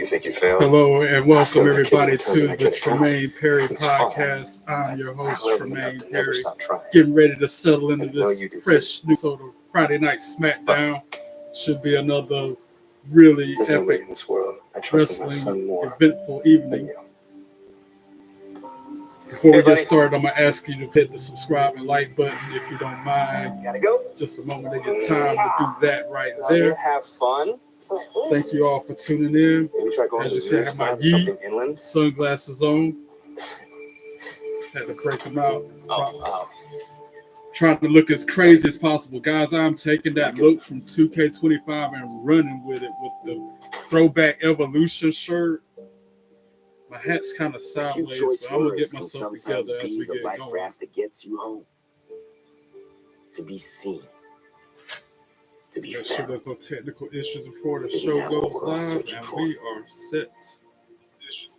think you failed? Hello and welcome everybody to the Tremaine Perry podcast. I'm your host, Tremaine Perry, getting ready to settle into this fresh new sort of Friday night Smackdown. Should be another really epic wrestling, eventful evening. Before we get started, I'm going to ask you to hit the subscribe and like button if you don't mind. Just a moment of your time to do that right there. Have fun. Thank you all for tuning in. As you see, I have my Yeet sunglasses on. Had to break them out. Trying to look as crazy as possible. Guys, I'm taking that look from 2K25 and running with it with the throwback Evolution shirt. My hat's kind of sideways, but I'm going to get myself together as we get going. That gets you home. To be seen. To be Make sure there's no technical issues before the show goes live, and we are set. Yes,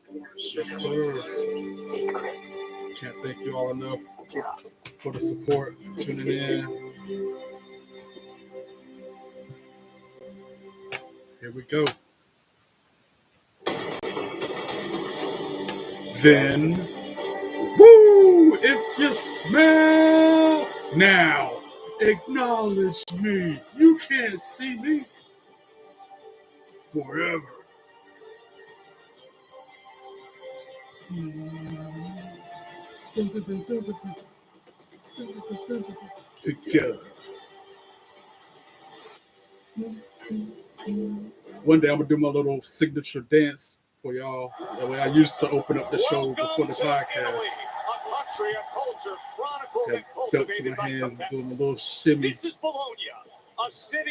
sir. Can't thank you all enough for the support, tuning in. Here we go. Then, woo! If you smell now, acknowledge me. You can't see me forever. Together. One day I'm gonna do my little signature dance for y'all. That way I used to open up the show before the podcast. Have belts in my hands, doing a little shimmy.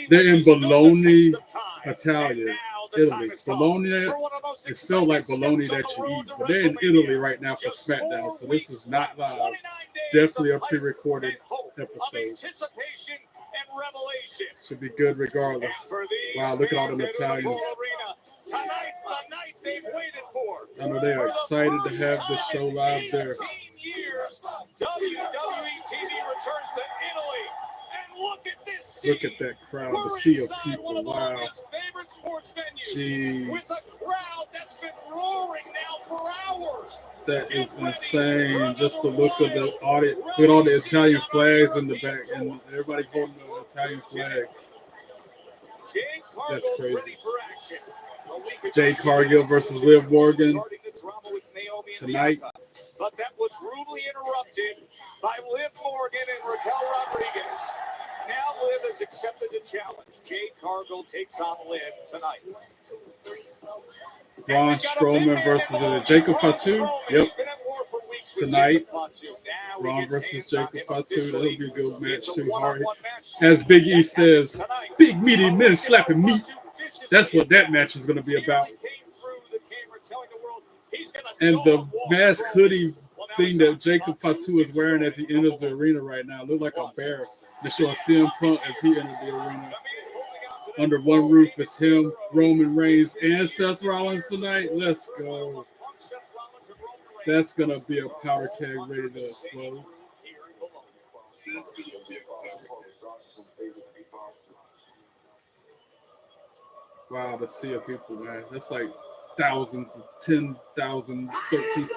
They're in Bologna, Italia, Italy. Bologna, it's spelled like bologna that you eat, but they're in Italy right now for Smackdown, so this is not live. Definitely a pre-recorded episode. Should be good regardless. Wow, look at all them Italians. I know they are excited to have this show live there. WWE TV returns to Italy. Look at that crowd, the sea of people. Wow. Jeez. That is insane. Just the look of the audience with all the Italian flags in the back and everybody holding the Italian flag. That's crazy. Jade Cargill versus Liv Morgan tonight. But that was rudely interrupted by Liv Morgan and Raquel Rodriguez. Now Liv has accepted the challenge. Jade Cargill takes on Liv tonight. Braun Strowman versus Jacob Fatu. Yep. Tonight. Braun versus Jacob Fatu. That'll be a good match too. Hard. As Big E says, big meaty men slapping meat. That's what that match is going to be about. And the mask hoodie thing that Jacob Fatu is wearing as he enters the arena right now look like a bear. They show CM Punk as he entered the arena. Under one roof is him, Roman Reigns, and Seth Rollins tonight. Let's go. That's going to be a powder keg ready to explode. Wow, the sea of people, man. That's like thousands, 10,000, 13.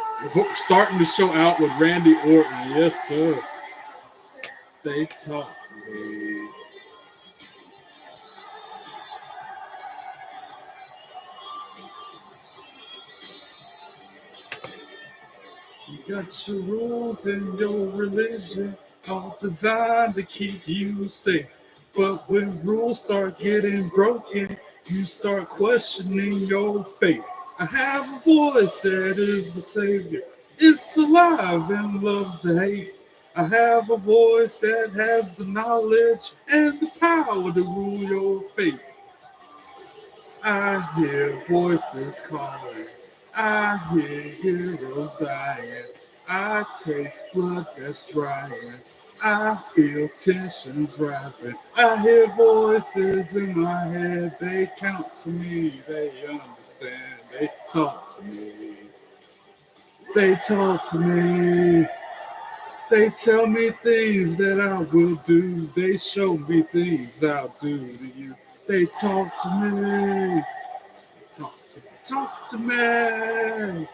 Starting the show out with Randy Orton. Yes, sir. They talk to me. You got your rules and your religion, all designed to keep you safe. But when rules start getting broken, you start questioning your faith. I have a voice that is the savior. It's alive and loves to hate. I have a voice that has the knowledge and the power to rule your fate. I hear voices calling. I hear heroes dying. I taste blood that's drying. I feel tensions rising. I hear voices in my head. They count to me. They understand. They talk to me. They talk to me. They tell me things that I will do. They show me things I'll do to you. They talk to me. Talk to me. Talk to me.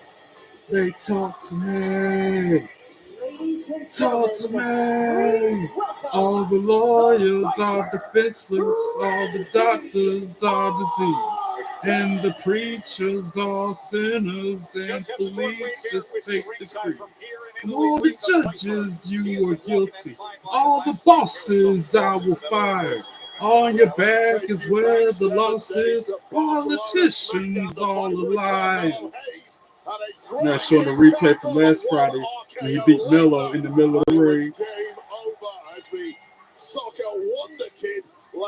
They talk to me. Talk to me. All the lawyers are defenseless. All the doctors are diseased. And the preachers are sinners. And police just take the streets. And all the judges, you are guilty. All the bosses, I will fire. On your back is where the loss is. Politicians all alive. Now showing the replay from last Friday when he beat Melo in the middle of the ring.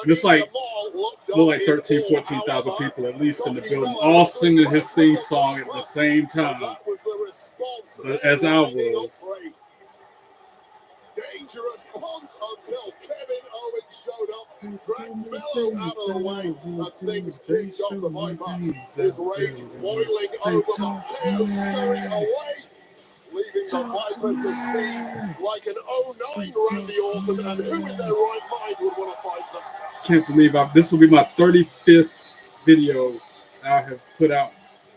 And it's like, look like 13, 14,000 people at least in the building, all singing his theme song at the same time. But as I was. Dangerous punt until Kevin Owens showed up, dragged Melo out of the way, and things kicked off. The Viper is rage boiling over, but Keo scurrying away, leaving the Viper to seem like an 09 Randy Orton, and who in their right mind would want to fight them? Can't believe this will be my 35th video I have put out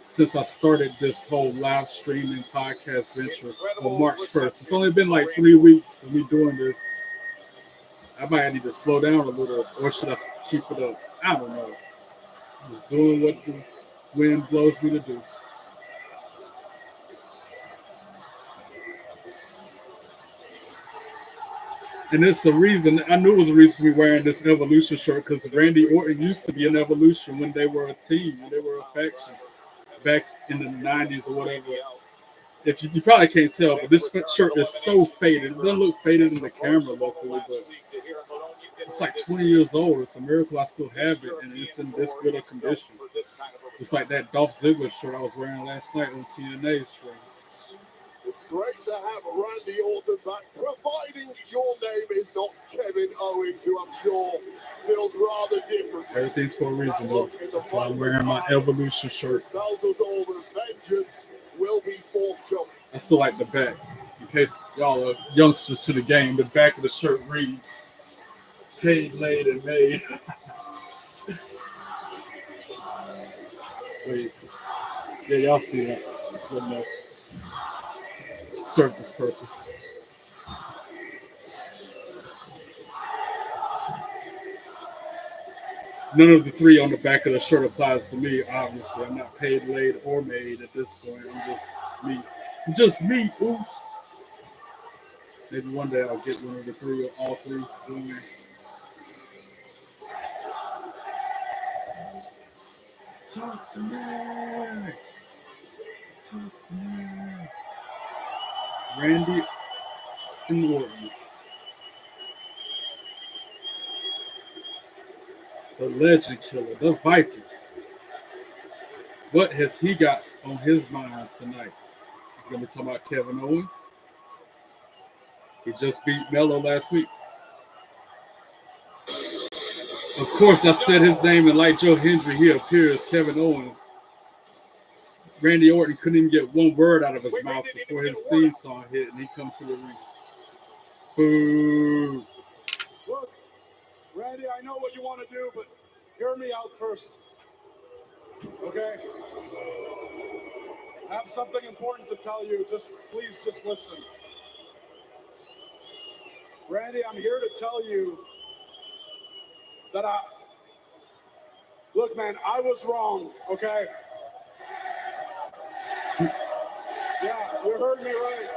since I started this whole live streaming podcast venture on March 1st. It's only been like 3 weeks of me doing this. I might need to slow down a little, or should I keep it up? I don't know. I'm just doing what the wind blows me to do. And it's a reason, I knew it was a reason for me wearing this Evolution shirt, because Randy Orton used to be an Evolution when they were a team, when they were a faction. Back in the 90s or whatever. If you probably can't tell, but this shirt is so faded. It doesn't look faded in the camera locally, but it's like 20 years old. It's a miracle I still have it, and it's in this good a condition. It's like that Dolph Ziggler shirt I was wearing last night on TNA's stream. It's great to have Randy Orton back, providing your name is not Kevin Owens, who I'm sure feels rather different. Everything's for a reason, though. That's why I'm wearing my Evolution shirt. Tells us all that vengeance will be forthcoming. I still like the back. In case y'all are youngsters to the game, the back of the shirt reads, paid, laid, and made. Wait. Yeah, y'all see that. Good enough. Serve this purpose. None of the three on the back of the shirt applies to me, obviously. I'm not paid, laid, or made at this point. I'm just me. I'm just me, oops. Maybe one day I'll get one of the three or all three. Talk to me. Talk to me. Randy and Orton. The legend killer, the Viper. What has he got on his mind tonight? He's going to be talking about Kevin Owens. He just beat Melo last week. Of course, I said his name, and like Joe Hendry, he appears, Kevin Owens. Randy Orton couldn't even get one word out of his mouth before his theme song hit, and he comes to the ring. Boo. Look, Randy, I know what you want to do, but hear me out first. Okay? I have something important to tell you. Please listen. Randy, I'm here to tell you that look, man, I was wrong, okay? Yeah, you heard me right.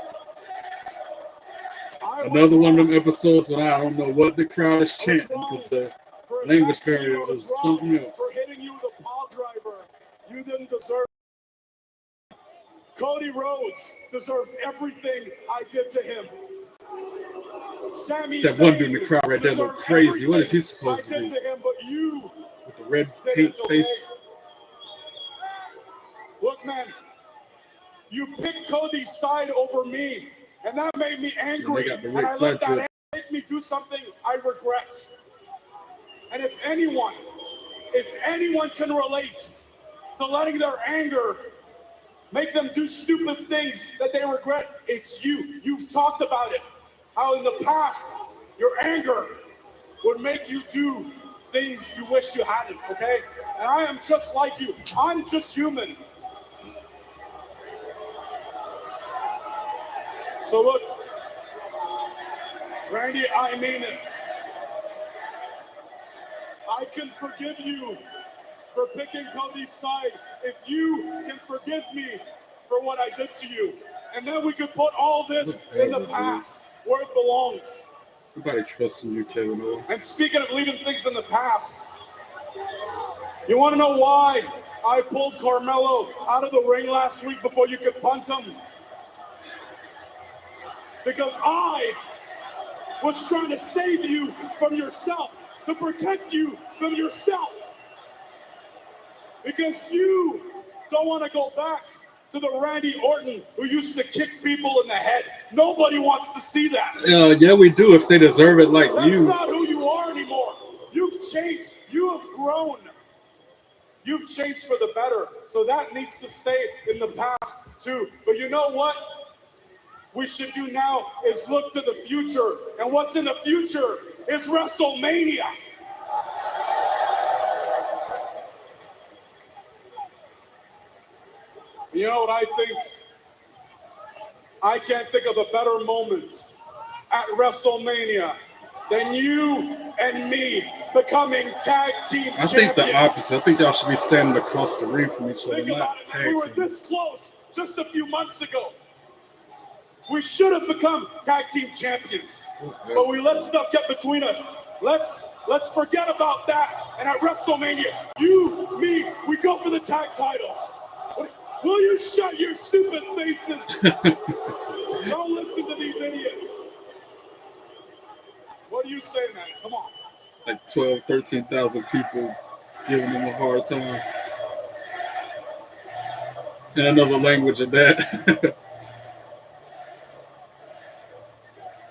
Another one of them episodes when I don't know what the crowd is chanting because the language barrier is something else. For hitting you with a pile driver, you didn't deserve. Cody Rhodes deserved everything I did to him. Sami That one dude in the crowd right there look crazy. What is he supposed to be? To him, but you with the red paint face. Look, man, you picked Cody's side over me, and that made me angry. And I let that make me do something I regret. And if anyone can relate to letting their anger make them do stupid things that they regret, it's you. You've talked about it. How in the past, your anger would make you do things you wish you hadn't, okay? And I am just like you. I'm just human. So look, Randy, I mean it. I can forgive you for picking Cody's side if you can forgive me for what I did to you. And then we can put all this in the past where it belongs. Nobody trusts you, Kevin Owens. And speaking of leaving things in the past, you want to know why I pulled Carmelo out of the ring last week before you could punt him? Because I was trying to save you from yourself, to protect you from yourself. Because you don't want to go back to the Randy Orton who used to kick people in the head. Nobody wants to see that. Yeah, we do if they deserve it like That's you. That's not who you are anymore. You've changed. You have grown. You've changed for the better. So that needs to stay in the past too. But you know what we should do now is look to the future. And what's in the future is WrestleMania. You know what I think? I can't think of a better moment at WrestleMania than you and me becoming tag team champions. I think the opposite. I think y'all should be standing across the ring from each other, Think not about it. tag We were team. this close just a few months ago. We should have become tag team champions, but we let stuff get between us. Let's forget about that. And at WrestleMania, you, me, we go for the tag titles. Will you shut your stupid faces? Don't listen to these idiots. What do you say, man? Come on. Like 12, 13,000 people giving them a hard time. In another language at that.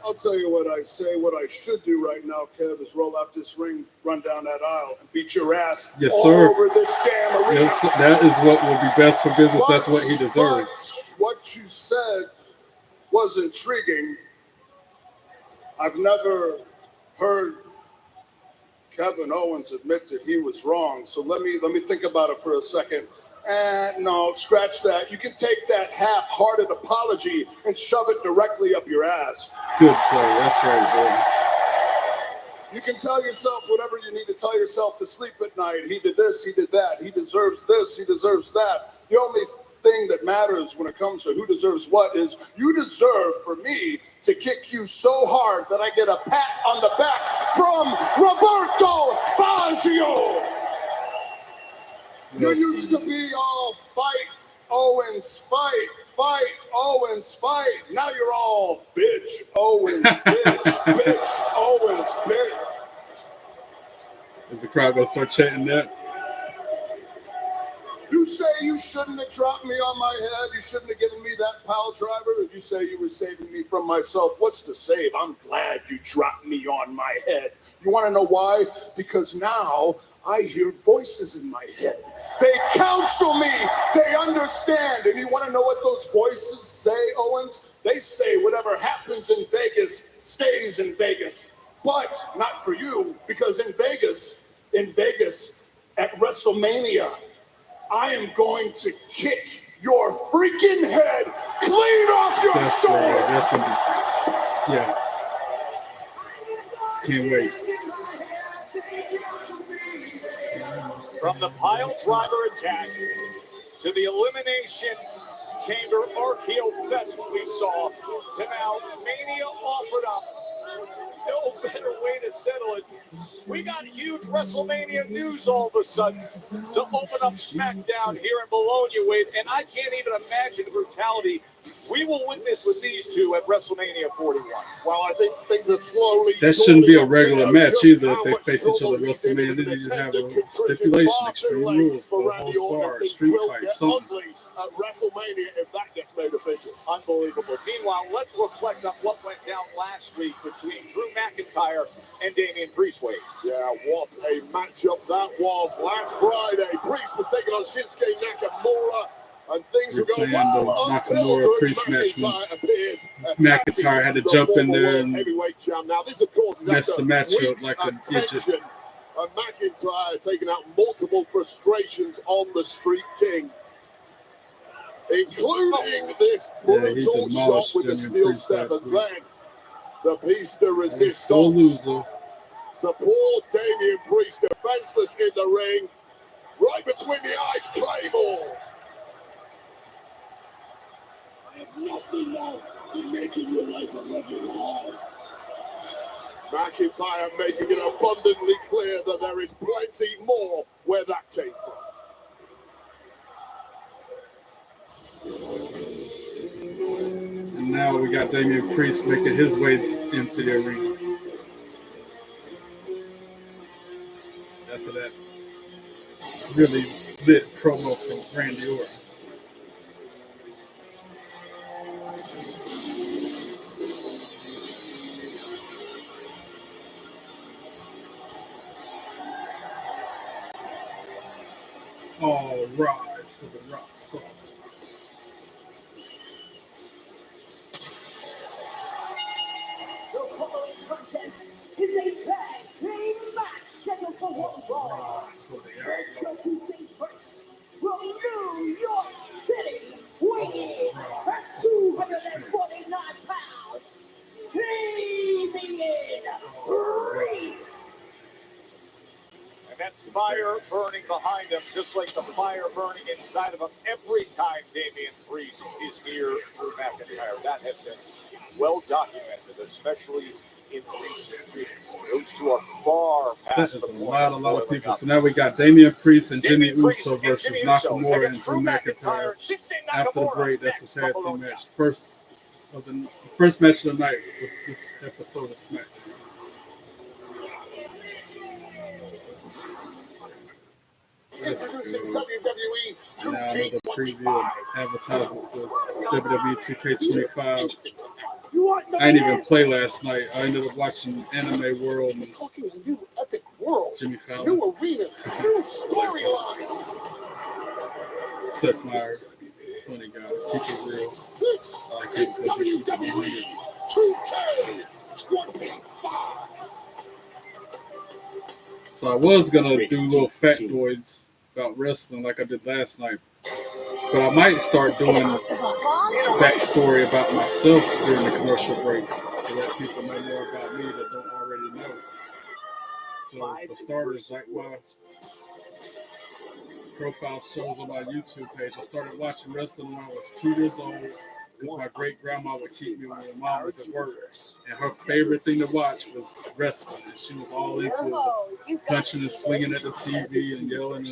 I'll tell you what I say. What I should do right now, Kev, is roll out this ring, run down that aisle, and beat your ass Yes, all sir. over this damn arena. Yes, that is what will be best for business. That's what he deserves. But what you said was intriguing. I've never heard Kevin Owens admit that he was wrong. So let me think about it for a second. And no, scratch that. You can take that half-hearted apology and shove it directly up your ass. Good play. That's right, boy. You can tell yourself whatever you need to tell yourself to sleep at night. He did this, he did that. He deserves this, he deserves that. The only thing that matters when it comes to who deserves what is you deserve for me to kick you so hard that I get a pat on the back from Roberto Baggio. You used to be all fight, Owens, fight, Owens, fight. Now you're all bitch, Owens, bitch, Owens, bitch. Is the crowd going to start chanting that? You say you shouldn't have dropped me on my head. You shouldn't have given me that pile driver. You say you were saving me from myself. What's to save? I'm glad you dropped me on my head. You want to know why? Because now I hear voices in my head. They counsel me. They understand. And you want to know what those voices say, Owens? They say whatever happens in Vegas stays in Vegas. But not for you, because in Vegas, at WrestleMania, I am going to kick your freaking head clean off your shoulder. That's yeah. Can't wait. From the pile driver attack to the elimination chamber RKO fest we saw to now Mania offered up. No better way to settle it. We got huge WrestleMania news all of a sudden to open up Smackdown here in Bologna with, and I can't even imagine the brutality we will witness with these two at WrestleMania 41. Well, I think things are slowly. That shouldn't be a regular match either if they face each other at WrestleMania. Then you just have a stipulation, extreme rules, for a whole bar, street fight, something. At WrestleMania, if that gets made official. Unbelievable. Meanwhile, let's reflect on what went down last week between Drew McIntyre and Damian Priest. Yeah, what a matchup that was last Friday. Priest was taking on Shinsuke Nakamura, and things were going well until Priest match. appeared. McIntyre had to jump in there and now, this, of course, mess the match up like a digit. And McIntyre taking out multiple frustrations on the Street King. including this brutal shot with the steel step, and then the piece de resistance to poor Damian Priest, defenseless in the ring, right between the eyes, Claymore. I have nothing more than making your life a living hell. McIntyre making it abundantly clear that there is plenty more where that came from. And now we got Damian Priest making his way into the arena. After that really lit promo from Randy Orton. All rise for the Rock Star. The following contest is a tag team match scheduled for one fall. Introducing first from New York City, weighing at 249 pounds, Damian Priest. And that's fire burning behind him, just like the fire burning inside of him every time Damian Priest is here for McIntyre. That has been well documented, especially in recent years. Those two are far past the point. A lot of people. So now we got Damian Priest and Jimmy Uso versus Nakamura and Drew McIntyre. After the break, that's a tag team match. First match of the night with this episode of Smackdown. Introducing WWE Now another preview of advertisement for WWE 2K25. I didn't even play last night. I ended up watching Anime World and talking new epic world, Jimmy Fallon, new arena, new storyline. Seth Meyers, funny guy, keep it real. This is WWE 2K25. So I was gonna do little factoids about wrestling like I did last night, but I might start doing backstory about myself during the commercial breaks to let people know more about me that don't already know. So for starters, like my profile shows on my YouTube page, I started watching wrestling when I was 2 years old. Because my great grandma would keep me when my mom was at work, and her favorite thing to watch was wrestling. And she was all into it, was punching and swinging at the TV and yelling and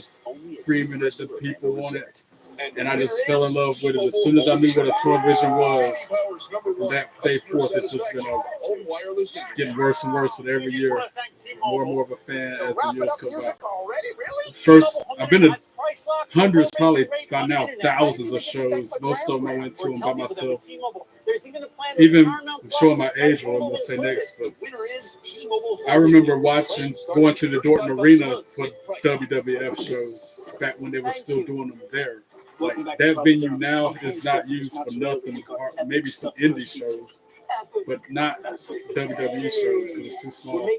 screaming at the people on it. And I just fell in love with it as soon as I knew what a television was. From that day forth, it's just been getting worse and worse with every year. More and more of a fan as the years go by. First, I've been to hundreds, probably by now thousands of shows. Most of them I went to them by myself. Even showing my age, what I'm going to say next, but I remember going to the Dorton Arena for WWF shows back when they were still doing them there. Like that venue now is not used for nothing, or maybe some indie shows, but not WWE shows because it's too small.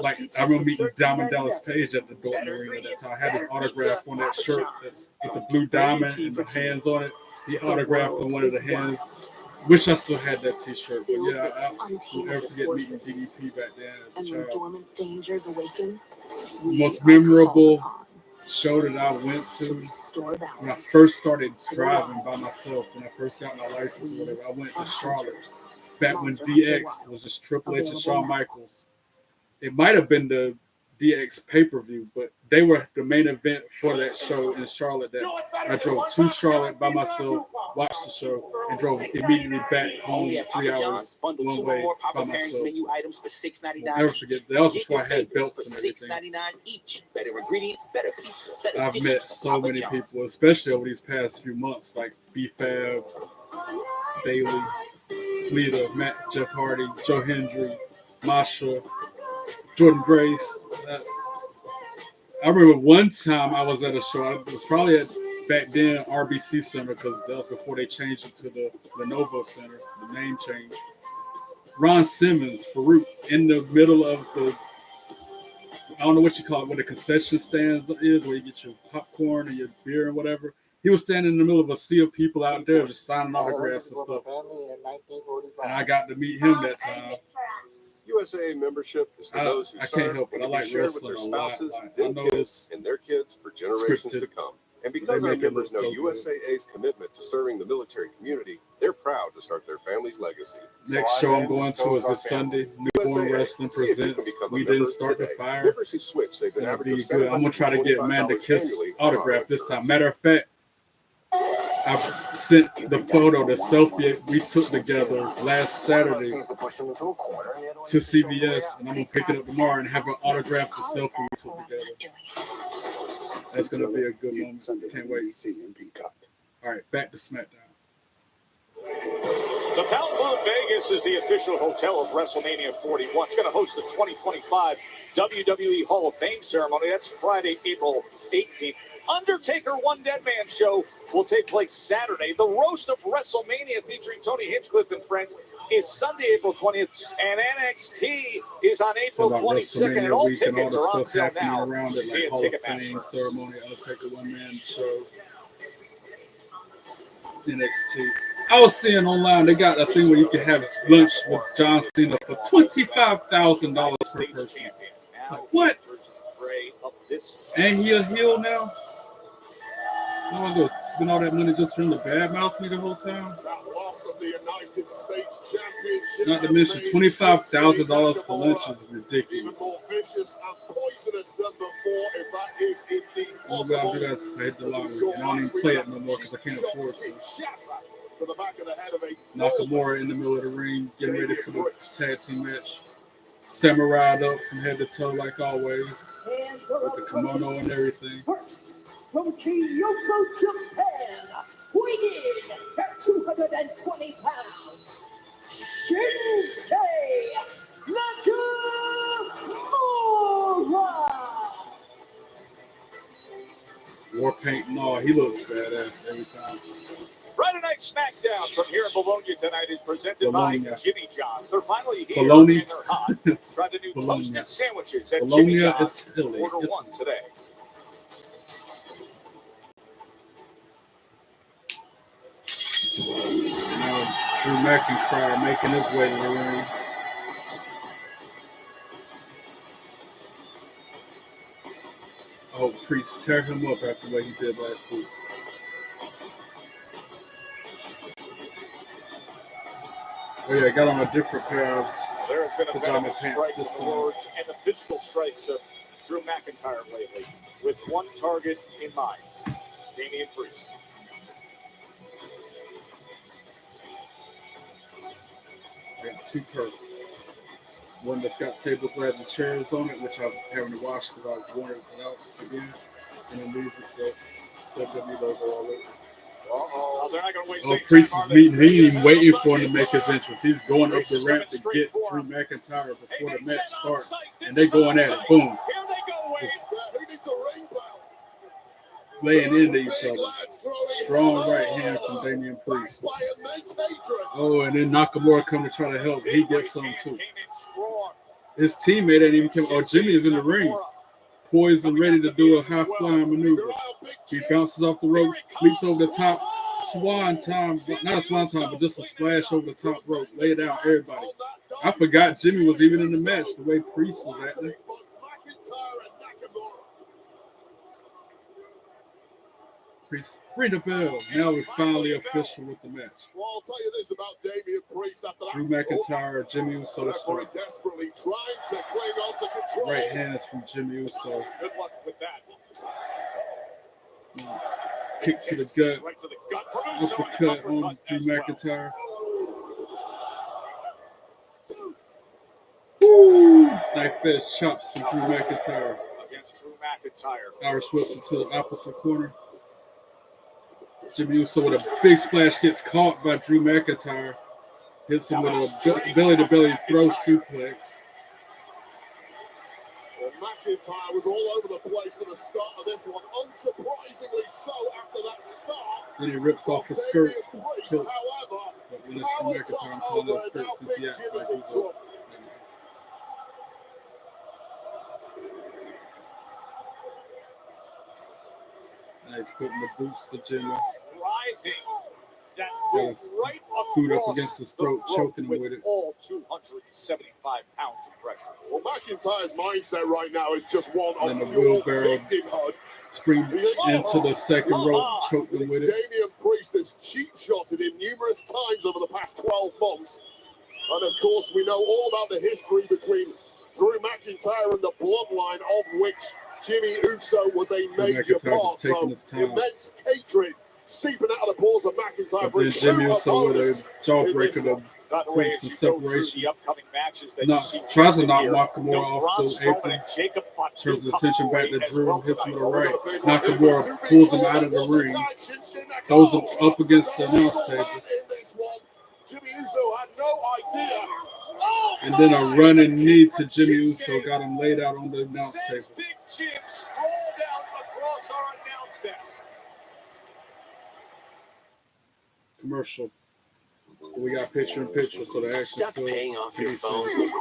Like I remember meeting Diamond Dallas Page at the Dorton Arena that time. I had his autograph on that shirt that's with the blue diamond and the hands on it. He autographed on one of the hands. Wish I still had that T-shirt, but yeah, I'll never forget meeting DDP back then as a child. The most memorable show that I went to when I first started driving by myself, when I first got my license or whatever, I went to Charlotte. Back when DX was just Triple H and Shawn Michaels. It might have been the DX pay-per-view, but they were the main event for that show in Charlotte. That I drove to Charlotte by myself, watched the show, and drove immediately back home 3 hours one way by myself. I'll never forget. That was before I had belts and everything. I've met so many people, especially over these past few months, like B-Fab, Bailey, Lita, Matt, Jeff Hardy, Joe Hendry, Masha, Jordan Grace. I remember one time I was at a show. I was probably at back then RBC Center because that was before they changed it to the Lenovo Center, the name change. Ron Simmons, Farouk, in the middle of the, I don't know what you call it, where the concession stands is, where you get your popcorn and your beer and whatever. He was standing in the middle of a sea of people out there just signing I went autographs to and go with stuff. my family in 1945. And I got to meet him that time. USAA membership is for those who I can't serve help it. and I can be like shared with wrestling their a lot. spouses, Like, I their know kids, it's and their kids for generations scripted, to come. And but because they our make it look members know so good. USAA's commitment to serving the military community, they're proud to start their family's legacy. Next show I'm going to is this Sunday. Newborn USAA. Wrestling See if you can presents become a We member Didn't Start the today. Fire. Members who switch, they've been It'll averaging be good. I'm going to try to get Amanda Kiss annually on auto autograph this time. insurance. Matter of fact, I sent the photo, the selfie we took together last Saturday to CBS, and I'm going to pick it up tomorrow and have her autograph the selfie we took together. That's going to be a good moment. Can't wait. All right, back to SmackDown. The Palamon Vegas is the official hotel of WrestleMania 41. It's going to host the 2025 WWE Hall of Fame ceremony. That's Friday, April 18th. Undertaker One Dead Man show will take place Saturday. The Roast of WrestleMania featuring Tony Hinchcliffe and friends is Sunday, April 20th. And NXT is on April 22nd. And all tickets are on sale now around it, like via Hall of Fame Ticketmaster. ceremony, Undertaker One Man show, NXT. I was seeing online they got a thing where you can have lunch with John Cena for $25,000 per person. Like, what? And he a heel now? No one go spend all that money just for him to badmouth me the whole time. Not to mention $25,000 for lunch is ridiculous. I'm glad you guys played the lottery, and I don't even play it no more because I can't afford to. Nakamura in the middle of the ring, getting ready for the tag team match. Samurai'd up from head to toe like always, with the kimono and everything. From Kyoto, Japan, weighing at 220 pounds, Shinsuke Nakamura. War paint and all, he looks badass every time. Friday Night Smackdown from here in Bologna tonight is presented by Jimmy John's. They're finally here Bologna. and they're hot. Try the new Bologna. toasted sandwiches at Bologna, Jimmy John's. Italy. Order one today. Now Drew McIntyre making his way to the ring. I hope Priest tear him up after what he did last week. Oh yeah, got on a different pair of There has been a pajama venomous pants strike this with the time. words and the physical strikes of Drew McIntyre lately, with one target in mind, Damian Priest. I got two purses. One that's got tables, ladders, and chairs on it, which I'm having to wash because I worn it out again. And then these with the WWE logo all over. Oh, they're not going to waste any Priest time is on meeting. this. He ain't even waiting for him to make his entrance. He's going up Priest the is ramp coming to straight get for Drew him. McIntyre before Hey, the they match set on starts. sight. And This they is going on at it. sight. Boom. Here they go, Wade. Just laying into each other. Strong right hand from Damian Priest. Oh, and then Nakamura come to try to help. He gets some too. Came in strong. His teammate ain't even come. Oh, Jimmy is in the ring. Poised and ready to do a high flying maneuver. He bounces off the ropes, leaps over the top. Swan time. Not a swan time, but just a splash over the top rope. Lay it down, everybody. I forgot Jimmy was even in the match the way Priest was acting. Priest, ring the bell. Now we're finally official with the match. Well, I'll tell you this about Damian Priest after that. Drew McIntyre, Jimmy Uso start. Desperately trying to cling on to control. Right hand is from Jimmy Uso. Good luck with that. Kick to the gut. Right to the gut from Uso. Uppercut on Drew McIntyre. Woo! Knife fist chops to Drew McIntyre. Against Drew McIntyre. Irish whips into the opposite corner. Jimmy Uso with a big splash gets caught by Drew McIntyre. Hits him with a belly-to-belly throw suplex. Well, McIntyre was all over the place at the start of this one. Unsurprisingly so after that start. Then he rips off his skirt. Priest, however, But when it's Drew McIntyre, I'm calling that skirt since he acts like he's a... Nice putting the boots to Jimmy. Driving that Yes. boot right Boot up across against his the throat, choking him with it. all 275 pounds of pressure. Well, McIntyre's mindset right now is just one of And then the pure wheelbarrow. victimhood. Spring into the second rope, choked him with it. Damian Priest has cheap shotted him numerous times over the past 12 months. And of course, we know all about the history between Drew McIntyre and the bloodline, of which Jimmy Uso was a major McIntyre part. just taking So his time. immense hatred seeping out of the pores of McIntyre But for then his Jimmy two Uso with a opponents. jawbreaker to By the way, create as some you go through separation. the upcoming matches that Knocks, you see tries to listed knock here, Nakamura off Braun the Strowman apron. and Jacob Fatu Turns his come attention back to away as Drew, well hits him with a tonight. right. Nakamura pulls him out of the ring, throws him up against the announce table. Jimmy Uso had no idea. Oh, And then a running knee to Jimmy Uso got him laid out on the announce Since table. Big Jim strolled out across our announce desk. Commercial. We got picture in picture, so the action Stop still paying off can your be phone. seen.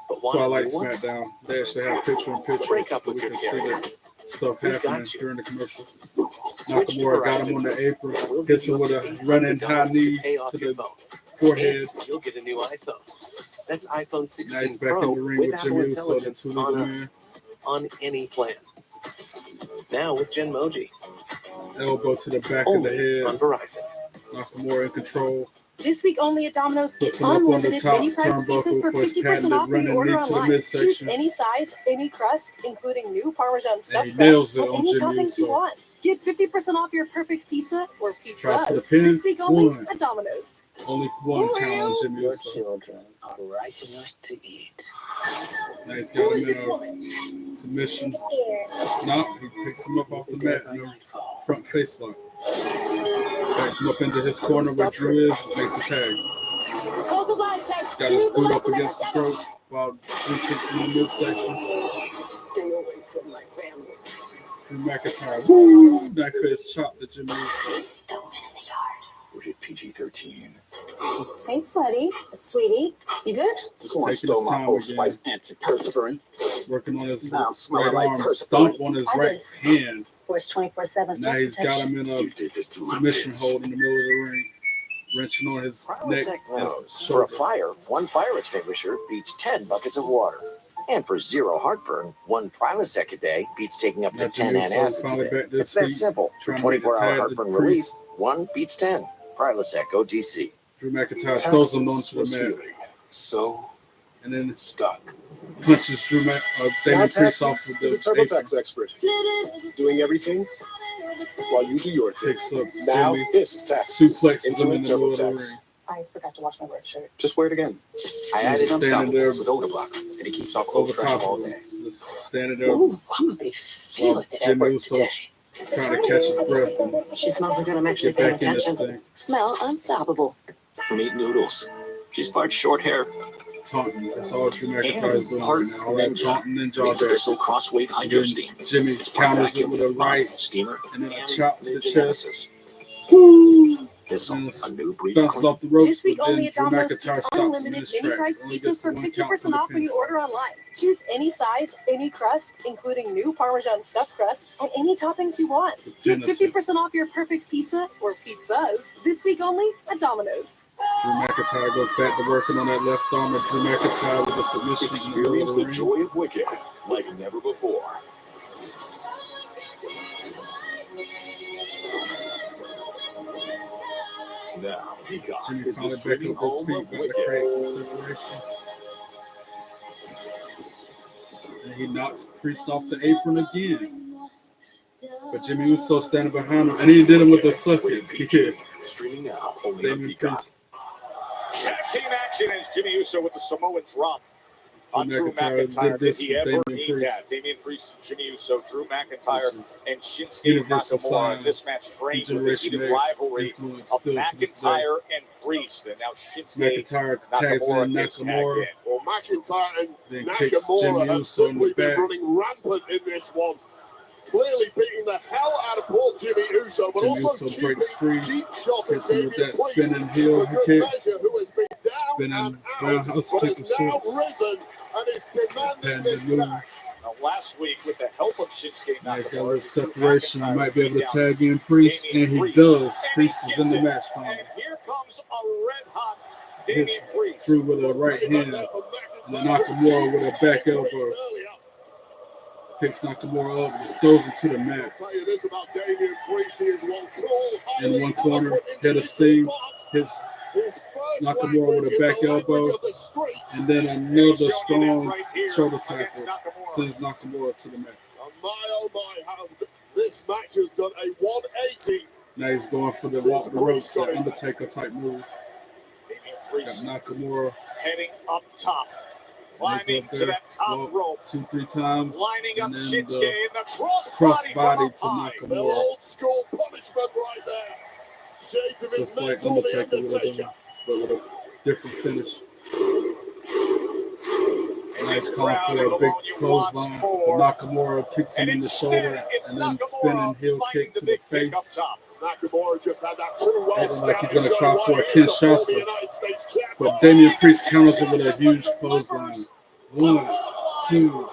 But So I want like a new one? SmackDown. They actually have picture in picture. Break up so with we your can see carrier. the stuff We've happening got you. during the commercial. Switch to Nakamura got him Verizon. on the apron, We'll give hits you him up with to a running high $800 knee to pay off to your the phone. forehead. And you'll get a new iPhone. That's iPhone Now 16 he's back Pro in the ring with with Apple Jimmy Uso, the Intelligence two-legged on man. us. On any plan. Now with Genmoji. Elbow to the back of the Only on head. Verizon. Nakamura in control. This week only at Domino's, get Puts him up on the unlimited top mini price pizzas turnbuckle for for his 50% patented off when you running order knee to the online. Choose midsection. any size, any crust, including new Parmesan And stuffed he nails crust, it and on any Jimmy toppings you Uso. want. Get 50% off your perfect pizza or Tries for the pizzas pin. this week only One. at Domino's. Only one count on Jimmy Your Uso. children are ripe enough to eat. Now he's Who got is him this in woman? a submission. No, he picks him up off the mat in a front face lock. Backs him up into his corner where Drew is, makes a tag. Hold the line, tag. Got his boot up against the throat while Drew kicks him in the midsection. Stay away from my family. Drew McIntyre, woo! Knife edge chop to Jimmy Uso. The win in the yard. Rated PG-13. Hey, sweaty. Sweetie. You good? Taking his time again. Antiperspirant. Working on his Now right smelling like arm, perspirant. stomp on his I right hand. Force 24/7 Now he's got him in a You did this to my submission kids. hold in the middle of the ring, wrenching on his neck Prilosec and knows for a shoulder. fire, one fire extinguisher beats 10 buckets of water. And for zero heartburn, one Prilosec a day beats taking up to Now 10 Jimmy Uso antacids a finally day. back to his It's that feet, simple. For trying to make a 24-hour tag to heartburn relief, Priest. one beats 10. Prilosec OTC. Drew McIntyre throws him onto was the mat feeling so and then stuck. punches Damian Priest off Taxis with is a the apron. TurboTax expert. Doing everything while you do your thing. Picks up Now, Jimmy, this is Taxis. suplexes him in Intuit the middle of the ring. TurboTax. I forgot to wash my work shirt. Just wear it again. I He's added standing there Unstoppable with odor blocker, and it keeps all over clothes fresh top all of him, day. just standing there Ooh, I'm gonna be while feeling it at Jimmy work Uso today. trying to catch his breath and She smells so good, I'm actually get paying back in this attention. thing. Smell unstoppable. Meat noodles. She's part short hair. Taunting. That's all Drew McIntyre is doing Part right now. All that ninja. taunting and jaw Make the back. Bristol Crosswave Hydro Steam. Jimmy It's part counters it vacuum, with a right steamer, and then a and chop to the chest. mid-genesis. And A new breed of bounces clean. off the ropes, This week but then only at Drew Domino's, McIntyre get stops him in unlimited his mini tracks. price Only pizzas gets for one count 50% from off the when you pin. order online. Choose any size, any crust, including new Parmesan stuffed crust, and any toppings you want. Get 50% off your perfect pizza or pizzas this week only at Domino's. Drew McIntyre goes back to working on that left arm, and Drew McIntyre with a submission in the middle Experience of the the ring. joy of Wicked like never before. Now, Peacock Jimmy is the finally back streaming up his home feet, of about to Wicked. create some separation. And he knocks Priest off the apron again. But Jimmy Uso standing behind him, and he did it with a sucker. He did. Streaming now only on Damian Peacock. Priest. Tag team action as Jimmy Uso with the Samoan drop on Drew McIntyre McIntyre. did Did this he to ever Damian need Priest. that? Damian Priest, Jimmy Uso, Drew McIntyre, Which is and Shinsuke universal Nakamura sign in this match framed with the Generation heated X rivalry influence of still to this day. McIntyre and Priest. And now Shinsuke McIntyre tags in Nakamura is tagged Nakamura, in. Well, McIntyre and then kicks Nakamura Jimmy have Uso in the simply been back. running rampant in this one. Clearly beating the hell out of poor Jimmy Uso, but Jimmy also Uso breaks free, cheap shot at hits him with Damian that Priest spinning heel for good kick, measure, who has been down spinning and out, roundhouse but kick has of now sorts. risen and is demanding And this the tag. move. Now last week with the help of Shinsuke Nice, got a Nakamura. little separation. He might be able to tag in Priest, and he does. Priest is in the match finally. And here comes a red-hot Hits Damian Priest. Drew with a right hand, and Nakamura with a back elbow. Picks Nakamura up and throws him to the mat. In one corner, hit a sting, hits Nakamura with a back elbow, and then another strong shoulder tackle sends Nakamura to the mat. Oh my, how this match has done a 180. Now he's going for the walk the ropes, the Undertaker type move. Got Nakamura heading up top. Climbing to that top rope. 2-3 times. Lining up and then Shinsuke the in the crossbody to The Nakamura. old school punishment right there. Shades of his Just like mentor, the Undertaker would have done, but with a different finish. Nice call for a big clothesline. Nakamura kicks him in the shoulder and then spinning heel kick to the face. Nakamura just had that too well. Looks like he's going to try for a Kinshasa. But Damian Priest counters it with a huge clothesline. 1, 2,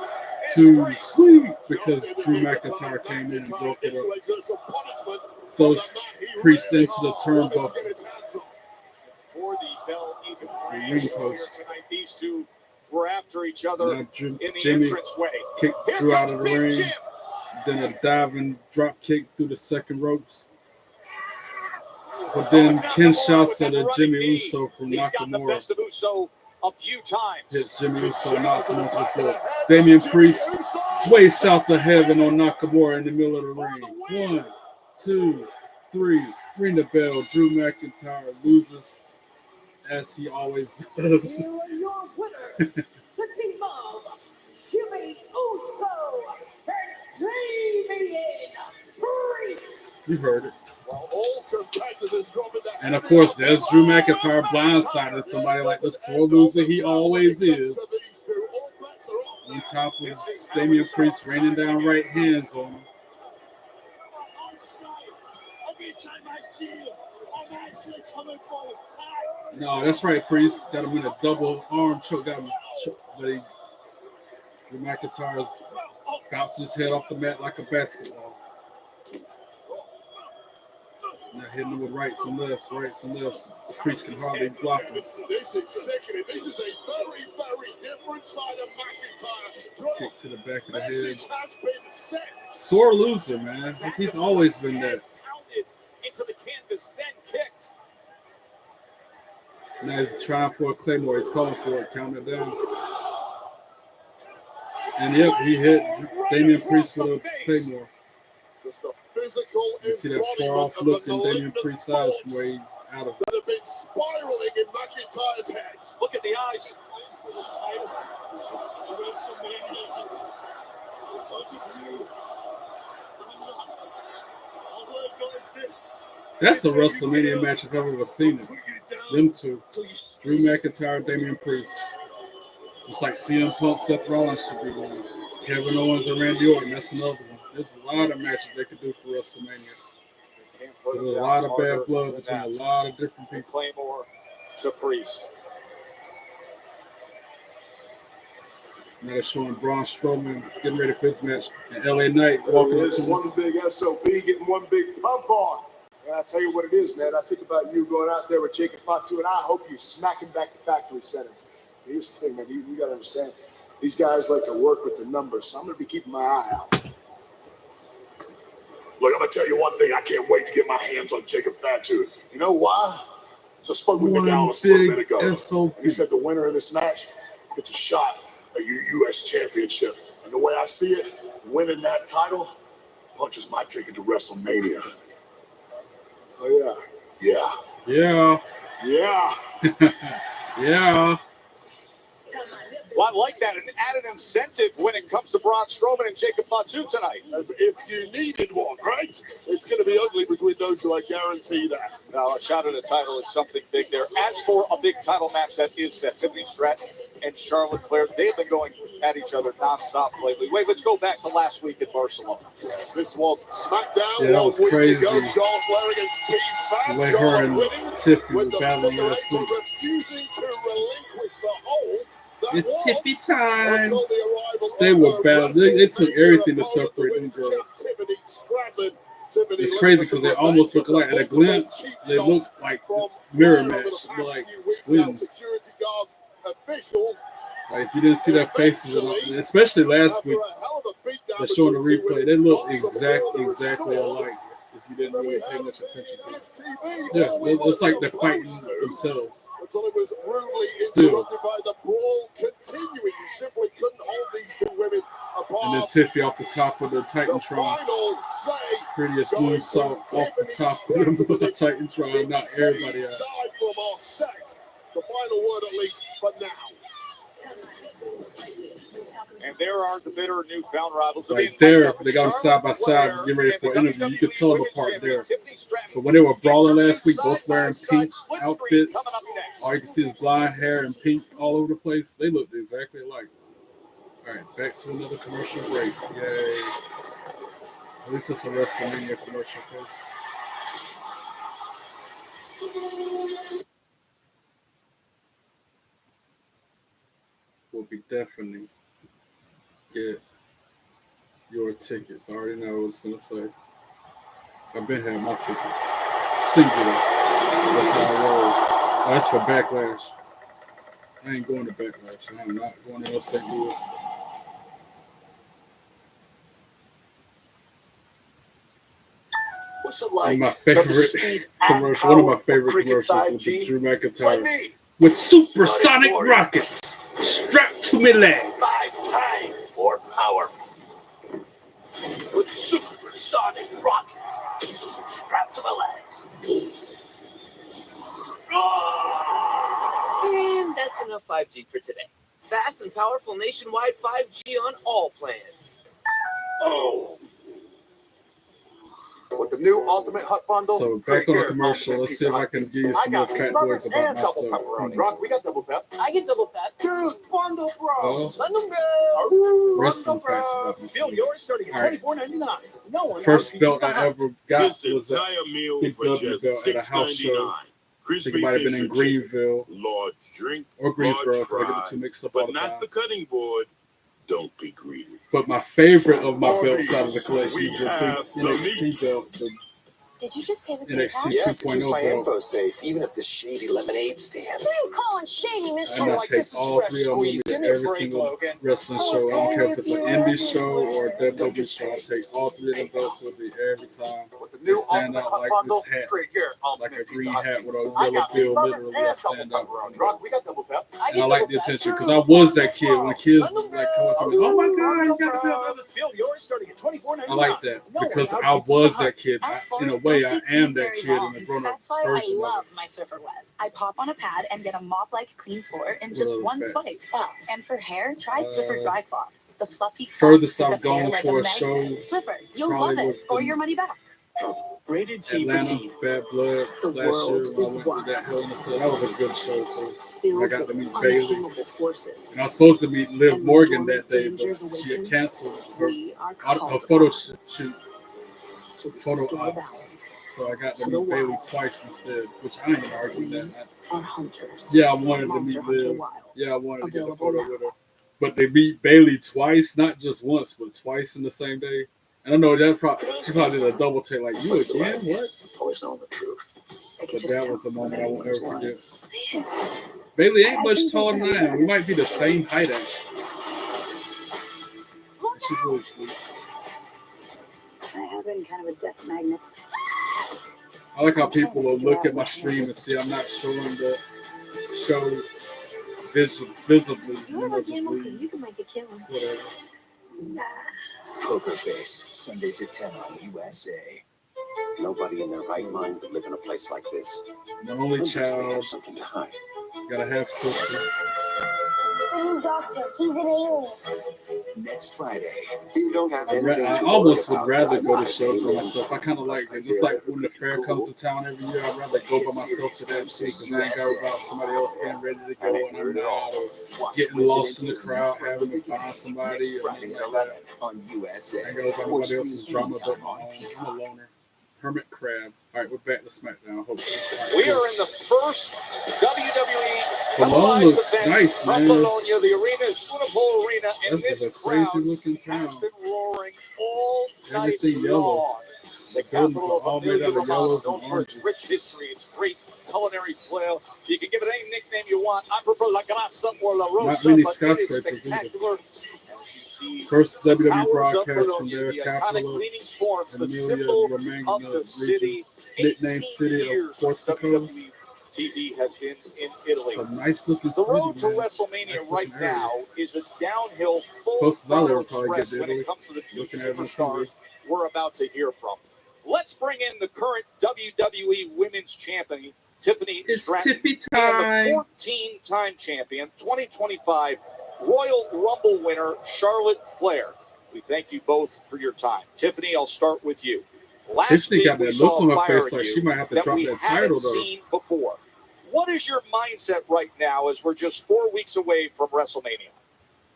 2, sweet. Because Drew McIntyre came in and broke it up. Throws Priest into the turnbuckle. Before the bell even The rang ring earlier post. tonight, these two were after each other Now in the Jimmy entranceway. kicked Here Drew out comes of the Big ring. Jim. Then a diving drop kick through the second ropes. But then Kinshasa to Jimmy Uso from He's got the Nakamura best of Uso a few times. hits Jimmy Uso, knocks him onto the floor. Damian Priest way south of heaven on Nakamura in the middle of the ring. 1, 2, 3. Ring the bell. Drew McIntyre loses as he always does. Here are your winners, the team of Jimmy Uso and Damian Priest. You heard it. While all competitors dropping their And of course, there's Drew McIntyre blindsided somebody like the sore loser he always is. On top of Damian Priest raining down right hands on him. Every time I see you, I'm actually coming for you. No, that's right, Priest. Got him in a double arm choke. Got him choked, but Drew McIntyre bounced his head off the mat like a basketball. Now hitting him with rights and lefts. Priest can hardly block him. This is sickening. This is a very, very different side of McIntyre. Kick to the back of the head. Message has been sent. Sore loser, man. He's always been that. Pounded into the canvas, then kicked. Now he's trying for a Claymore. He's calling for it. Count it down. And yep, he hit Damian Priest with a Claymore. Just a physical You see that far off embodiment of look the in Damian malignant Priest's eyes from thoughts where he's out of it. that have been spiraling in McIntyre's head. Look at the eyes. That's a WrestleMania match if I've ever seen it. Them two. Drew McIntyre, Damian Priest. Just like CM Punk, Seth Rollins should be doing. Kevin Owens and Randy Orton, that's another one. There's a lot of matches they could do for WrestleMania. There's a lot of bad blood between a lot of different people. Claymore to Priest. Now they're showing Braun Strowman getting ready for his match. And LA Knight walking up to It's him. one big SOB getting one big pump on. And I tell you what it is, man. I think about you going out there with Jacob Fatu, and I hope you smack him back to factory settings. Here's the thing, man. You got to understand. These guys like to work with the numbers, so I'm going to be keeping my eye out. Look, I'm going to tell you one thing. I can't wait to get my hands on Jacob Fatu. You know why? So I spoke with Nick Aldis a little bit ago. SOB. And he said the winner of this match gets a shot at your U.S. championship. And the way I see it, winning that title punches my ticket to WrestleMania. Oh, yeah. Yeah. Yeah. Yeah. Well, I like that. An added incentive when it comes to Braun Strowman and Jacob Fatu tonight. As if you needed one, right? It's going to be ugly between those two, I guarantee that. Now, a shot at a title is something big there. As for a big title match that is set, Tiffany Stratton and Charlotte Flair, they've been going at each other nonstop lately. Wait, let's go back to last week in Barcelona. This was Smackdown. Yeah, that was 1 week crazy. ago. Charlotte Flair against Steve Fat. The way her Charlotte and winning Tiffany with were the battling last but week. refusing to relinquish the hold. That It's was Tiffy time. until the arrival They were bad. They took everything to separate them girls. It's crazy because they almost look alike. At a glance, they look like mirror match, like twins. Like if you didn't see their faces, especially last week, they're showing the replay. They look exactly alike. If you didn't really pay much attention to it, yeah, it's like they're fighting themselves. Until it was rudely Still. interrupted by the brawl continuing. You simply couldn't hold these two women apart. And then Tiffy off the top of the Titantron. Prettiest moonsault off the top of the Titantron. Not everybody out. The final word, at least, for now. And there are the bitter newfound rivals. Right there, they got them side by side, getting ready for an interview. You could tell them apart there. But when they were brawling last week, both wearing pink outfits, all you can see is blonde hair and pink all over the place. They looked exactly alike. All right, back to another commercial break. Yay. At least it's a WrestleMania commercial first. We'll be definitely get your tickets. I already know what it's going to say. I've been having my ticket. Singular. That's how I roll. Oh, that's for Backlash. I ain't going to Backlash. I'm not going to St. Louis. What's it like? My favorite commercial. One of my favorite commercials was the Drew McIntyre with supersonic rockets strapped to my legs. 5 times more powerful. With supersonic rockets strapped to my legs. And that's enough 5G for today. Fast and powerful nationwide 5G on all plans. Oh. With the new Ultimate Hut Bundle. So back on the commercial, let's see if I can give you some more fat boys about myself. Rock, we got double pep. I get double pep. Dude, Bundle Bros. Bundle Bros. Wrestling facts about Feel myself. yours starting at $24.99. No one First belt I ever got This was a entire meal big for W just belt at a house show. $6.99. I Crispy think it might have been fish in and chicken, Greenville large drink, or Greensboro, large because I get the fry, two mixed up all but the time. not the cutting board. Don't be greedy. But my favorite of my On belts out of the these, collection we is the have the NXT meats. belt, the Did you just pay with NXT PayPal? Yes, keeps 2.0 my belt. info safe, even if the shady lemonade stand. What are you calling shady, mister? And I like take this is all fresh three of them squeeze. to Give me a every break, single Logan. wrestling show. I don't care if it's an indie show or a WWE show. I take all three of them belts with me every time. With the They new stand Ultimate out Hut like Bundle, this hat, create your like a Ultimate green Pizza Hut hat with a pizza. I yellow got bill. peanut Literally, and I double stand out. pepperoni. Rock, we got double pep. And I like the attention because I was that kid when kids like come up to me, oh my God, you got the belt. Feel yours starting at $24.99. I like that because I was that kid. In a way, I am that kid in the grown-up That's why version I of love it. my Swiffer web. I pop on a pad and get a mop-like clean floor in just one swipe. Oh, and for hair, try Swiffer dry cloths. The fluffy Furthest cloths I've keep up hair gone like for a a show magnet. Swiffer, you'll probably love was it, or the your money back. Rated T for Atlanta, teen. Bad Blood, The last year world when I is went to wild. that Hell in a Cell. That was a good show too. Filled I got to with meet Bailey. untamable forces. And I was supposed to meet Liv And when Morgan that dormant day, but dangers she had awaken, canceled her, we are her called photo upon shoot, to photo restore ops. balance. So I got to To the meet Bailey wild. twice instead, which I ain't arguing We that. are hunters. Yeah, I wanted to Monster meet Hunter Liv. Wilds. Yeah, I wanted to get a Available photo now. with her. But they beat Bailey twice, not just once, but twice in the same day. And I know that she probably did a double take, like, you again? What? Always know the truth. They could But just that tell was a moment I won't anyone's ever forget. was. Bailey ain't I much think taller than they're I am. better. We might be the same height, actually. And she's really sweet. I have been kind of a death magnet. I like how people will look at my stream and see I'm not showing the show visibly. You ever just gamble? Because leave, you can make a killing. whatever. Nah. Poker Face, Sundays at 10 on USA. Nobody in their right mind could live in a place like this. My only Unless they child, have something to hide. got a half sister. New doctor, he's an alien. Next Friday. You don't have I almost would rather go to shows by myself. I kind of like it. Just like when the fair comes to town every year, I'd rather go by myself to that too, because I ain't got about somebody else getting ready to go and I'm not, or getting lost in the crowd, having to find somebody. Next Friday at 11 on USA. I ain't got about nobody else's drama but my own. I'm a loner. Hermit Crab. All right, we're back to Smackdown. Hopefully. We are in the first WWE Cologne looks nice, from man. Bologna, the arena is Unipol Arena, and That's this a crazy crowd looking has town. been roaring all night Everything yellow. long. The The buildings capital are all of made Emilia out of Romagna, yellows known and for its oranges. rich history, its great culinary flair. You can give it any nickname you want. I prefer La Grassa or La Rosa, Not many but it is skyscrapers either. spectacular. As you see, First WWE towers of broadcast from Bologna, their the iconic capital, leaning forms, the Emilia symbol Romagna of the region, city. nicknamed 18 City of years Portico. WWE TV has been in Italy. It's a nice looking The city, road to man. WrestleMania Nice right looking area. now is a downhill, full Closest I'll ever throttle probably get stretch to when Italy. it comes to the two Looking at it on superstars TV. we're about to hear from. Let's bring in the current WWE Women's Champion, Tiffany It's Stratton, Tiffy and time. the 14-time champion, 2025 Royal Rumble winner, Charlotte Flair. We thank you both for your time. Tiffany, I'll start with you. Last Tiffany week got we that saw look on her fire face in like you she might have to that drop we that haven't title, though. seen before. What is your mindset right now as we're just 4 weeks away from WrestleMania?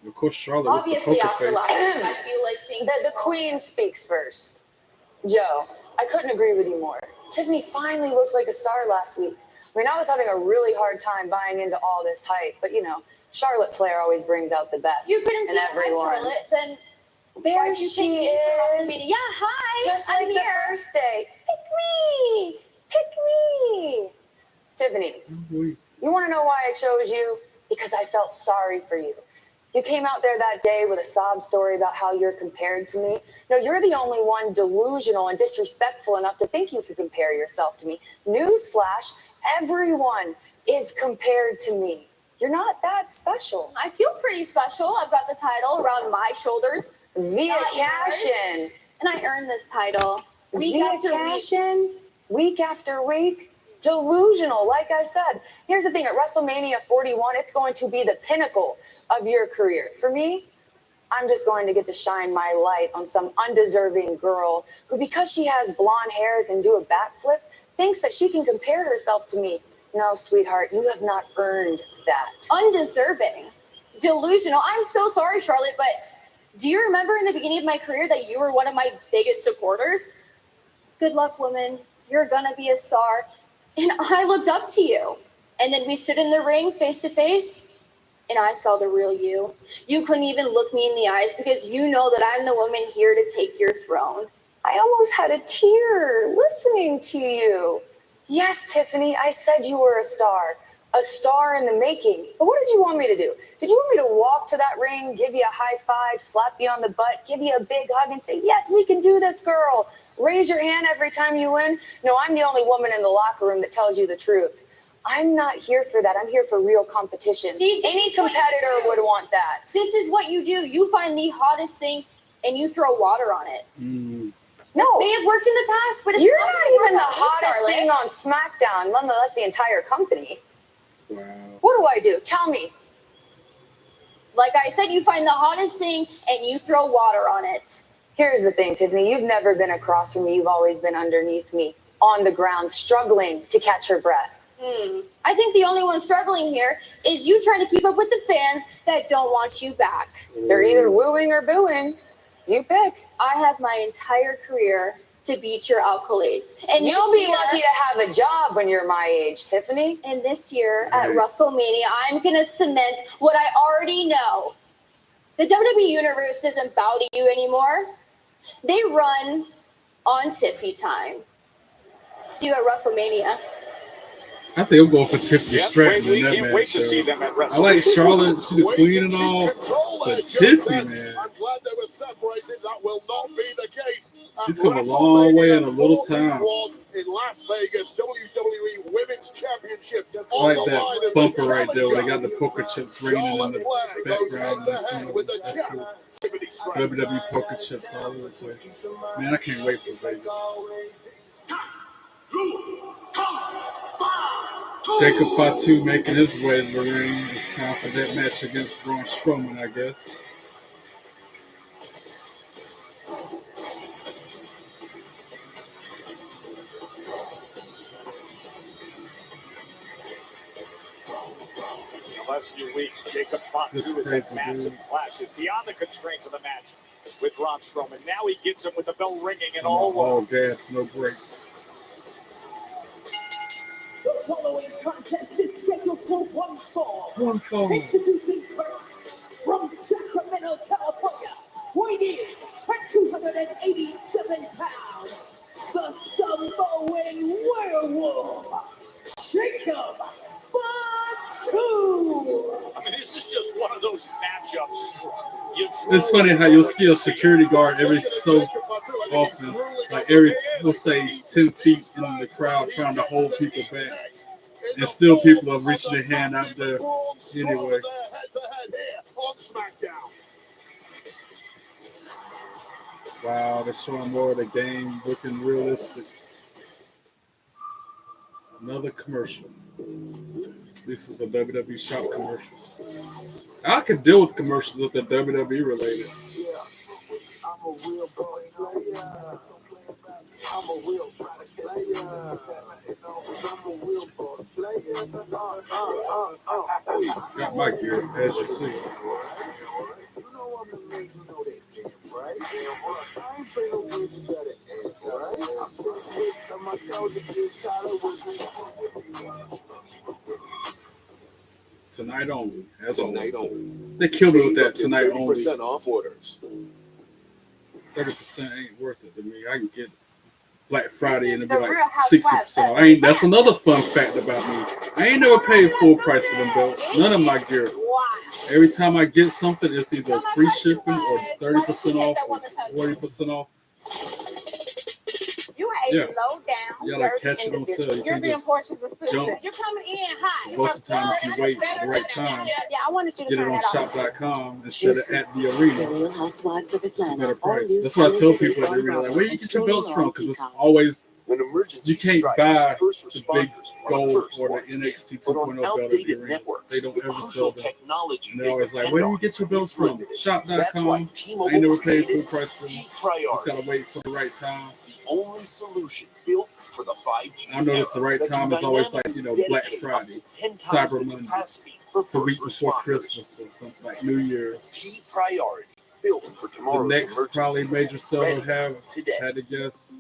Of course, Charlotte with Obviously, the poker after face. last week, I feel like things. The Queen speaks first. Joe, I couldn't agree with you more. Tiffany finally looked like a star last week. I mean, I was having a really hard time buying into all this hype, but you know, Charlotte Flair always brings out the best You couldn't in see everyone. Charlotte, then There why'd you she pick me for is. WrestleMania? Yeah, hi, Just I'm like here. the first day. Pick me! Pick me! Tiffany, you want to know why I chose you? Because I felt sorry for you. You came out there that day with a sob story about how you're compared to me. No, you're the only one delusional and disrespectful enough to think you could compare yourself to me. Newsflash, everyone is compared to me. You're not that special. I feel pretty special. I've got the title around my shoulders. Via Not yours. cash-in. And I earned this title week Via after week. cash-in, week after week. Delusional, like I said. Here's the thing, at WrestleMania 41, it's going to be the pinnacle of your career. For me, I'm just going to get to shine my light on some undeserving girl who, because she has blonde hair, can do a backflip, thinks that she can compare herself to me. No, sweetheart, you have not earned that. Undeserving. Delusional. I'm so sorry, Charlotte, but do you remember in the beginning of my career that you were one of my biggest supporters? Good luck, woman. You're gonna be a star. And I looked up to you. And then we stood in the ring face to face, and I saw the real you. You couldn't even look me in the eyes because you know that I'm the woman here to take your throne. I almost had a tear listening to you. Yes, Tiffany, I said you were a star in the making. But what did you want me to do? Did you want me to walk to that ring, give you a high five, slap you on the butt, give you a big hug and say, yes, we can do this, girl? Raise your hand every time you win? No, I'm the only woman in the locker room that tells you the truth. I'm not here for that. I'm here for real competition. See, any competitor would want that. This is what you do. You find the hottest thing and you throw water on it. No. May have worked in the past, but it's You're not not gonna even the work out with hottest Charlotte. thing on Smackdown, nonetheless the entire company. Wow. What do I do? Tell me. Like I said, you find the hottest thing and you throw water on it. Here's the thing, Tiffany. You've never been across from me. You've always been underneath me, on the ground, struggling to catch her breath. I think the only one struggling here is you trying to keep up with the fans that don't want you back. They're either wooing or booing. You pick. I have my entire career to beat your accolades. And You'll this be year- lucky to have a job when you're my age, Tiffany. And this year at WrestleMania, I'm going to cement what I already know. The WWE Universe doesn't bow to you anymore. They run on Tiffy time. See you at WrestleMania. I think I'm going for Tiffany Stratton we in that can't wait match. to see them at I like Charlotte, she's the queen and all, but Tiffany, man, I'm glad they were separated. That will not be the case. she's come a long way in a little time. In Las Vegas, WWE Women's Championship. I like that bumper right there where they got the poker chips ringing in the background. That's cool. WWE poker chips all over the place. Man, I can't wait for Vegas. Jacob Fatu making his way to the ring. It's time for that match against Braun Strowman, I guess. In the last few weeks, Jacob Fatu has had massive clashes beyond the constraints of the match with Braun Strowman. Now he gets him with the bell ringing and all All gas, no brakes. following contest is scheduled for one fall. One fall. Introducing first, from Sacramento, California, weighing at 287 pounds, the Samoan werewolf, Jacob Batu. I mean, this is just one of those matchups. It's funny how you'll see a security guard every so often, like every, we'll say 10 feet in the crowd trying to hold people back. And still people are reaching their hand out there anyway. Wow, they're showing more of the game, looking realistic. Another commercial. This is a WWE shop commercial. I could deal with commercials if they're WWE related. I'm a real boss player. I'm a real boss player. I'm a real boss player. Got my gear, as you see. You know I'm the man, you know that damn right. I ain't playing no games to try to end, right? I'm just hit on my toes to get tired with Tonight only. As Tonight always. only. They killed me with that tonight only. 30% off orders. 30% ain't worth it to me. I can get Black Friday and it'll be like 60% off. That's another fun fact about me. I ain't never paid full price for them belts. None of my gear. Every time I get something, it's either free shipping or 30% off or 40% off. You ain't low down. You gotta catch it on sale. You're being Portia's assistant. Jump. You're coming in hot. Most of the time, if you wait at the right time, Yeah, I wanted you to get it turn on that off. shop.com instead of at the arena. Real Housewives of It's a Atlanta. better price. That's why I tell people at the arena, like, where you get your belts from? Because it's always, When emergency you can't strikes, buy first the big responders gold are first or the ones in. NXT But on 2.0 belt at the outdated arena. networks, They don't the ever crucial sell them. technology And they're always like, depend where do on you get your belts is from? limited. That's Shop.com. why I T-Mobile ain't never paid full created price for them. T-Priority, Just gotta wait for the right time. the only solution built for the 5G I notice the right that can time is always like, dynamically Black dedicate up Friday, to 10 times Cyber the Monday, capacity for the week first before responders. Christmas or something like New Year's. T-Priority, built for The tomorrow's next probably emergencies. major sale Ready to have, today. had to guess,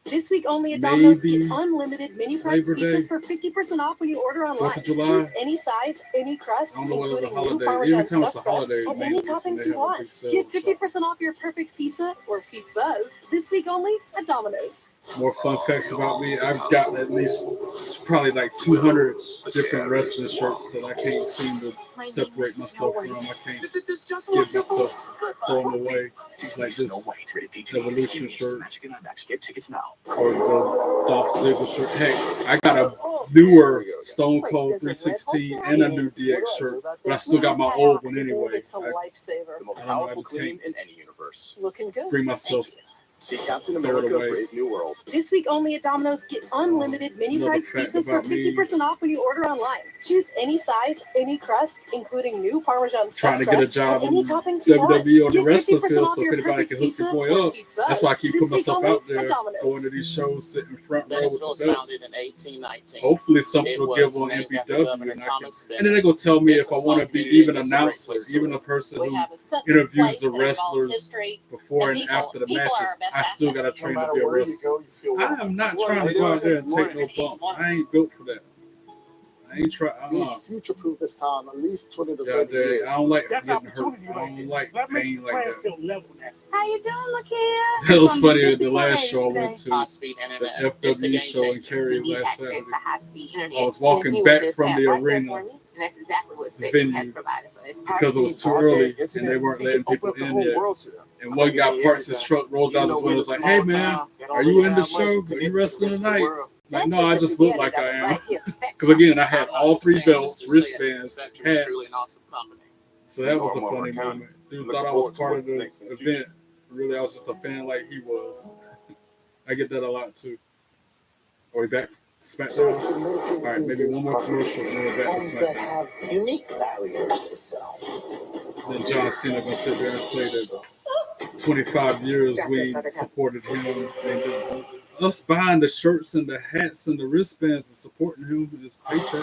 This week only at Domino's, maybe get unlimited mini price Labor Day, pizzas for 50% off when you order 4th online. of July. Choose any size, any crust, I don't know whether it's a including new holiday. Every Parmesan time it's a stuffed crust, holiday, and mainly any it's when toppings they you have a want. big sale Get shop. 50% off your perfect pizza or pizzas this week only at Domino's. More fun facts about me. I've got at least probably like 200 different wrestling shirts that I can't seem to separate myself from. I can't Isn't this just give wonderful? myself throwing away. Like this Snow White, rated PG. Evolution shirt Magic and IMAX. Get tickets now. or the Dolph Ziggler shirt. Heck, I got a newer Stone Cold 316 and a new DX shirt, but I still got my old one anyway. It's a lifesaver. The most I don't know, I powerful just clean can't in any universe. Looking good. bring myself. See Captain Throw it America: away. Brave New World. This week only at Domino's, get unlimited mini Another price fact pizzas for about me. 50% off when you order online. Choose any size, any crust, including new Parmesan Trying stuffed to get a crust, job and any in toppings you want. WWE or the Get wrestling 50% field, off so your if anybody perfect can hook pizza your boy or up, pizzas that's why I keep this putting week myself only out at there, Domino's. going to these shows, sitting front row with Dennisville the was belts. founded in 1819. Hopefully something It will give was on named after MPW, Governor and Thomas and then they're gonna tell me if I want to be community. even It's a great announcer, place to even a live. person We who have a sense of interviews place the that involves wrestlers history. before and and after the people are matches. our best I still asset. gotta No train to matter be a where you wrestler. go, you feel I welcome. am not trying to go out there and take no bumps. I ain't built for that. I ain't trying. Be future-proof this time, at least 20 to Yeah, 30 Dad, years. I don't like That's getting hurt. opportunity I right don't there. like That makes pain the like playing that. field level now. How you doing, look here? That was It's funny gonna at be the good last for show I today. went to, High-speed the internet. It's a FW game show in changer. Cary We need last access Saturday. to high-speed internet. I was walking And if you back would just from tap the right there arena for me, and that's exactly what the Spectrum has venue provided for us. because it was too early and they weren't letting people in yet. And one guy parks his truck, rolls out his window, was like, "Hey man, are you in the show? Are you wrestling tonight?" Like, no, I just look like I am. Because again, I had all three belts, wristbands, Spectrum is hat. truly an awesome company. So that was a funny moment. Dude thought I was part of the event. Really, I was just a fan like he was. I get that a lot too. Are we back? Smackdown? All right, maybe one more commercial and we're back to Homes that Smackdown. have unique barriers to sell. Then John Cena gonna sit there and say that 25 years we supported him, and us buying the shirts and the hats and the wristbands and supporting him with his paycheck.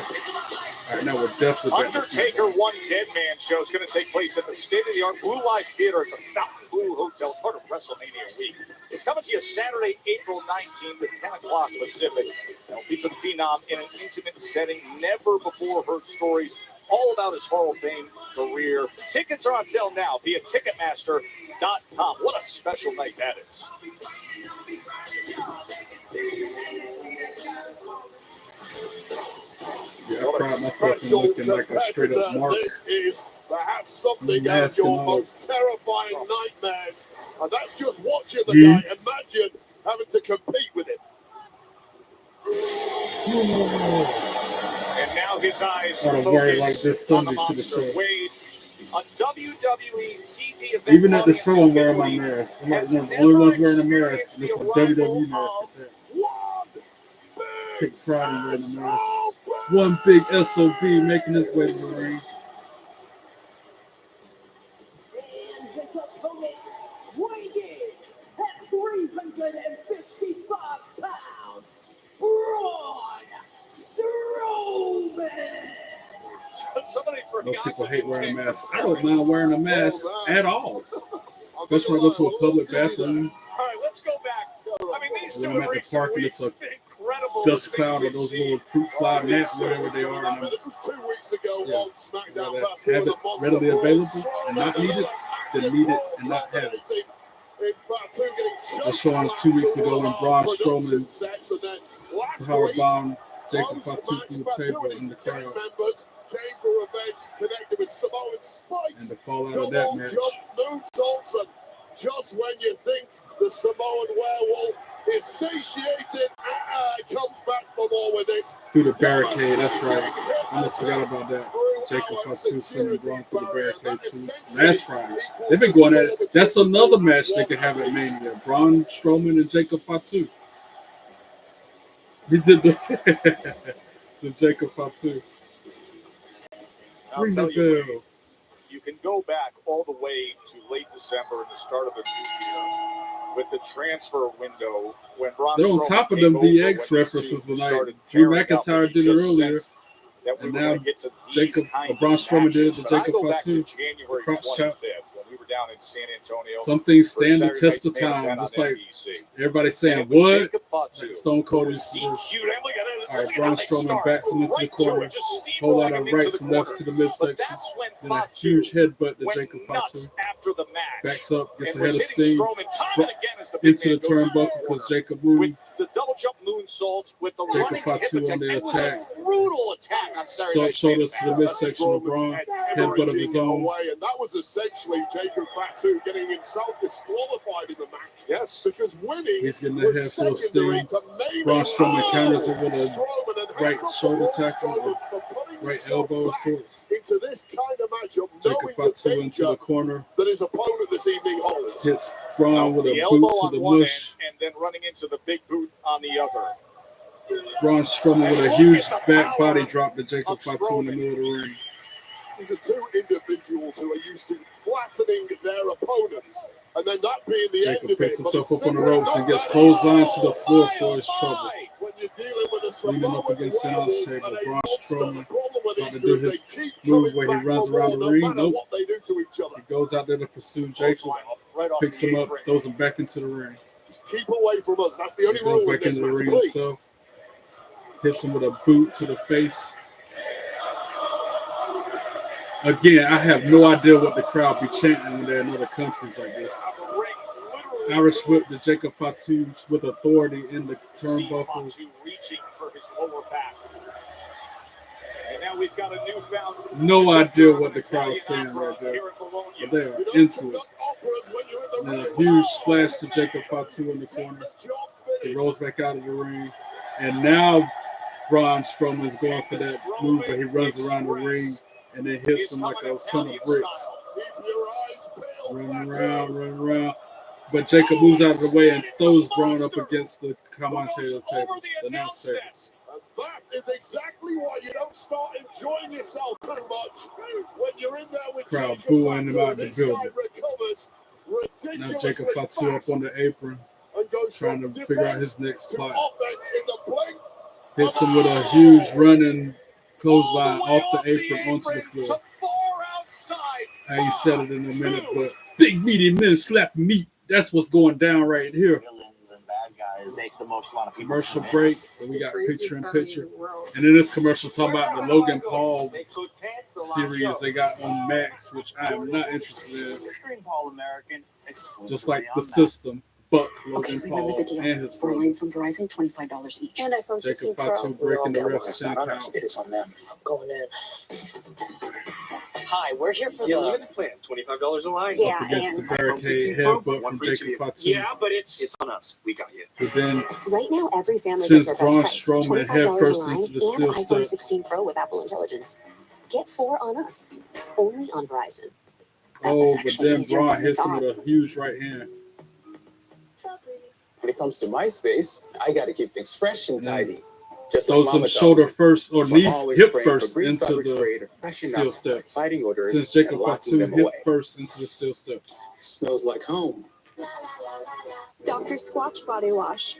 All right, now we're definitely back to Undertaker One Dead Man show is going to take place at the state-of-the-art Blue Light Theater at the Fountain Blue Hotel, part of WrestleMania week. It's coming to you Saturday, April 19th at 10 o'clock Pacific. It'll feature the Phenom in an intimate setting, never before heard stories, all about his Hall of Fame career. Tickets are on sale now via Ticketmaster.com. What a special night that is. Yeah, I pride myself in looking like a straight up mark. This is perhaps something out of your most terrifying nightmares. And that's just watching the guy. Imagine having to compete with him. And now his eyes I don't worry like this on Sunday the to the monster show. Wade. A WWE TV event. Even at the show, I'm wearing my mask. I'm like one of the only ones wearing a mask. And it's a WWE mask at that. Take pride in wearing a mask. One big SOB making his way to the ring. And his opponent, weighing at 355 pounds, Braun Strowman. Somebody Most people hate wearing masks. I don't mind wearing a mask at all. Especially when I go to a public bathroom. All right, let's go back. I mean, these two When I'm at the park and it's a incredible dust cloud or those little fruit fly nets, whatever they are. And This was 2 weeks ago on Smackdown. have it readily available and not need it, then need it and not have it. I was showing 2 weeks ago when Braun Strowman powerbombed Jacob Fatu through the table in the crowd. Came for revenge, connected with Samoan spikes. And the fallout of that match. Moonsaults, and just when you think the Samoan werewolf is satiated, comes back for more with this. Through the barricade, that's right. I almost forgot about that. Jacob Fatu sending Braun through the barricade too. Last Friday. They've been going at it. That's another match they could have at Mania. Braun Strowman and Jacob Fatu. He did the Jacob Fatu. I'll tell you, you can go back all the way to late December and the start of the new year with the transfer window when Braun They're on Strowman top of came them over, DX when these references two tonight. started Drew pairing up, McIntyre and did you it just earlier. sensed that we And were now going to get to these Jacob, kind Braun of Strowman did it matches. to But I Jacob go back Fatu. to January Crotch chop. 25th when we were down in San Antonio. Some things for stand the Saturday test of night's main time. event Just on like NBC. everybody's saying, And it was what? Jacob Fatu Like Stone Cold who used to do. DQ'd him. All right, Braun Strowman backs him into the corner. Whole lot of rights and lefts to the midsection. Then a huge headbutt to Jacob Fatu. After the match. Backs up, gets And ahead of was hitting Sting. Strowman time and again as the big Into man the goes turnbuckle because Jacob moved. with the double jump moonsaults, with the Jacob running Fatu hip on the attack. It was attack. a brutal attack on Saturday night's Shoulders to the main event. midsection of Braun. Headbutt of his own. Away, and that was essentially Jacob Fatu getting himself disqualified in the match. Yes, because winning He's getting a head was full of secondary steam. to maybe Braun Strowman counters it with a Strowman, and right hands up shoulder to Braun tackle, Strowman for putting right himself elbow back sorts. into this kind of matchup, Jacob knowing the Fatu into danger the corner. that his opponent this evening holds. Hits Braun with the a elbow boot to on the one mush. end and then running into the big boot on the other. Braun Strowman with a huge back body drop to Jacob Fatu in the middle of the ring. These are two individuals who are used to flattening their opponents, and then that being the end Jacob of picks it. But himself it's up on the simply ropes and not gets that clotheslined to the floor for his trouble. when you're dealing with a Leaning up Samoan against the werewolf announce and table, a Braun monster. Strowman The problem with about these to two do is his they keep move coming where he back runs for around more, the no ring. matter Nope. what they do to each other. He goes out there to pursue Jacob, Right off picks the him up, apron. throws him back into the ring. Just keep away from us. That's the only He goes rule in back this into the match, ring please. himself. Hits him with a boot to the face. Again, I have no idea what the crowd be chanting when they're in other countries like this. Irish whip to Jacob Fatu with authority in the turnbuckle. Fatu reaching for his lower back. And now we've got a newfound. No idea what the crowd's saying right there. But they are into it. And then a huge splash to Jacob Fatu in the corner. He rolls back out of the ring. And now Braun Strowman is going for that move where he runs around the ring and then hits him like a ton of bricks. Run around. But Jacob moves out of the way and throws Braun up against the commentator table, the announce table. And that is exactly why you don't start enjoying yourself too much when you're in there with Crowd Jacob booing him Fatu. out the This guy building. recovers Now ridiculously Jacob Fatu up fast on the apron, and goes trying to from figure out defense his next to plot. offense in the blink. Hits him with a huge running clothesline off the apron onto the floor. To far outside. How you said it in a minute, but big meaty men slap meat. That's what's going down right here. Villains and bad guys make the most amount of people. Commercial break, and we got picture in picture. And then this commercial talking about the Logan Paul series they got on Max, which I am not interested in. Just like the system, but Logan Paul and his 4 lines on Verizon, $25 each. And iPhone 16 Jacob Pro. Fatu breaking the ref's 10 count. It is on them. I'm going in. Hi, we're here for Yeah, the... limited plan, $25 a line. Yeah, Up against the and... barricade headbutt from Jacob Fatu. Yeah, but it's on us. We got you. But then, Right now, every family since gets our best Braun price. Strowman head $25 first a line into and the steel iPhone step, 16 Pro with Apple Intelligence. Get 4 on us. Only on Verizon. oh, but then Braun hits him with a huge right hand. When it comes to my space, I got to keep things fresh and tidy. Just Throws like him Mama shoulder told me. first or So knee I'm always hip praying for first Breeze into fabric spray the to freshen steel up steps. fighting odors Since Jacob and locking Fatu them hip away. first into the steel steps. Smells like home. Dr. Squatch Body Wash.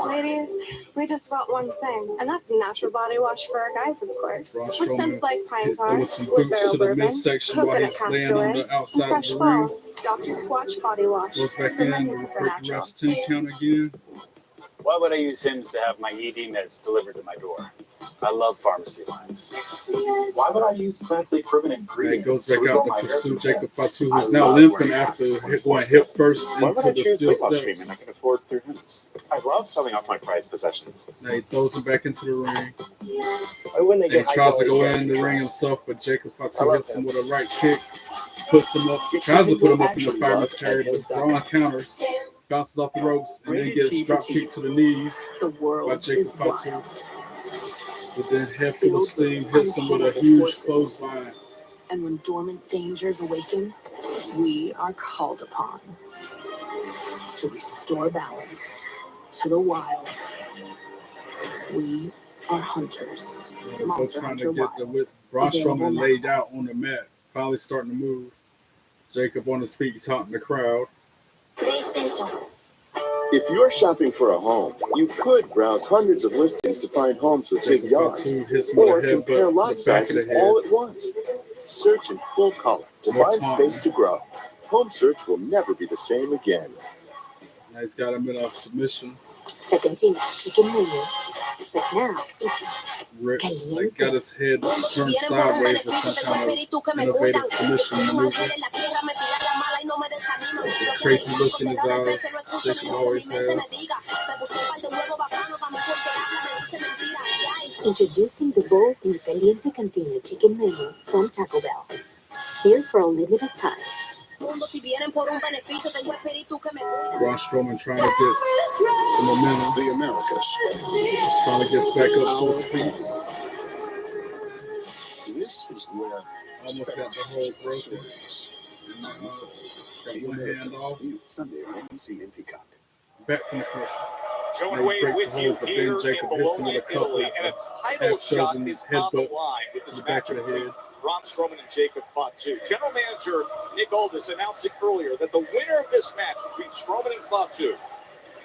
Ladies, we just want one thing, and that's natural body wash for our guys, of course. Braun With Strowman scents like pine hit tar, with some wood boots barrel to the bourbon, midsection while coconut he's laying castor on oil, the and outside of fresh the ring. falls. Dr. Squatch Body Wash. Goes back The in, menu we for break the natural. ref's 10 count again. Why would I use Hims to have my ED meds delivered to my door? I love pharmacy lines. Why would I use clinically proven And it ingredients? goes back out to pursue Jacob Fatu, who's now limping after going hip first Why would I into the choose steel weight loss steps. treatment I can afford through Hims? I love selling off my prized possessions. Now he throws him back into the ring. Why wouldn't they And he get tries to go high-quality in the ring drugs? himself, but Jacob I Fatu love hits him with Hims. a right kick, puts him up, tries to put him up in the fireman's carry, but Braun counters, bounces off the ropes, and then gets drop kicked to the knees by Jacob Fatu. But then head full of steam hits him with a huge clothesline. And when dormant dangers awaken, we are called upon to restore balance to the wilds. We are hunters. Both Monster trying Hunter to get the Wilds. with Braun Available Strowman now. laid out on the mat, finally starting to move. Jacob on his feet taunting the crowd. If you're shopping for a home, you could browse hundreds of listings to find homes with big Jacob yards, Fatu hits him with or a compare headbutt lot to the back of sizes the head. all at once. Search in full color to More find taunting. space to grow. Home search will never be the same again. Now he's got him in a submission. The cantina chicken menu. But now it's Like got his head turned sideways with some kind of innovative submission maneuver. Crazy look in his eyes. Jacob always has. introducing the bold new Caliente Cantina chicken menu from Taco Bell. Here for a limited time. Braun Strowman trying to get some momentum. The Americas. Trying to get back up to his feet. This is where Almost got the whole broken. Got one hand off. Sunday on NBC and Peacock. Back from the commercial. Joe Now he breaks with the you hold, but here then Jacob in hits him with Bologna, a couple Italy, and a of title shot half-dozen is on the headbutts line with to this the back match of the head. between Braun Strowman and Jacob Fatu. General Manager Nick Aldis announcing earlier that the winner of this match between Strowman and Fatu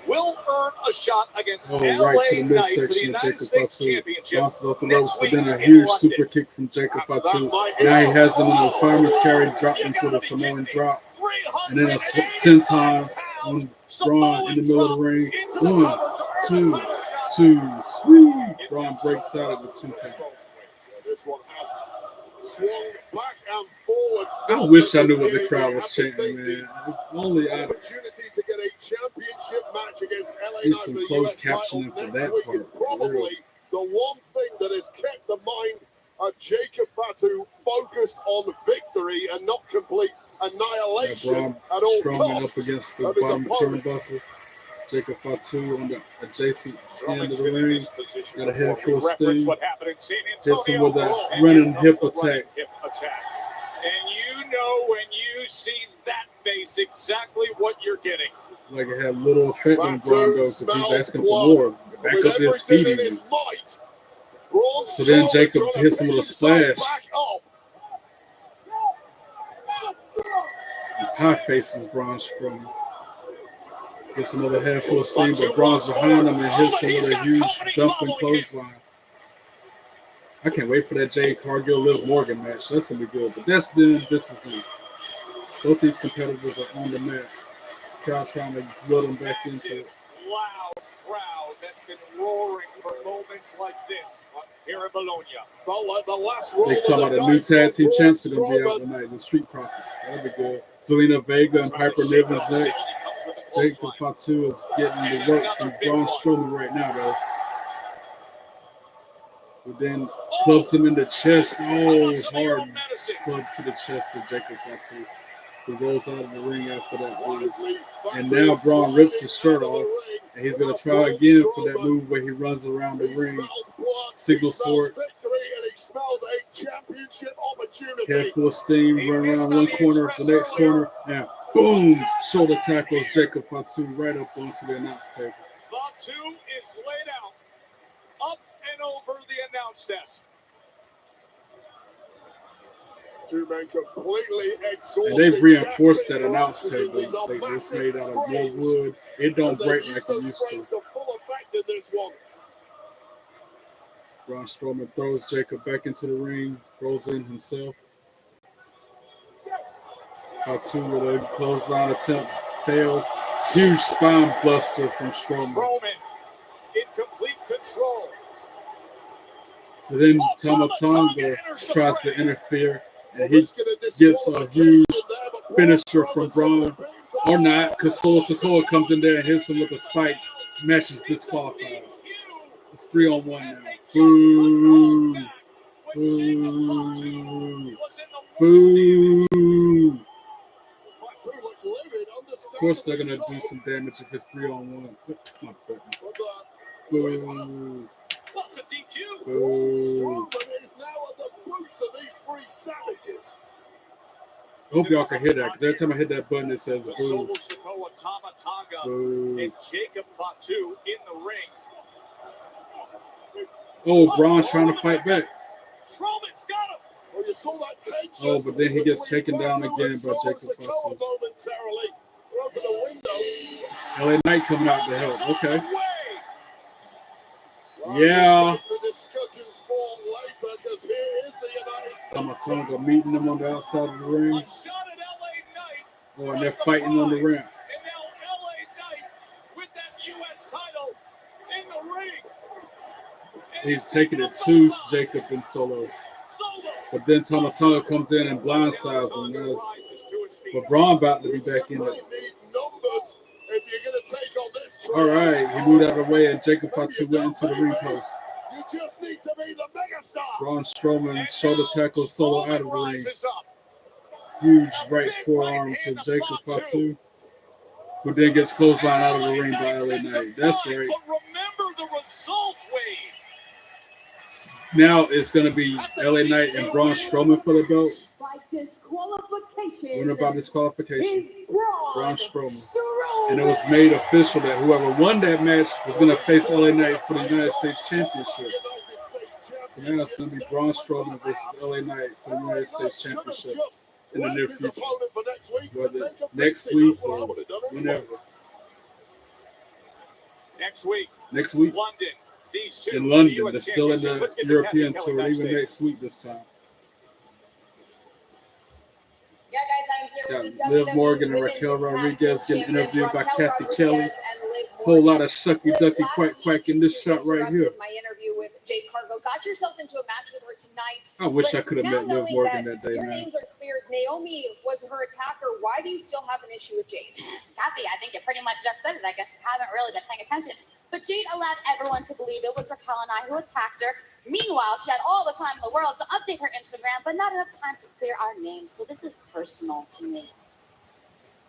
will earn a shot against Oh, LA right to the Knight for the midsection of United Jacob States Fatu. Championship Bounces off the next ropes, but week then a in huge London. super kick from Jacob Fatu. Now he has him in the fireman's carry, dropped him for the Samoan drop. And then a senton on Braun in the middle of the ring. 1, 2, 2, sweet. Braun breaks out of the 2 count. This one has swung back and forward. I wish I knew what the crowd was chanting, man. Only I Opportunity to get a championship match against LA need Knight some for the closed US title captioning for next that week part. is probably the one thing that has kept the mind of Jacob Fatu focused on victory and not complete annihilation Braun at all Strowman costs up against the of his bottom opponent. turnbuckle. Jacob Fatu on the adjacent end of the ring. Got a head full of steam. What happened in San Hits him Antonio. with a And running here hip comes the running attack. hip attack. And you know when you see that face exactly what you're getting. Like it had little effect on Braun though, because he's asking for blood. more. Back With up his everything feet in even. his might, Braun So then Strowman Jacob trying to hits him pick with a himself splash. back up. High faces Braun Strowman. Gets another head full of steam, but Braun's behind him and hits him with a huge jumping clothesline. I can't wait for that Jade Cargill Liv Morgan match. That's gonna be good. But that's then. This is the. Both these competitors are on the mat. Crowd trying to will them back into it. Loud crowd that's been roaring for moments like this here in Bologna. The last They talking about the new tag team champs are gonna be out tonight. The Street Profits. That'll be good. Zelina Vega and Piper Niven's next. Jacob Fatu is getting the work from Braun Strowman right now, though. But then clubs him in the chest. Oh, hard club to the chest of Jacob Fatu. He rolls out of the ring after that move. And now Braun rips his shirt off. And he's going to try again for that move where he runs around the ring. Signals for it. Head full of steam. Run around one corner, the next corner. And boom! Shoulder tackles Jacob Fatu right up onto the announce table. Fatu is laid out. Up and over the announce desk. Two men completely exhausted. And they've reinforced that announce table. It's made out of more wood. It don't break like it used to. Braun Strowman throws Jacob back into the ring, rolls in himself. Fatu with a clothesline attempt fails. Huge spine buster from Strowman. Strowman in complete control. So then Tama Tonga tries to interfere, and he gets a huge finisher from Braun. Or not, because Solo Sikoa comes in there and hits him with a spike. Match is disqualified. It's 3-on-1 now. Boo! Boo! Boo! Of course they're going to do some damage if it's 3-on-1. Boo! What's a DQ? Boo! Is now at the boots of these three savages. I hope y'all can hear that, because every time I hit that button, it says boo. Solo Sikoa, Tama Tonga, and Jacob Fatu in the ring. Oh, Braun's trying to fight back. Strowman's got him. Well, you saw that tension. Oh, but then he gets taken down again by Jacob Fatu. Momentarily open the window. LA Knight coming out to help. Okay. Yeah. The discussions form later because here is the United States. Tonga meeting them on the outside of the ring. Oh, and they're fighting on the ramp. And now LA Knight with that U.S. title in the ring. He's taking it to Jacob and Solo. But then Tama Tonga comes in and blindsides him. But Braun about to be back in it. All right, he moved out of the way and Jacob Fatu went into the ring post. You just need to be the megastar. Braun Strowman shoulder tackles Solo out of the ring. Huge right forearm to Jacob Fatu, who then gets clothesline out of the ring by LA Knight. That's right. But remember the result, Wade. Now it's going to be LA Knight and Braun Strowman for the belt. By disqualification. Winner by disqualification. Is Braun Strowman. And it was made official that whoever won that match was going to face LA Knight for the United States Championship. So now it's going to be Braun Strowman versus LA Knight for the United States Championship in the near future. Whether next week or whenever. Next week. London. These two In London. They're still in the European tour, even next week this time. Yeah, guys, I'm here Got with the Liv WWE Morgan and Women's Raquel Tag Rodriguez Team getting interviewed by Champions, Kathy Raquel Kelly. Rodriguez and Liv Whole lot Morgan. of shucky Liv, ducky last quack quack in week this you shot right here. interrupted my interview with Jade Cargill. Got yourself into a match with her tonight. I wish I But could have now met Liv knowing Morgan that day, your man. names are cleared. Naomi was her attacker. Why do you still have an issue with Jade? Kathy, I think you pretty much just said it. I guess you haven't really been paying attention. But Jade allowed everyone to believe it was Raquel and I who attacked her. Meanwhile, she had all the time in the world to update her Instagram, but not enough time to clear our names. So this is personal to me.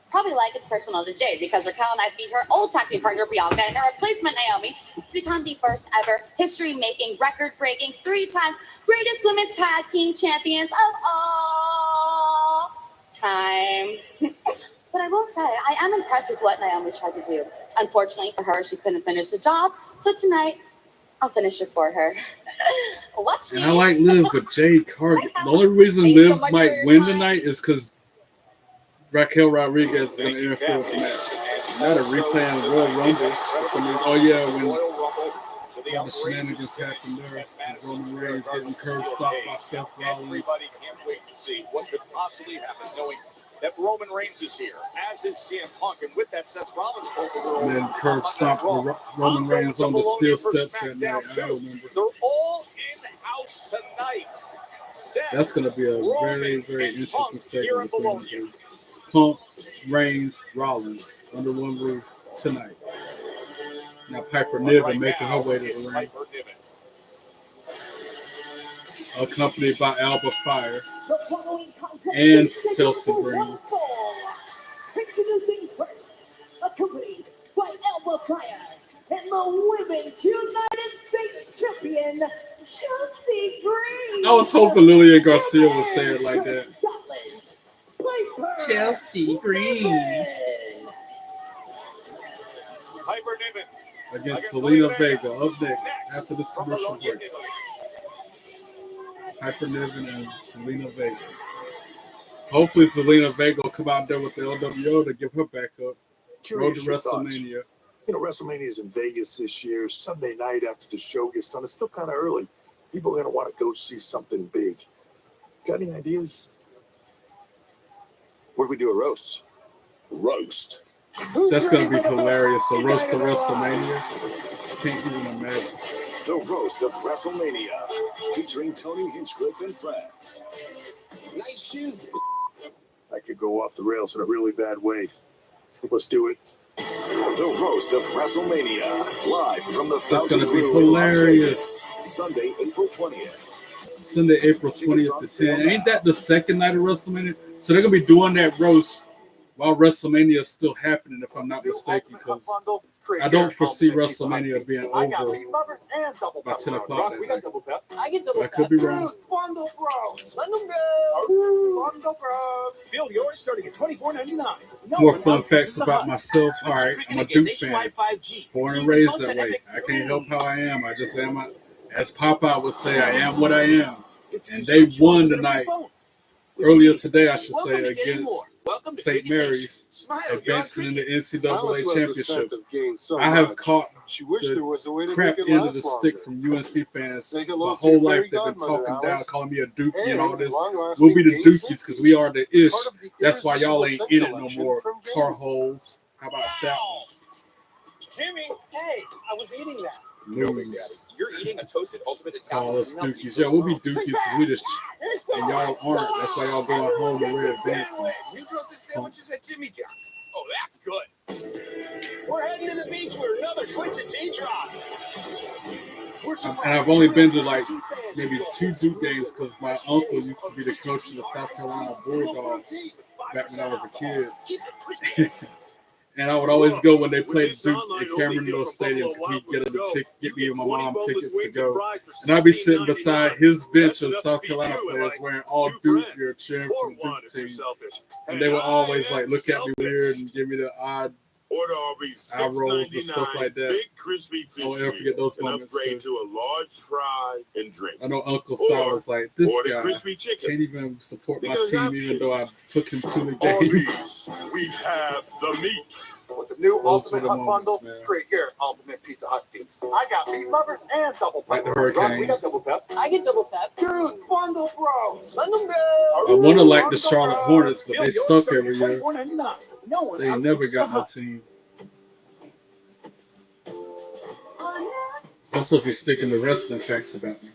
Probably like it's personal to Jade because Raquel and I beat her old tag team partner Bianca and her replacement Naomi to become the first ever history-making, record-breaking, 3-time greatest women's tag team champions of all time. But I will say, I am impressed with what Naomi tried to do. Unfortunately for her, she couldn't finish the job. So tonight, I'll finish it for her. Watch me. And I like Liv, but Jade Cargill. The only reason Thanks so Liv much might for your win time. tonight is because Raquel Rodriguez is going to interfere with the match. Not a replay on Royal Rumble. Oh, yeah, when the All the outrageous shenanigans finish happened there. at Madison Roman Square Reigns Garden getting curb still stopped by pays. Seth Rollins. Everybody can't wait to see what could possibly happen, knowing that Roman Reigns is here, as is CM Punk, and with that Seth Rollins over And then curb stomped Roman Reigns on the steel steps that night. I remember. They're all in-house tonight. Seth, That's going to be a very, very interesting segment. Punk, Reigns, Rollins under one roof tonight. Now Piper Niven making her way to the ring, accompanied by Alba Fire and Chelsea Green. Introducing first, accompanied by Alba Fires and the Women's United States Champion, Chelsea Green. I was hoping Lillian Garcia would say it like that. Chelsea Green. Piper Niven Against Selena Vega up next after this commercial break. Piper Niven and Selena Vega. Hopefully Selena Vega will come out there with the LWO to give her back up. Road to WrestleMania. You know, WrestleMania is in Vegas this year, Sunday night after the show gets done. It's still kind of early. People are going to want to go see something big. Got any ideas? What if we do a roast? Roast. That's going to be hilarious. A roast to WrestleMania. Can't even imagine. The roast of WrestleMania, featuring Tony Hinchcliffe and friends. Nice shoes. I could go off the rails in a really bad way. Let's do it. The roast of WrestleMania, live from the That's Fountain going to be Grill in Las hilarious. Vegas, Sunday, April 20th. Sunday, April 20th to 10. Ain't that the second night of WrestleMania? So they're going to be doing that roast while WrestleMania is still happening, if I'm not mistaken, because I don't foresee WrestleMania being over by 10 o'clock that night. I get double But I could be wrong. Bundle Bros. Bundle Bros. Feel yours starting at $24.99. More fun facts about myself. All right, I'm a Duke fan. Born and raised that way. I can't help how I am. I just am. As Popeye would say, I am what I am. And they won tonight. Earlier today, I should say, against St. Mary's, advancing in the NCAA championship. I have caught the crap end of the stick from UNC fans. My whole life they've been talking down, calling me a Dookie and all this. We'll be the Dookies because we are the ish. That's why y'all ain't in it no more, tar holes. How about that one? Jimmy, hey, I was eating that. No, Big Daddy. You're eating a toasted ultimate Italian. Call us Dookies. Yeah, we'll be Dookies because we just, and y'all aren't. That's why y'all going home and we're advancing. New toasted sandwiches at Jimmy John's. Oh, that's good. We're heading to the beach for another Twisted Tea Drop. And I've only been to like maybe 2 Duke games because my uncle used to be the coach of the South Carolina Bulldogs back when I was a kid. And I would always go when they played Duke at Cameron Middle Stadium because he'd get me and my mom tickets to go. And I'd be sitting beside his bench of South Carolina players wearing all Duke gear cheering for the Duke team. And they would always like look at me weird and give me the odd eye rolls and stuff like that. Big crispy fish. I'll never forget those moments. Upgrade to a large fry and drink. I know Uncle Sal was like, this guy chicken. can't even support my team even though I took him to the On game. these, we have the meats. With the new Those Ultimate were the Hut moments, Bundle, man. create your Ultimate Pizza Hut feast. I got meat lovers and double Like the pepper. We got Hurricanes. double pep. I get double pep. Dude, Bundle Bros. Bundle Bros. I want to like the Charlotte Hornets, but they suck every year. No one They never got no team. That's what you're sticking to wrestling facts about me.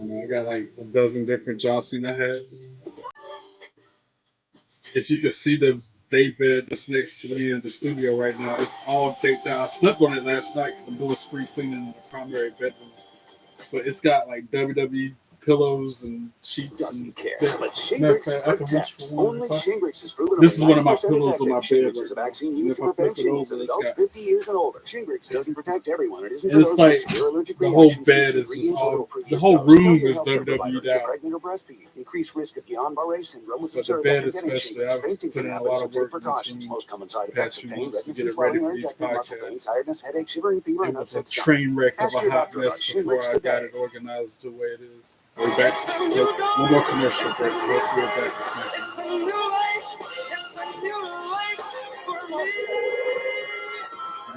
I got like a dozen different John Cena hats. If you could see the day bed that's next to me in the studio right now, it's all taped out. I slept on it last night because I'm doing spring cleaning in the primary bedroom. But it's got like WWE pillows and sheets. Doesn't care. But Shingrix protects. Only Shingrix is proven. This is one of my pillows on my bed. Shingrix is a vaccine used to prevent shingles in adults 50 years and older. Shingrix doesn't protect everyone. It isn't And for it's those like with severe allergic the whole reactions bed to is just ingredients or all, previous the whole dose. Tell room your is healthcare provider WWE if you're out. pregnant or breastfeeding. Increased risk of Guillain-Barré syndrome with But the observed bed after getting especially, Shingrix. I've Fainting put can in a happen, lot so of take work in precautions. this Most common side past effects few of pain, months to redness get and it ready swelling, or for these injecting muscle pain, podcasts. tiredness, headache, shivering fever, It and was a upset stomach. train wreck of Ask a your hot doctor about mess before Shingrix I got today. it organized the way it is. We're back. One more commercial break. We're back to SmackDown.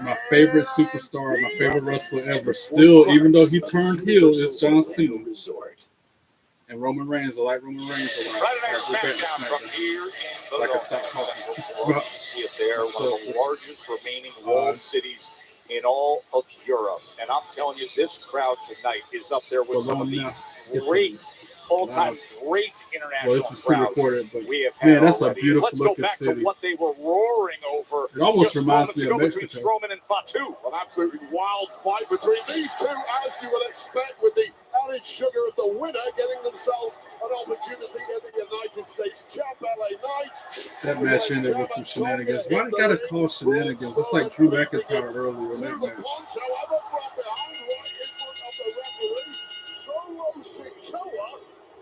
My favorite superstar, my favorite wrestler ever, still, even though he turned heel, is John Cena. And Roman Reigns, I like Roman Reigns a lot. Friday Night Smackdown from here in Philadelphia, Central Florida. You see it there, one of the largest remaining walled cities in all of Europe. And I'm telling you, this crowd tonight is up there with some of the great, all-time great international crowds we have had that's already. a beautiful Let's go back to what they were roaring over it almost just reminds moments me ago of between Mexico. Strowman and Fatu. An absolutely wild fight between these two, as you would expect, with the added sugar of the winner getting themselves an opportunity in the United States Champ LA Knight. That match ended with some shenanigans. Why they gotta call shenanigans? It's like Drew McIntyre earlier in that match. However, from behind, right in front of the referee, Solo Sikoa,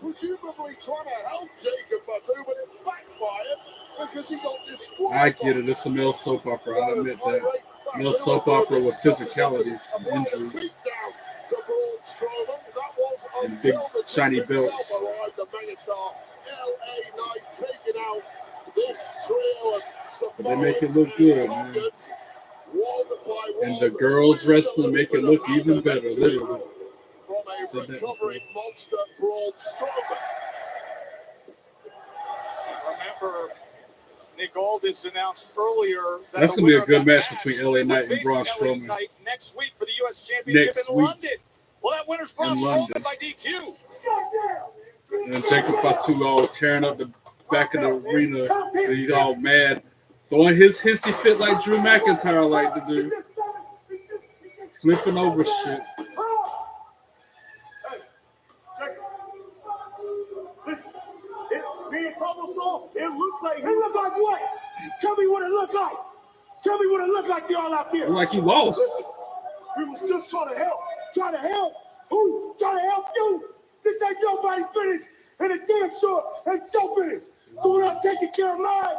presumably trying to help Jacob Fatu, but it backfired because he got disqualified. I get it. It's a male soap opera. I'll admit that. Male soap opera with physicalities and injuries. And big shiny belts. But they make it look good, man. And the girls wrestling make it look even better, literally. From a recovering monster, Braun Strowman. Remember, Nick Aldis announced earlier that that's going to be a good match between LA Knight and Braun Strowman. Next week for the U.S. Championship in London. Well, that winner's Braun Strowman by DQ. And Jacob Fatu all tearing up the back of the arena. So he's all mad. Throwing his hissy fit like Drew McIntyre like to do. Flipping over shit. Listen, me and Tomo saw, it looks like... It looked like what? Tell me what it looks like. Tell me what it looks like, y'all out there. Like he lost. Listen, we was just trying to help. Trying to help? Who? Trying to help you? This ain't nobody's business, and it damn sure ain't your business. So when I'm taking care of mine...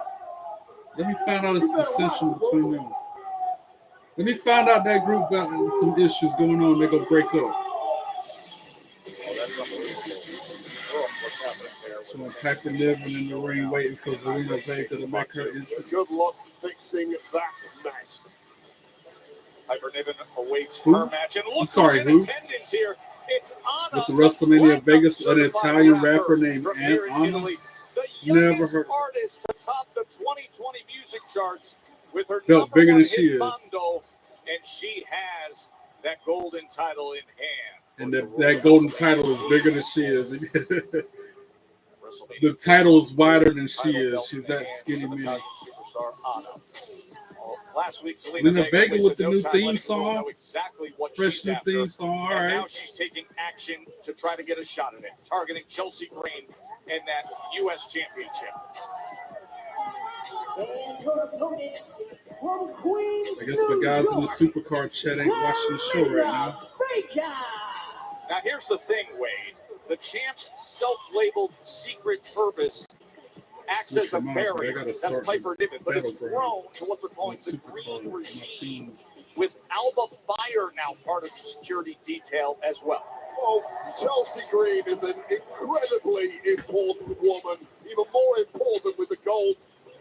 Let me find out it's dissension between them. Let me find out that group got some issues going on. They're going to break up. So I'm Piper living in the ring waiting for Zelina Vega to make her entrance. Good luck fixing that mess. Piper Niven awaits her match. And look I'm sorry, who's in attendance here. It's Anna. With the WrestleMania Vegas, an Italian rapper named Anna. Never heard. Artist to top the 2020 music charts with her Built number bigger one than she hit is. Bando, and she has that golden title in hand. And that golden title is bigger than she is. The title is wider than she is. She's that skinny mini. Last week, Zelina Vega with the new theme song. Exactly what Fresh new theme song. All right. Now she's taking action to try to get a shot at it, targeting Chelsea Green in that U.S. Championship. I guess the guys in the supercar chat ain't watching the show right now. Now here's the thing, Wade. The champ's self-labeled secret purpose acts as a barrier. That's Piper Niven, but it's grown to what they're calling the green regime, with Alba Fire now part of the security detail as well. Well, Chelsea Green is an incredibly important woman, even more important with the gold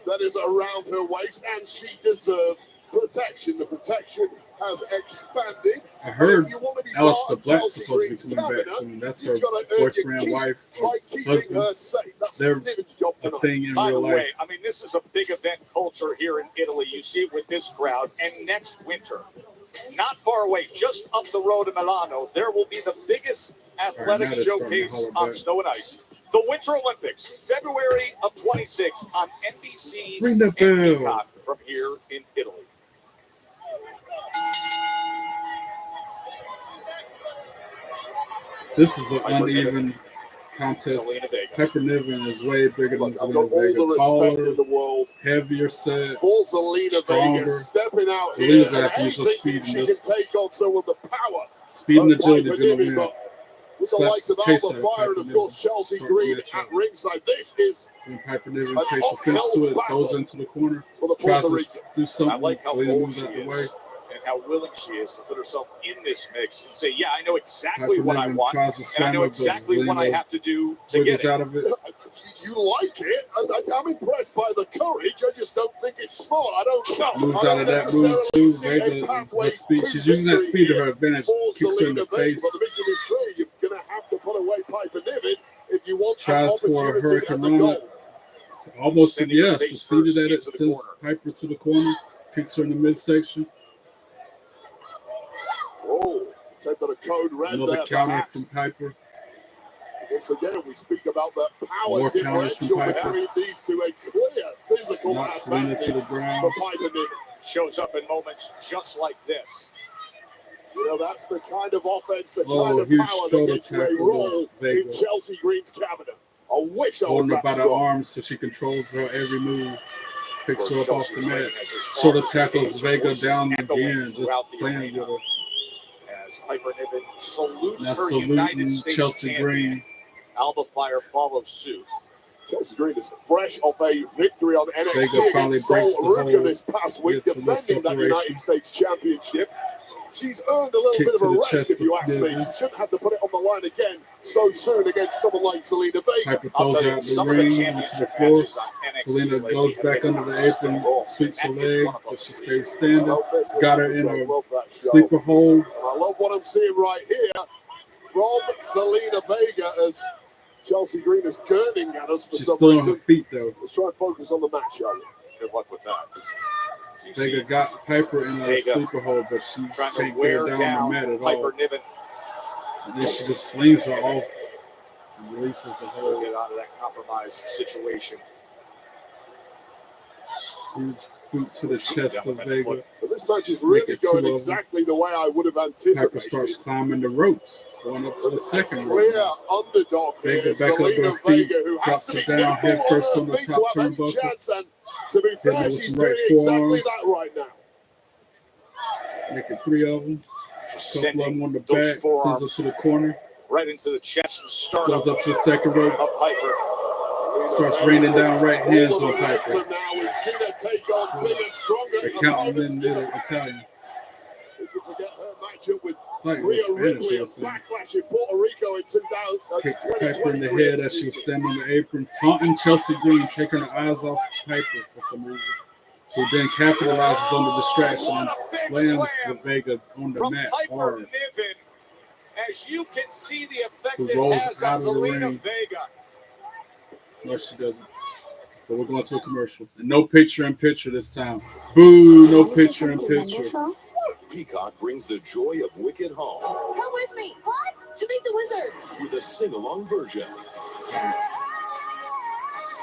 that is around her waist, and she deserves protection. The protection has expanded. I heard Aleister Black's supposed to be coming back soon. That's her boyfriend, wife, husband. They're a thing in By the real way, life. I mean, this is a big event culture here in Italy. You see it with this crowd. And next winter, not far away, just up the road in Milano, there will be the biggest athletic showcase on snow and ice. The Winter Olympics, February of 26 on NBC Ring the and bell. Peacock from here in Italy. This is an uneven contest. Piper Niven is way bigger than Zelina Vega. Taller, heavier set, For Zelina stronger. Vega stepping out here, Zelina's going to have to use her speed in she this. can take on some of the power. Speed and of agility is Piper going to Niven, win. but with the Slaps likes of the chase Alba out of Fire and Piper of Niven. course Chelsea Start the Green match at up. ringside, this is So Piper Niven takes offense to it, goes into the corner, for the tries Puerto to Rican. do something. I like how Zelina bold moves she out the way. is. And how willing she is to put herself in this mix and say, yeah, I know exactly Piper what I Niven want, tries to and I slam know her, exactly but what I Zelina have to do to get wiggles it. out of it. You like it. I'm impressed by the courage. I just don't think it's smart. I don't know. Moves I out don't of that move necessarily too. see a Vega, pathway her speed. to She's using that victory speed to here her advantage. for Kicks her in the Zelina Vega, face. but the mission is clear. You're going to have to put away Piper Niven if you want an Tries for a opportunity Hurricane at the Rana. goal. Almost, Sending her yeah, face succeeded first at it. into the Sends corner. Piper to the corner. Kicks her in the midsection. Oh, take on a code red Another there, counter perhaps. from Piper. Once again, we speak about the power More counters from differential Piper. between these two. A clear physical Knocks Zelina advantage to the ground. for Piper Niven. Shows up in moments just like this. You know, that's the kind of offense, the Oh, kind of huge power that shoulder gets you a tackle role was in Vega. Chelsea Green's cabinet. I wish I was Holding her that by the strong. arms so she controls her every move. Picks her up off the mat. Chelsea Shoulder Green tackles has Vega voices down echoing again. Just throughout the playing arena. with her. As Piper Niven salutes Now her United saluting States Chelsea champion. Green. Alba Fire follows suit. Chelsea Green is fresh off a victory on Vega NXT finally against breaks Sol the Ruka hold. this past week, Gets a little defending that separation. United States Championship. She's earned a little Kick bit of to a the rest, chest if you of ask me. Niven. She shouldn't have to put it on the line again so soon against someone like Zelina Vega. Piper I'll throws tell her you, out the some of the ring onto the championship floor. matches on NXT Zelina lately goes have back been under the apron, unstoppable. sweeps her That is leg, one of them. but she stays standing. Love this. Got her in I a love that show. sleeper hold. I love what I'm seeing right here from Zelina Vega as Chelsea Green is gurning at us for She's some still on reason. her feet though. Let's try and focus on the match, shall we? Good luck with that. Vega got Piper in a Vega sleeper hold, but she trying to can't get wear her down the mat down at Piper all. Niven. And then she just slings her off and releases the We'll hold. get out of that compromised situation. Huge boot to the chest of Vega. But this match is Make really it two going of them. exactly the way I would have Piper anticipated. starts climbing the ropes, going up to the second rope. Clear underdog here, Vega back up to her Zelina feet, Vega, who has drops to her be down head nimble first on on her the feet top to have any turnbuckle. chance. And to be Hitting fair, her with she's some right doing exactly forearms. that right now. Making three of them. Couple of them on the back. Sends her forearms to the corner. right into the chest and sternum Goes up to the second rope. of Piper. Starts raining down right hands on Piper. So now we've seen her take on bigger, stronger They're counting opponents. in the Italian. We could forget her matchup with It's like Rhea Spanish, Ripley I and see. Backlash in Puerto Rico in Kick 2023. Piper in the head as she was standing on the apron, taunting Chelsea Green, taking her eyes off Piper for some reason. Who then capitalizes on the distraction and slams Vega on the From mat Piper hard. Niven, as you can see the effect Who it rolls has on out of the Zelina ring. Vega. No, she doesn't. But we're going to a commercial. And no picture-in-picture this time. Boo, no picture-in-picture. Peacock brings the joy of Wicked home Come with me. What? To meet the wizard. with a sing-along version.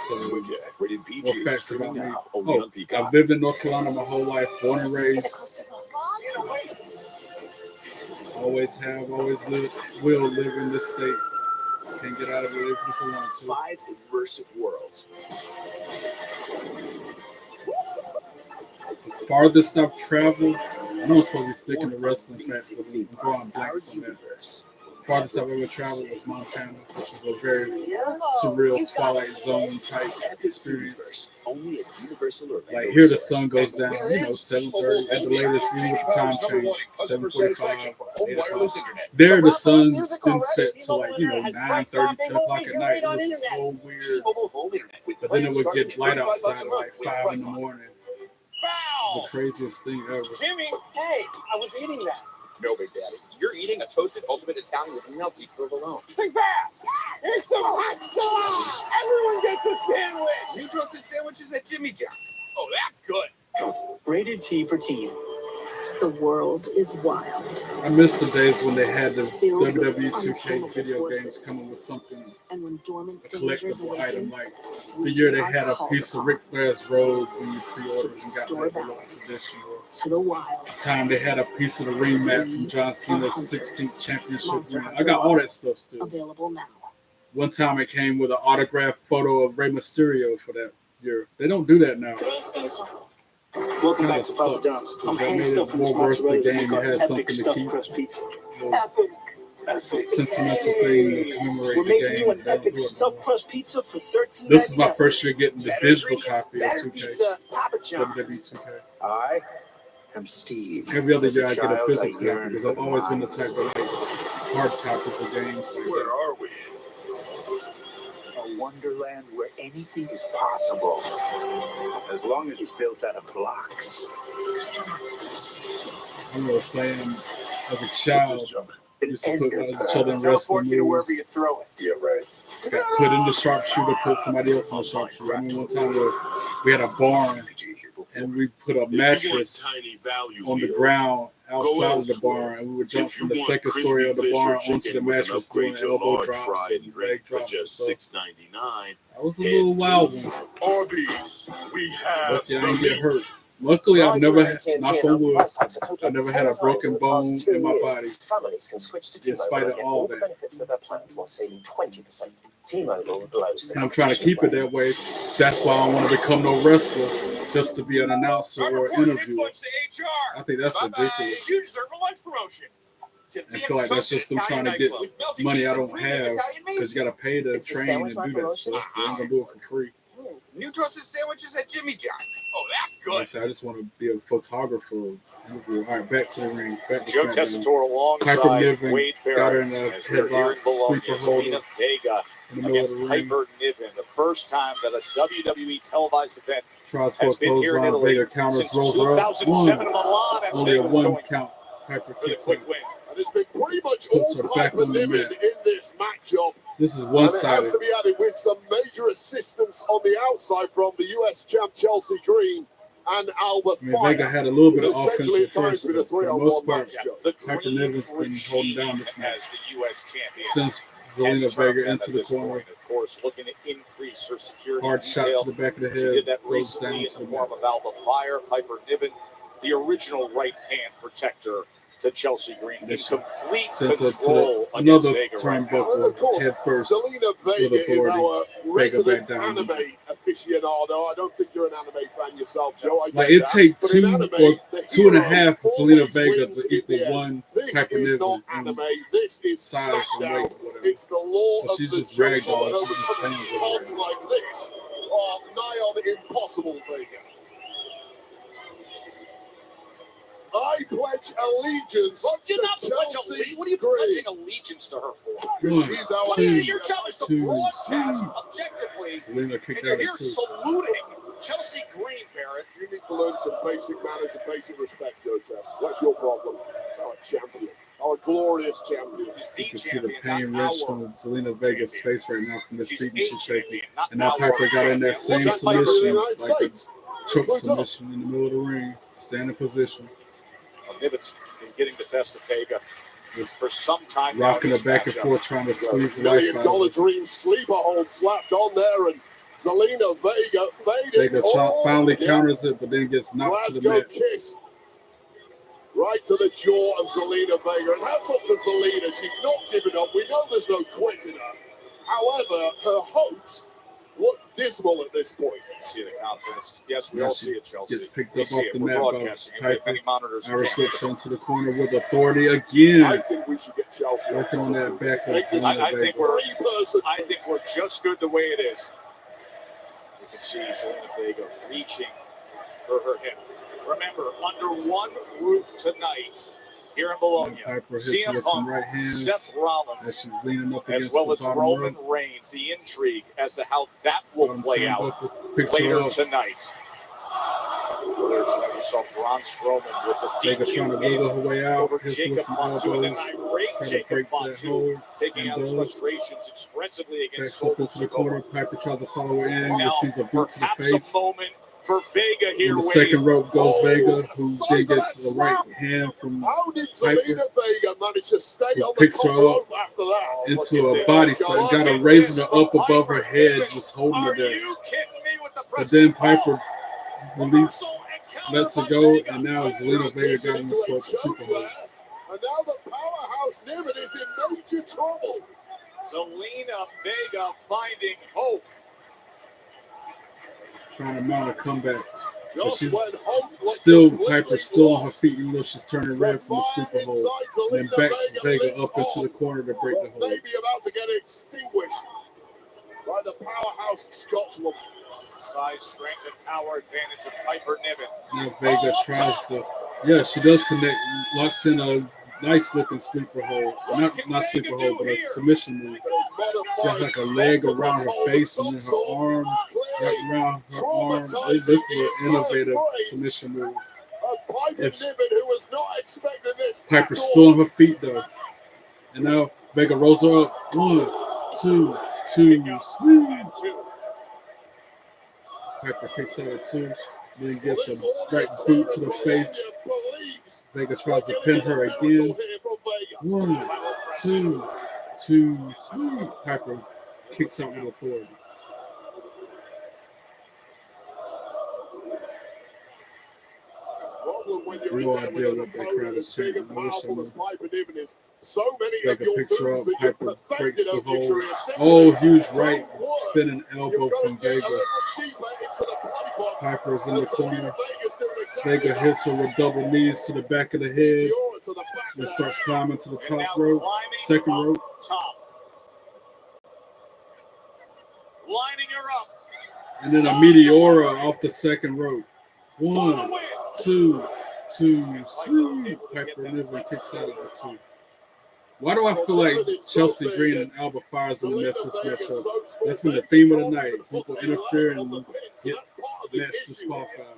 So, Wicked, rated more PG, facts about streaming me. now only on Oh, Peacock. I've lived in North Carolina my whole life, born and raised. Always have, always lived, will live in this state. Can't get out of it even if I want to. 5 immersive worlds. Farthest I've traveled, I know I'm supposed to be sticking to wrestling facts, but I'm drawing blanks on that. Farthest I've ever traveled was Montana, which was a very surreal Twilight Zone type experience. Only at Universal Orlando. Like here, the sun goes down, 7:30 at the latest, even with the time change, 7:45, 8 o'clock. There, the sun didn't set till 9:30, 10 o'clock at night. It was so weird. But then it would get light outside at like 5 in the morning. It was the craziest thing ever. Jimmy, hey, I was eating that. No, Big Daddy. You're eating a toasted ultimate Italian with melty provolone. Think fast! It's the hot sauce! Everyone gets a sandwich! New toasted sandwiches at Jimmy John's. Oh, that's good. Rated T for teen. The world is wild. I miss the days when they had the Filled with WWE 2K untamable video forces. games coming with something, And when dormant a dangers collectible awaken, item. Like the year they are had a called piece of upon Ric Flair's robe when you pre-ordered and got restore the deluxe balance edition. to the wild. The time they had a piece of the ring mat from John Cena's 16th championship win. I got all that stuff still. Available now. One time it came with an autographed photo of Rey Mysterio for that year. They don't do that now. Welcome back to Papa John's. I'm That hand made it stuffing more this worth the mozzarella game. You had epic something to stuffed keep. crust pizza. Epic. Sentimental thing to commemorate We're the making game. you an They don't epic do it no stuffed more. crust pizza for $13.99. This is my first year getting the Better digital ingredients, copy of better 2K. pizza, Papa John's. WWE 2K. Aye. I'm Steve. Every other As year I get a child, physical copy yearned because for I've the always been the mines. type of like hard copies of games. Like Where that. are we? A wonderland where anything is possible, as long as it's built out of blocks. I remember playing as a child. Used to put children wrestling Teleport you to moves. wherever you throw it. Yeah, right. Got put in the sharpshooter, put somebody else in the sharpshooter. I mean, one time we had a barn and we put a mattress on the ground outside of the barn, and we would jump from the second story of the barn onto the mattress doing elbow drops and leg drops and stuff. That was a little wild one. Lucky I didn't get hurt. Luckily, I've never had, knock on wood, I've never had a broken bone in my body. Families can switch to In spite T-Mobile of and get all all the that. benefits of their plans while saving 20%. T-Mobile blows the And I'm trying to keep it that way. That's why I don't want to become no wrestler, just to be an announcer or interviewer. I think that's ridiculous. You deserve a lunch promotion. I feel like that's just them trying to get money I don't have, because you got to pay to train and do that stuff. They ain't going to do it for free. New toasted sandwiches at Jimmy John's. Oh, that's Like I good. said, I just want to be a photographer. Interview. All right, back to the ring. Back to Joe SmackDown. Tessitore Piper alongside Niven Wade got her in Barrett a as we're here in headlock, Bologna. sleeper holder Zelina Vega in the middle of against the ring. Piper Niven. The first time that a WWE televised event Tries for a has been here in clothesline. Italy Vega counters, since rolls her up. 2007 One. Milan. As Only a Vega's one going count. Piper for the kicks quick out. win. And it's been pretty much Puts all her back Piper on the Niven mat. in this matchup. This is And it has one-sided. to be added with some major assistance on the outside from the US champ Chelsea Green and Albert I mean, Fire. Vega had a little bit of It's essentially offense at at times first, been a but for the 3-on-1 most part, match, Joe. The Piper Green Niven's been holding down this match as the U.S. champion. since Has Zelina turned Vega them into at the this corner. point, of course, looking to increase her security Hard shot detail. to the back of the She head, did that goes recently down in to the the form mat. of Alba Fire. Piper Niven, the original right hand protector to Chelsea Green, in complete Sends her to control the, against another Vega right now. And of turnbuckle course, head first Zelina with Vega is authority. our Vega resident back down. anime aficionado. I don't think you're an anime fan yourself, Joe. I get Like it that. take But in two anime, or the 2.5 hero for Zelina always Vega wins to in the equal end. one This Piper is not Niven anime. This is size and Smackdown. weight, whatever. It's the law So of she's the just ragdolling. jungle, and She's just playing with her. odds like this are nigh on impossible, Vega. I pledge allegiance Well, you're to not pledging Chelsea allegiance. What are you Green. pledging allegiance to her for? One, She's our What do you, two, your job is to two, broadcast objectively, Zelina and kicked you're out here at two. saluting Chelsea Green, Barrett. You need to learn some basic manners and basic respect, Joe Tess. What's your problem? It's our champion. Our glorious champion. Is the You can see the champion, pain not wrench our from Zelina Vega's face right now from this She's beating a she's taking. champion, not And now our Piper got in that champion. same Look at Piper in the submission, United like a States. choke Close up. submission in the middle of the ring, standing position, Niven's been getting the best of Vega for some time now. rocking in her this back and matchup. forth, trying to squeeze the $1 life million out of her. dream sleeper hold slapped on there, and Zelina Vega fading. Vega finally counters it, but then gets knocked to the Glasgow mat. kiss. Right to the jaw of Zelina Vega. And hats off to Zelina. She's not giving up. We know there's no quit in her. However, her hopes look dismal at this point. You see the confidence. Yes, we Now all she see it, Chelsea. gets picked We up see off it. the We're mat by broadcasting it. We have Piper. many monitors. Irish We whips can't. into the corner with authority I again. think we should get Chelsea Working on that back of Make this Zelina I think Vega. we're I think we're just good the way it is. You can see Zelina Vega reaching for her hip. Remember, under one roof tonight here in Bologna, Piper hits CM with some Punk, right hands Seth as Rollins, she's leaning up as against well the as bottom Roman rope. Reigns. The intrigue as to how that will Bottom play out turnbuckle, picks her later up. tonight. Earlier tonight, we saw Braun Strowman with the Vega trying to wiggle her way out, over hits her Jacob with some Fatu, and then elbows, an irate trying to Jacob break that Fatu, hold, taking and out his does. frustrations expressively against Backs up Solo into the corner. Sikoa. Piper tries to follow her in, Now, receives a boot to the perhaps face. a moment for Vega here. On the Wade. second rope goes Vega, who then size of gets that a right slap. hand from How did Piper, Zelina Vega manage to stay who on the picks top her up rope after that? into Look a at body this. slam, Look got her at raising this her up from above her Piper. head, just holding Are her there. you kidding me with the But press? then Piper release, Reversal and counter lets her by go, Vega. and now Zelina Vega got in the Into a super choke hold. there. And now the powerhouse Niven is in major trouble. Zelina Vega finding hope. Trying to mount a comeback. But Just she's when hope was still, completely Piper's still on her lost, feet, even though she's turning red from the super hold. inside And then Zelina backs Vega leaps up into on, the corner to break the but hold. maybe about to get extinguished by the powerhouse Scotswoman. Size, strength, and power advantage of Piper Niven. Now Vega tries to Yeah, she does connect. Locks in a nice looking sleeper hold. Not sleeper hold, but a submission move. She has like a leg around her face and then her arm right around her arm. This is an innovative submission move. If Piper's still on her feet though. And now Vega rolls her up. 1, 2, 2, sweet. Piper kicks out at 2. Then gets a right boot to the face. Vega tries to pin her again. 1, 2, 2, sweet. Piper kicks out with authority. No idea what that crowd is chanting. I wish I knew. Vega picks her up. Piper breaks the hold. Oh, huge right spinning elbow from Vega. Piper is in the corner. Vega hits her with double knees to the back of the head. Then starts climbing to the top rope. Second rope. Lining her up. And then a Meteora off the second rope. 1, 2, 2, sweet. Piper Niven kicks out of the 2. Why do I feel like Chelsea Green and Alba Fires in the match this matchup? That's been the theme of the night. People interfere and get match disqualified.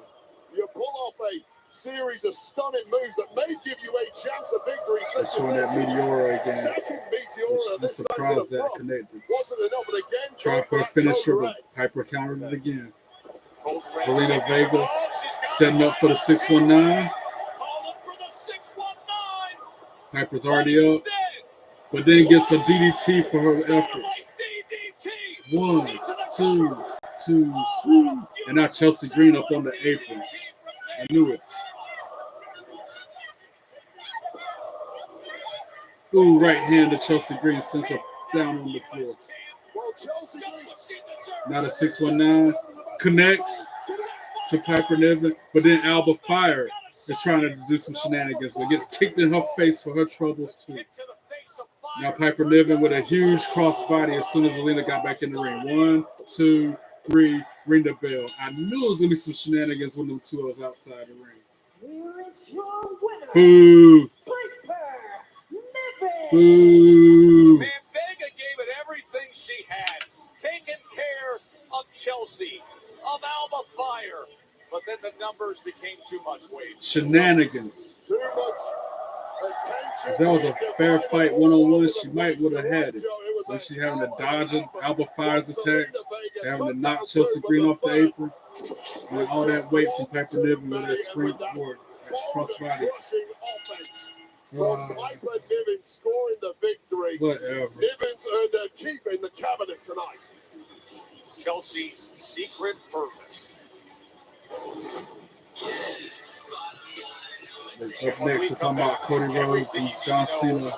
You pull off a series of stunning moves that may give you a chance of victory. They're showing that Meteora again. Second Meteora. I'm surprised that connected. Wasn't enough, but again, trying for a finisher, but Piper countered it again. Zelina Vega setting up for the 619. Piper's already up, but then gets a DDT for her efforts. 1, 2, 2, swoop. And now Chelsea Green up on the apron. I knew it. Ooh, right hand to Chelsea Green sends her down on the floor. Now the 619 connects to Piper Niven, but then Alba Fire is trying to do some shenanigans, but gets kicked in her face for her troubles too. Now Piper Niven with a huge crossbody as soon as Zelina got back in the ring. 1, 2, 3, ring the bell. I knew it was gonna be some shenanigans when them two was outside the ring. Boo! Boo! Man, Vega gave it everything she had, taking care of Chelsea, of Alba Fire, but then the numbers became too much weight. Shenanigans. If that was a fair fight one-on-one, she might would have had it. When she having to dodge Alba Fire's attacks, having to knock Chelsea Green off the apron, and all that weight from Piper Niven with that springboard, that crossbody. Piper Niven scoring the victory. Whatever. Niven's earned a keep in the cabinet tonight. Chelsea's secret purpose. Up next, we're talking about Cody Rhodes and John Cena.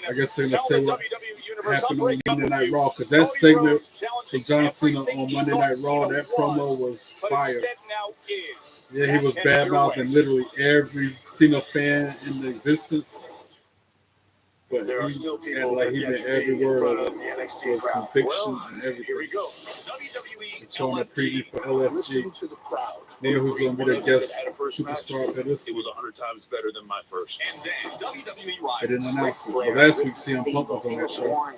I guess they're going to say what happened on Monday Night Raw, because that segment from John Cena on Monday Night Raw, that promo was fire. Yeah, he was bad-mouthing literally every Cena fan in existence. But there are still he people like that he get meant to every be in word front of of the it. NXT Was crowd. conviction Well, and everything. here we go. It's showing a preview for LFG. Listen to the crowd. Wonder who's going to be their guest superstar for this It week. was 100 times better than my first. And then WWE They didn't announce it. But last week, CM Punk was on that show.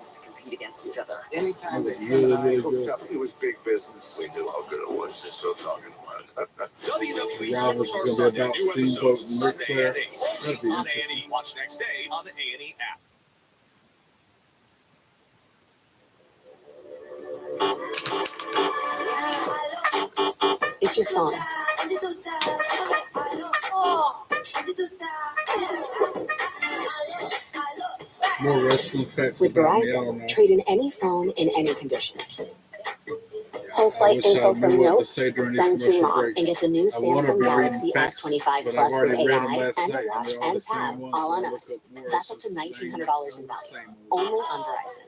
Against each other. Anytime It was that really, you and I really hooked good. up, it was big business. We knew how good it was. Just still talking about it. WWE Rivals Superstar is going to Sunday, be about new Steamboat episodes and Ric Sunday Flair. at 8. That'd be On interesting. A&E. Watch next day on the A&E app. It's your phone. More wrestling facts With about me, I don't Verizon, know. trade in any phone in any condition. Pull I flight wish I info knew from what to Notes, say during send these to commercial mom, breaks. and get the new I want to Samsung be reading Galaxy facts, S25 but I've Plus with already read them AI last and night, a watch they're all and the same tab, ones, all so on I look us. up more. That's up It's to just the same $1,900 in old, value. same old. Only on Verizon.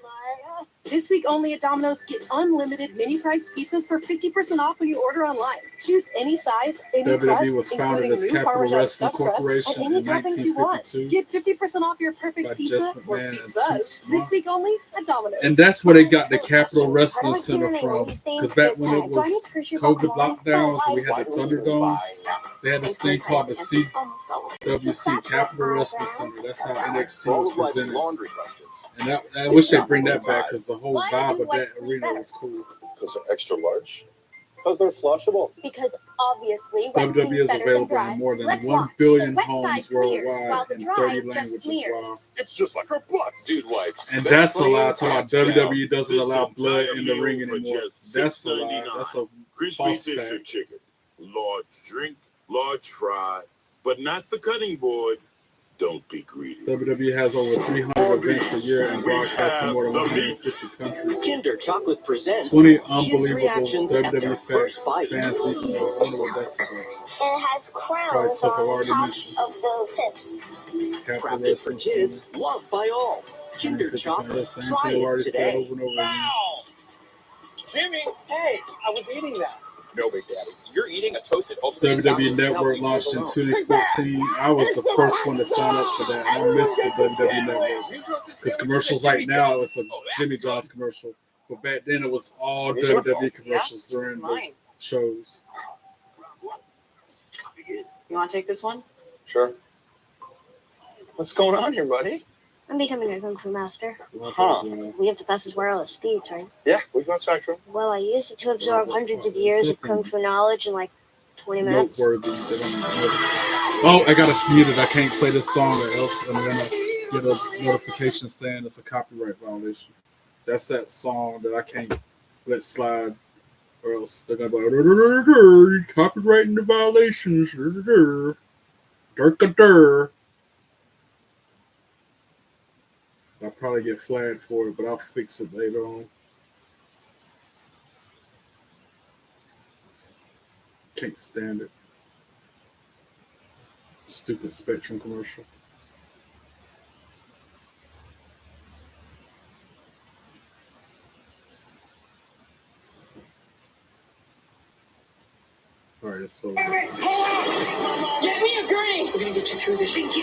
This week only at Domino's, get unlimited mini-priced pizzas for 50% off when you order online. Choose any size, any WWE crust, was founded including as new Capital Parmesan Wrestling stuffed crust, and Corporation any in toppings you want. 1952 Get 50% off your by perfect pizza Jess or McMahon and pizzas Toots this week only at Domino's. And that's where they got the Capital Wrestling Center from. Because back when it was COVID lockdowns and we had the Thunderdome, They had this thing called the CWC, Capital Wrestling Center. That's how NXT was presented. Laundry questions. And I wish they'd bring that back because the whole vibe of that arena was cool. Because they're extra large? Because they're flushable. Because obviously, wet WWE cleans is better than available dry. in more than Let's 1 watch. billion The wet side homes clears, worldwide while the in dry 30 languages. just Wow. smears. It's just like our butts. Dude wipes. And Best that's a lie. clean, Talking about hands down. WWE doesn't This allow blood entire in the meal ring for anymore. just That's a lie. $6.99. That's a Crispy false fish or fact. chicken, large drink, large fry, but not the cutting board. Don't be greedy. WWE has over 300 events a year and broadcasts in more than 150 countries. Kinder Chocolate presents 20 kids' unbelievable reactions at their WWE first facts. bite. Fans need to know. I wonder what that's about. And it has Probably crowns stuff I've on already top mentioned. of the tips. Capital Crafted for Wrestling kids, Center. loved by all. Kinder 150 Chocolate. Same Try thing I've it already said today. over and over again. Jimmy, Hey, I was eating that. No, Big Daddy. You're eating a toasted ultimate WWE Italian. Network launched in 2014. I was the first one to sign up for that. I missed the WWE Network. Because commercials right now, it's a Jimmy John's commercial. But back then, it was all WWE commercials during the shows. You want to take this one? Sure. What's going on here, buddy? I'm becoming a kung fu master. Huh. We have the fastest wireless speeds, right? Yeah, we've got Spectrum. Well, I used it to absorb hundreds of years of kung fu knowledge in like 20 minutes. Noteworthy. Oh, I got to mute it. I can't play this song or else I'm going to get a notification saying it's a copyright violation. That's that song that I can't let slide or else they're going to be like, copyrighting the violations. I'll probably get flagged for it, but I'll fix it later on. Can't stand it. Stupid Spectrum commercial. All right, so. Get me a gurney! We're gonna get you through this. Thank you.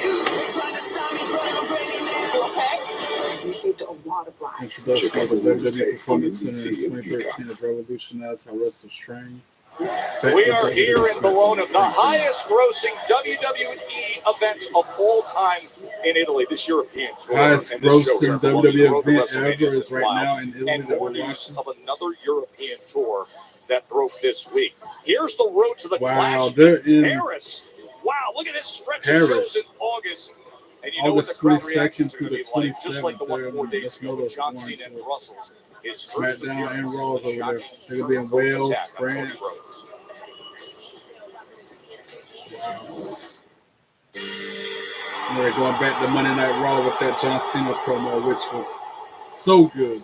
You saved a lot of lives. Introduction of the WWE Performance Center in 2013 has revolutionized how wrestlers train. We are here in Bologna, the highest grossing WWE event of all time in Italy, this European tour. Highest grossing WWE event ever is right now in Italy and that more we're news watching. of another European tour that broke this week. Here's the road to the Wow, Clash they're in Paris. Wow, look at this stretch Paris. of shows in August. And you know what the August crowd 22nd reactions are through going the to be like, just like the 27th. one They're 4 in days ago with John Brussels, Cena and Brussels. His first SmackDown and appearance Raw's was a over there. shocking They're going to be in Wales, attack on Cody France. Rhodes. And they're going back to Monday Night Raw with that John Cena promo, which was so good.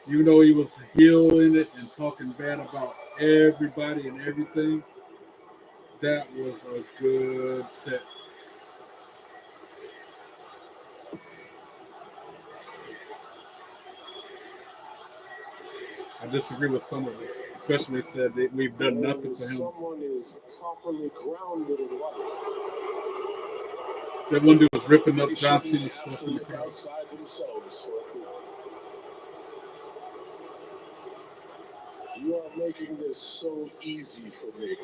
Even though he was healing it and talking bad about everybody and everything, that was a good set. I disagree with some of it, especially said that we've done nothing for him. Someone is properly grounded in life. That one dude was ripping up They John shouldn't Cena's have stuff to in the look crowd. outside themselves for approval. You are making this so easy for me.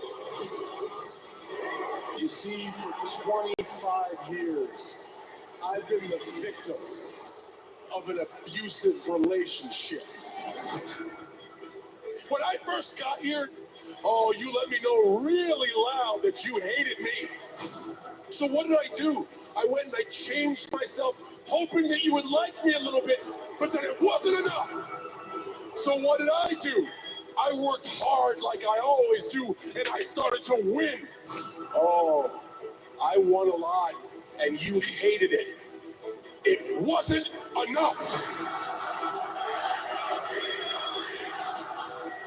You see, for 25 years, I've been the victim of an abusive relationship. When I first got here, oh, you let me know really loud that you hated me. So what did I do? I went and I changed myself, hoping that you would like me a little bit, but then it wasn't enough. So what did I do? I worked hard like I always do, and I started to win. Oh, I won a lot, and you hated it. It wasn't enough.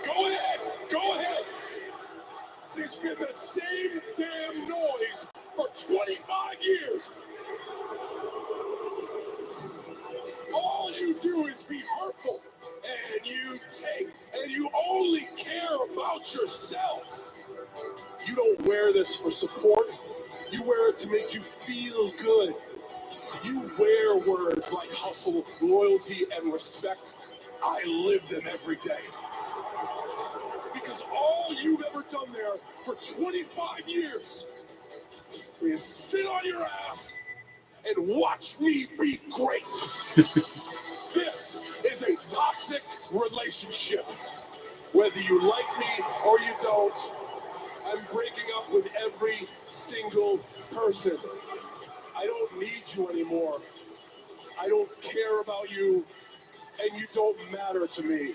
Go ahead, go ahead. There's been the same damn noise for 25 years. All you do is be hurtful, and you take, and you only care about yourselves. You don't wear this for support. You wear it to make you feel good. You wear words like hustle, loyalty, and respect. I live them every day. because all you've ever done there for 25 years is sit on your ass and watch me be great. This is a toxic relationship. Whether you like me or you don't, I'm breaking up with every single person. I don't need you anymore. I don't care about you, and you don't matter to me.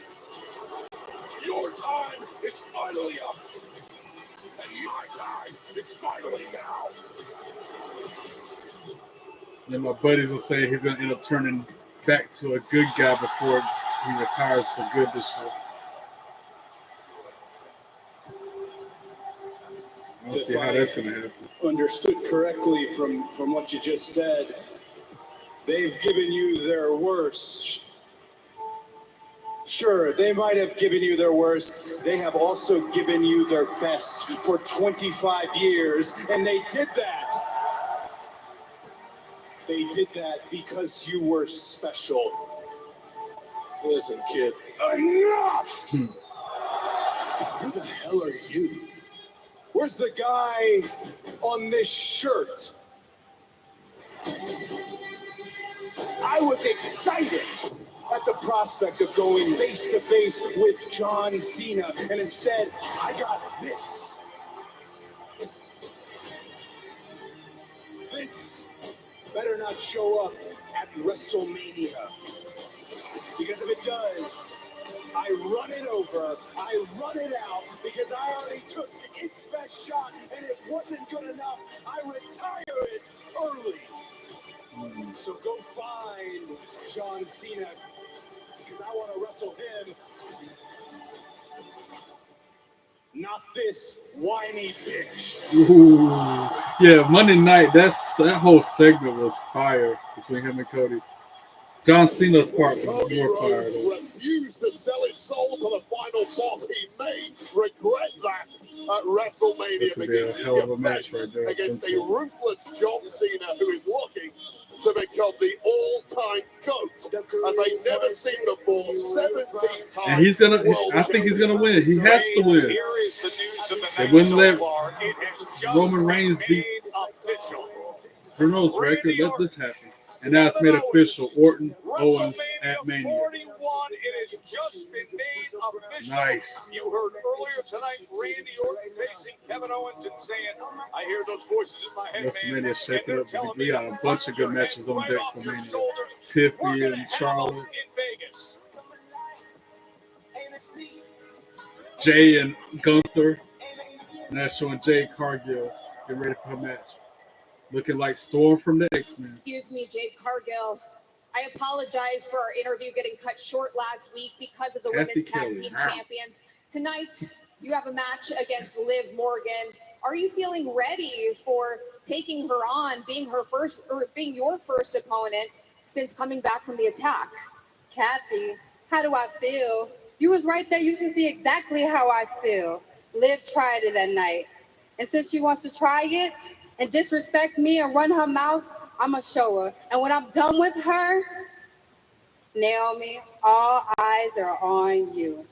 Your time is finally up, and my time is finally now. And my buddies will say he's going to end up turning back to a good guy before he retires for good this year. I don't see how that's going to happen. Understood correctly from what you just said, they've given you their worst. Sure, they might have given you their worst. They have also given you their best for 25 years, and they did that. They did that because you were special. Listen, kid. Enough! Who the hell are you? Where's the guy on this shirt? I was excited at the prospect of going face to face with John Cena, and instead, I got this. This better not show up at WrestleMania. Because if it does, I run it over, I run it out, because I already took its best shot, and it wasn't good enough. I retire it early. So go find John Cena, because I want to wrestle him. Not this whiny bitch. Ooh. Yeah, Monday night, that whole segment was fire between him and Cody. John Cena's part was more fire. Refused to sell his soul to the final boss. He may regret that at WrestleMania. This would be a hell of a match right there. Against a ruthless John Cena who is looking to become the all-time GOAT, as I've never seen before. 17 times. And he's gonna. I think he's gonna win. He has to win. They wouldn't let Roman Reigns beat Bruno's record. Let this happen. And now it's made official. Orton, Owens at Mania. 41, it has just been made official. Nice. You heard earlier tonight Randy Orton facing Kevin Owens and saying, I hear those voices in my head, WrestleMania shaping up. We got a bunch of good matches on deck for Mania. Tiffany and Charlotte. Jay and Gunther. Now showing Jade Cargill. Get ready for her match. Looking like Storm from the X-Men. Excuse me, Jade Cargill. I apologize for our interview getting cut short last week because of the women's tag team champions. Tonight, you have a match against Liv Morgan. Are you feeling ready for taking her on, being your first opponent since coming back from the attack? Kathy, how do I feel? You was right there. You should see exactly how I feel. Liv tried it that night. And since she wants to try it and disrespect me and run her mouth, I'm going to show her. And when I'm done with her, Naomi, all eyes are on you.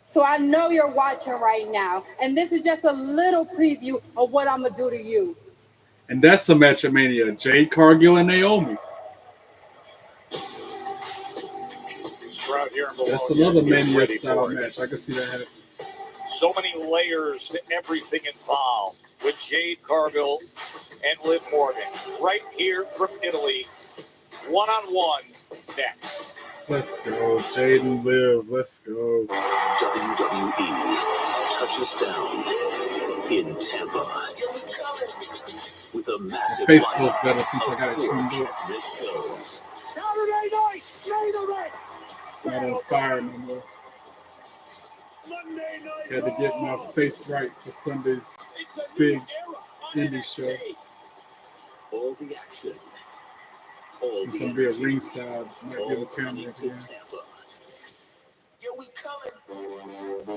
So I know you're watching right now. And this is just a little preview of what I'm going to do to you. And that's a match at Mania. Jade Cargill and Naomi. That's another Mania style match. I can see that happening. So many layers to everything involved with Jade Cargill and Liv Morgan. Right here from Italy, one-on-one next. Let's go, Jade and Liv. Let's go. WWE touches down in Tampa with a massive face feels better since I got it tuned up. shows. Saturday night, main event. Not on fire no more. Had to get my face right for Sunday's big indie show. All the action. Since I'm be a ringside, might get a camera again.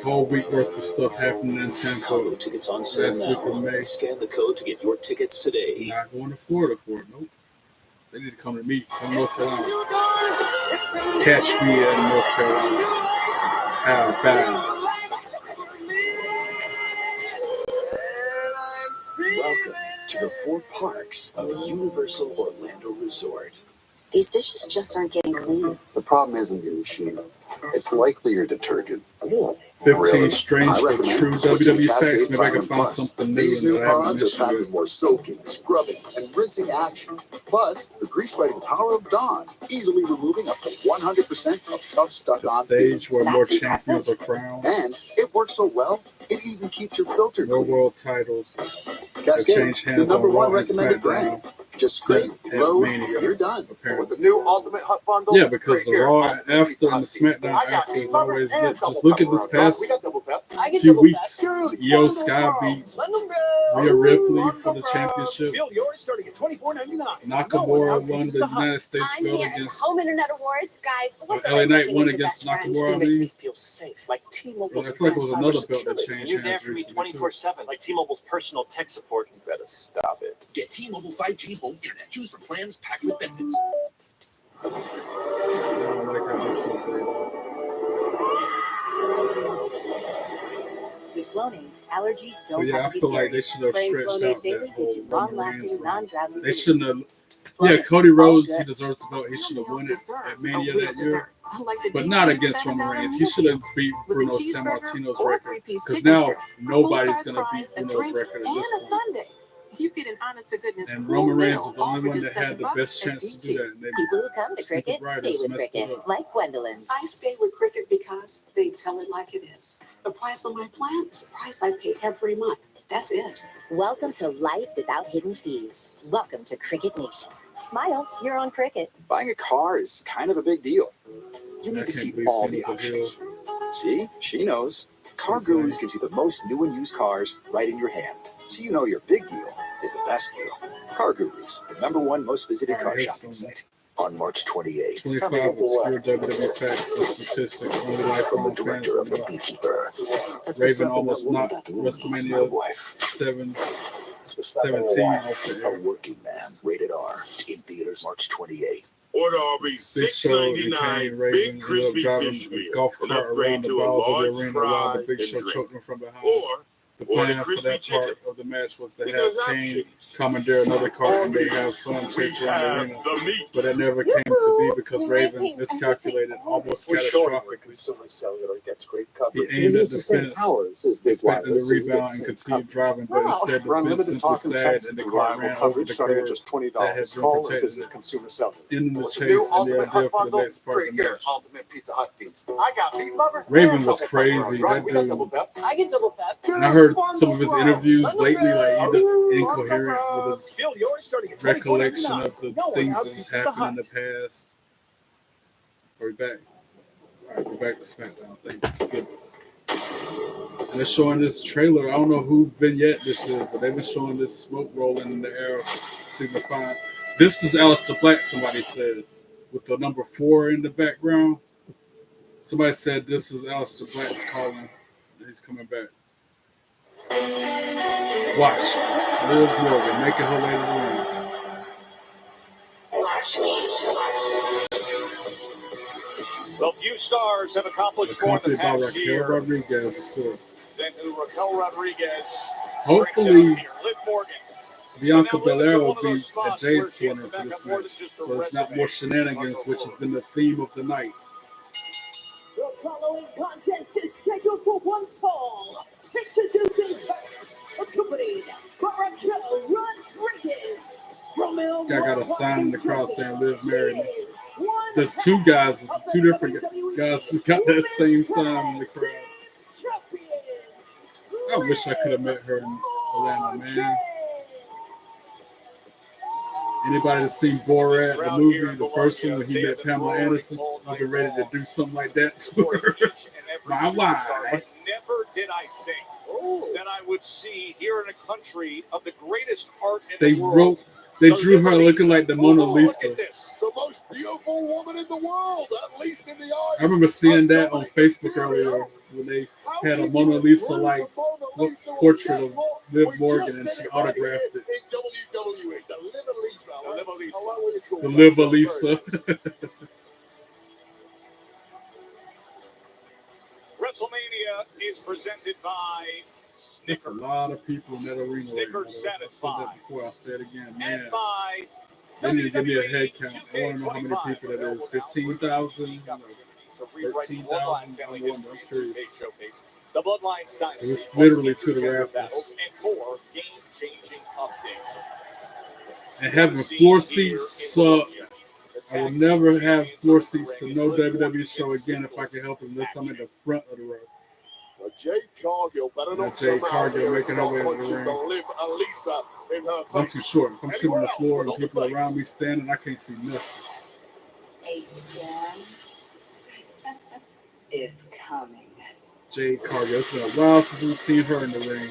Whole week worth of stuff happening in Tampa. Cargo tickets on sale Last week in now. May. Scan the code to get your tickets today. Not going to Florida for it. Nope. They need to come to me. Come to North Carolina. Catch me in North Carolina. How bad? to the 4 parks of Universal Orlando Resort. These dishes just aren't getting clean. The problem isn't your machine. It's likely your detergent. 15 strange I but recommend true switching to WWE facts. Cascade Maybe I can Prime find Plus. something new These and new that I haven't pods are mentioned packed yet. with more soaking, scrubbing, and rinsing action. Plus, the grease-fighting power of Dawn, easily removing up to 100% of tough stuck-on Stage where more That's champions are crowned. And it works so well, it even keeps your filter More clean. world titles. Cascade, changed the hands number on one Raw and recommended brand. SmackDown. Just scrape, At load, Mania, you're done. apparently. With the new Ultimate Hut Bundle. Yeah, because the here, Raw Ultimate after Pizza and the Hut Pizza. SmackDown I got after meat is lovers always and lit. double Just look at this pepperoni. past We got double pep. I get few double weeks. pep. Io Sky beat Let them go. Rhea Ripley for the championship. Feel yours starting at $24.99. Nakamura won the United States I'm belt here at against Home Internet Awards, guys. What's LA it like Knight working won with your against best friend? Nakamura. I They make me mean, feel safe, like I T-Mobile's feel like it was advanced another belt that cybersecurity. changed You're there hands for me recently. too. 24/7, like T-Mobile's personal tech support. You better stop it. Get T-Mobile 5G home internet. Choose from plans packed with benefits. I don't like how this looks right now. With Flonase, allergies But don't yeah, have I to be feel like scary. they should have Spraying stretched Flonase out daily that gives whole you Roman long-lasting, Reigns. non-drowsy They shouldn't have. Flonase, Yeah, Cody all Rhodes, good. he deserves the belt. He should have won it at Mania real that year. dessert, unlike the But deep not dish against Roman $7 Reigns. He meal should have beat with a Bruno cheeseburger Sammartino's or record. 3-piece Because chicken now strips, nobody's full-size going to beat fries, a Bruno's drink, record at and this a point. sundae. You get an honest-to-goodness And full Roman Reigns meal, is the all only for one just that had the $7 best at chance to do DQ. that. And they, People who come to stupid Cricket stay writers with messed it Cricket, up. like Gwendolyn. I stay with Cricket because they tell it like it is. The price on my plan is the price I pay every month. That's it. Welcome to life without hidden fees. Welcome to Cricket Nation. Smile, you're on Cricket. Buying a car is kind of a big deal. You I need to can't see believe all Cena's the a heel. options. See, she knows. Car Insane. Gurus gives you the most new and used cars right in your hand. So you know your big deal is the best deal. Car Gurus, the #1 most visited All car right, here's shopping some site. On March 28th, 25 obscure WWE facts and statistics. Only from the lifelong fans director will of The know. Beekeeper. That's Raven something almost that woman knocked that Luna is my WrestleMania wife. 17 off the A air. Working Man, rated R, in theaters March 28th. Order Arby's Big Show and $6.99 Kane Raven big ended up crispy driving fish a meal. golf An cart upgrade around the to a bowels of large the arena while the fry Big and Show drink. choked him from behind. Or The order plan for crispy that chicken. part of the match was to Because have Kane options. commandeer another cart and then have Arby's, fun we chasing around the have arena. the meat. But it never came to be because Raven miscalculated almost We're showing where catastrophically. consumer cellular gets great He coverage. aimed at It's the the same fence, power as his big expecting wireless, to so you get rebound the and same continue coverage. driving, but instead For the fence unlimited simply talk and sagged text and the and cart reliable ran over coverage the starting at curb just that $20. had been Call or protecting visit it. consumer cellular. Ending the With the new chase and the Ultimate idea Hut for the Bundle, next part of free the here, match. Ultimate Pizza Hut Pizza. I got meat lovers. Raven and was double crazy. pepperoni. Right, That we got dude. double pep. I get double pep. And I heard some of his interviews lately, like either incoherent with his Feel yours starting at recollection $24.99. of the No one things out that's pieces the happened in hut. the past. Are we back? All right, we're back to SmackDown. Thank goodness. And they're showing this trailer. I don't know who vignette this is, but they've been showing this smoke rolling in the air, signifying this is Aleister Black. Somebody said, with the number 4 in the background. Somebody said this is Aleister Black's calling. He's coming back. Watch. Liv Morgan making her way to the ring. Watch me. Well, few stars have accomplished more in the Accompanied by past Raquel year Rodriguez, of course. than who Raquel Rodriguez Hopefully, brings out here. Liv Morgan. Bianca But now Liv is Belair in will one of be those at spots where Jade's she has corner to for back this up more match. than just a So it's not resume. more shenanigans, which has been the theme of the night. The following contest is scheduled for one fall. Introducing first, accompanied by Raquel Rodriguez. Guy got a sign in the crowd saying Liv married me. There's two guys, two different guys who got that same sign in the crowd. I wish I could have met her in Atlanta, man. Anybody that's seen Borat, the movie, the first one when he met Pamela Anderson, I've been ready to do something like that to her. My wife. Never did I think that I would see here in a country of the greatest art in They the world. drew her looking like the Mona Lisa. Look at this. The most beautiful woman in the world, at least in the eyes. I remember seeing that on Facebook earlier when they had a Mona Lisa-like portrait of Liv Morgan and she autographed it. The Liv Elisa. WrestleMania is presented by There's a lot of people in that arena right now. Snickers I said satisfied. that before. I say it again, And man. by They need to give me a head WWE count. I want to know how many 2K25 people that is. available now. 15,000, To rewrite the 13,000. Bloodline I family wonder. history I'm in curious. 2K Showcase. The Bloodline's dynasty. It was literally to the gender rafters. battles and more game-changing updates. And having floor seats suck. I will never have floor seats to no WWE show again if I can help it, unless I'm in the front of the row. Well, Jade Cargill better not Jade come out Cargill here and making her start way to the punching ring. the Liv Elisa in her face. I'm too short. If I'm sitting on the Anywhere floor else and but people on the around face. me standing, I can't see nothing. A storm is coming. Jade Cargill. It's been a while since we've seen her in the ring.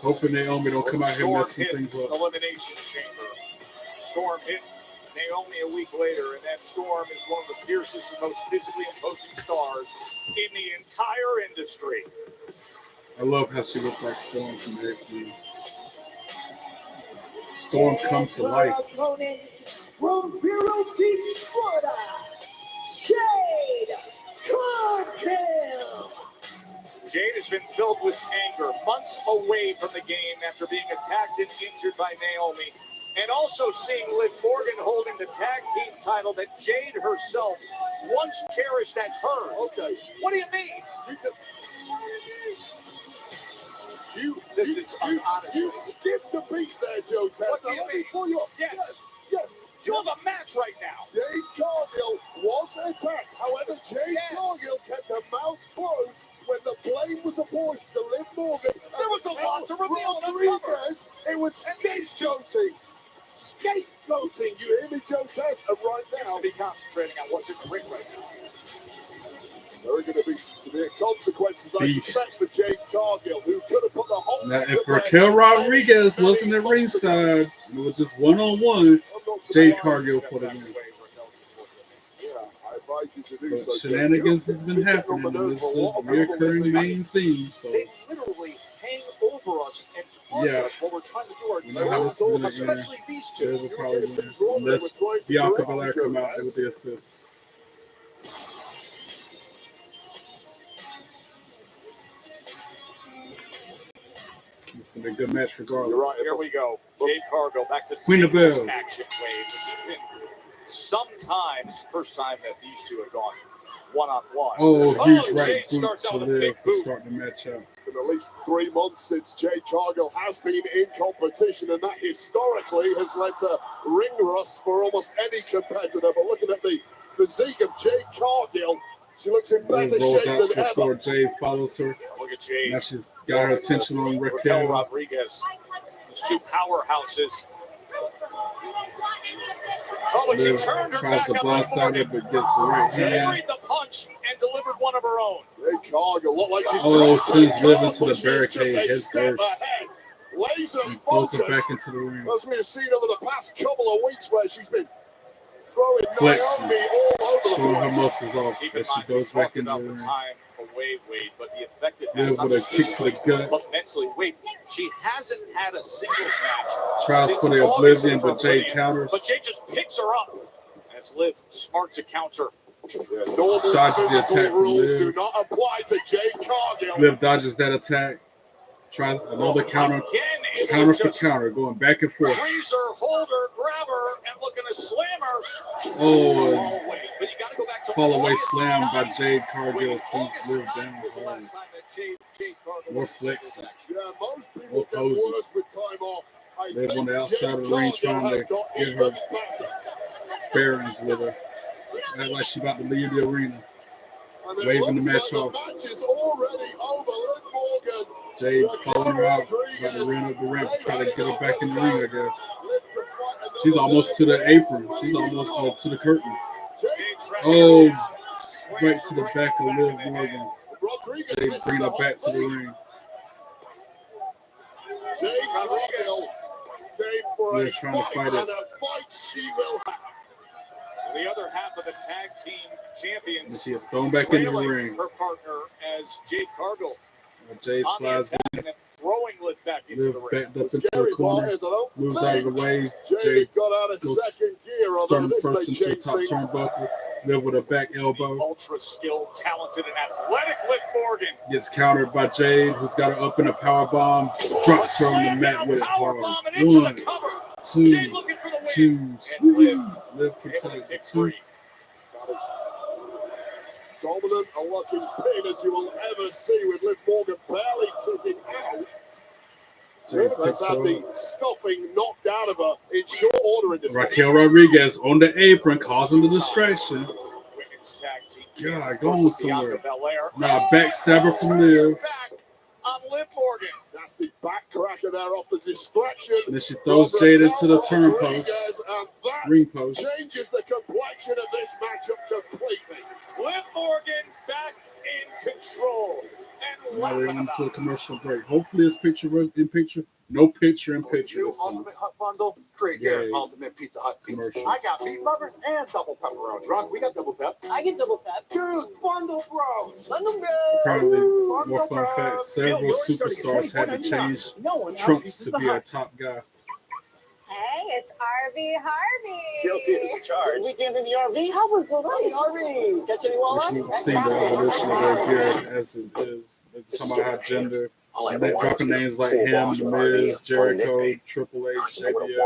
Hoping Naomi don't come out here and mess some things up. Elimination Chamber. Storm hit Naomi a week later, and that Storm is one of the fiercest and most physically imposing stars in the entire industry. I love how she looks like Storm from X-Men. Storm come to life. Opponent from Vero Beach, Florida, Jade Cargill. Jade has been filled with anger, months away from the game after being attacked and injured by Naomi, and also seeing Liv Morgan holding the tag team title that Jade herself once cherished as hers. Okay. What do you mean? This is honest. You skipped the beat there, Joe Testa. What do you mean? Yes. You have a match right now. Jade Cargill was attacked. However, Jade Cargill kept her mouth closed when the blame was apportioned to Liv Morgan. There was a lot to reveal and uncover. It was scapegoating. Scapegoating. You hear me, Joe Testa? And right You now, should be concentrating on what's in the ring right now. there are going to be some severe consequences, I Beast. suspect, for Jade Cargill, who could have put the whole Now, thing if to rest. Raquel Rodriguez wasn't at ringside, and it was just one-on-one, Jade Cargill put it in. Yeah, I advise you to do But so. shenanigans has been happening, and it's the reoccurring main theme. So, They literally hang over us and taunt Yeah. us while we're trying to do our you know how this is job, going to especially end. these They two. will probably win, unless Bianca Belair come out with the assist. It's a good match regardless. You're right. Here we go. Jade Cargill back to Queen of singles Bell. action wave, which has been sometimes first time that these two have gone one-on-one. Oh, huge right Jade boot starts to out with a big Liv for boot. starting the match out. It's been at least 3 months since Jade Cargill has been in competition, and that historically has led to ring rust for almost any competitor. But looking at the physique of Jade Cargill, she looks in Liv better rolls shape out than to the ever. floor. Jade follows her. Look at Jade. Now she's got her attention on Raquel Raquel. Rodriguez. These two powerhouses. Oh, but she Liv turned her tries back to on Liv blindside her, Morgan. but gets the right hand. Parried the punch and delivered one of her own. Jade Cargill looked like she's Oh, dropping sends her Liv jaw, into the but she's barricade just a head step first. ahead. Laser And throws her focus, back into the ring. as we have seen over the past couple of weeks, where she's been throwing Flexing, Naomi all over the showing her place. muscles off Keep in as she mind, we goes back talked into the about the ring. time away, Wade, but the effect it Liv has not with a just kick to the physically, gut. but mentally. Wait, she hasn't had a singles match Tries since for the August oblivion, of but Jade Oblivion. counters. But Jade just picks her up. And it's Liv smart to counter. Yeah, normal Dodges the physical attack from rules Liv. do not apply to Jade Cargill. Liv dodges that attack. Tries another counter. Again, able Counter to for just counter, going back and forth. freeze her, hold her, grab her, and looking to slam her. Oh, Wait, but you got to go back to fall away August slam by 9th. Jade Cargill Wait, sends August Liv 9th down was the hard. last time that Jade Cargill More was in singles flexing. action. Yeah, most people More get posing. worse with time off. I Liv think on the outside Jade of the ring Cargill trying has to got get even her better. bearings with her. Act like she about to leave the arena. And it Waving the looks match like off. the match is already over. Liv Morgan. Jade Raquel following her out, Rodriguez. about to run up the ramp, They've try to had get her enough. back in the Let's ring, I go. guess. Liv to fight another She's almost to day. the apron. She's almost to the curtain. Jade Oh, right to the back of Liv Morgan. Rodriguez Jade misses bring the her whole back to the thing. ring. Jade Cargill came for a Liv trying to fight, fight and it. a fight she will have. The other half of the tag team And champions she is thrown back in the trailing ring. her partner as Jade Cargill Jade on the slides attack in. and then throwing Liv back into Liv the ring. backed up The into the scary part corner. is I don't Moves out of the think way. Jade Jade got out of goes second gear, although stern this first may into the change top things. turnbuckle. Liv with a back elbow. Ultra skilled, talented, and athletic Liv Morgan. Gets countered by Jade, who's got her up in a power bomb. Drops her on the mat with it hard. 1, 2, 2. Liv can take the 2. Dominant a looking pin as you will ever see with Liv Morgan barely kicking out. Liv has had the stuffing knocked out of her in short order in this Raquel Rodriguez on the apron, causing the distraction. God, going somewhere. Now backstabber from Liv. On Liv Morgan. That's the back cracker there off the distraction. And then she throws Jade into the turn post. Ring post. Changes the complexion of this matchup completely. Liv Morgan back in control. Now we're into a commercial break. Hopefully it's picture in picture. No picture in picture this time. Ultimate Hut Bundle, create your Ultimate Pizza Hut pizza. I got meat lovers and double pepperoni. Ron, we got double pep. I get double pep. Dude, Bundle Bros. Bundle Bros. Apparently, more fun facts, several superstars had to change trunks to be a top guy. Hey, it's RV Harvey. Guilty as charged. Weekend in the RV? How was the night, RV? Catch any walleye? Which we've seen the evolution of their gear as it is. They're talking about how gender. And they're dropping names like him, The Miz, Jericho, Triple H, JBL.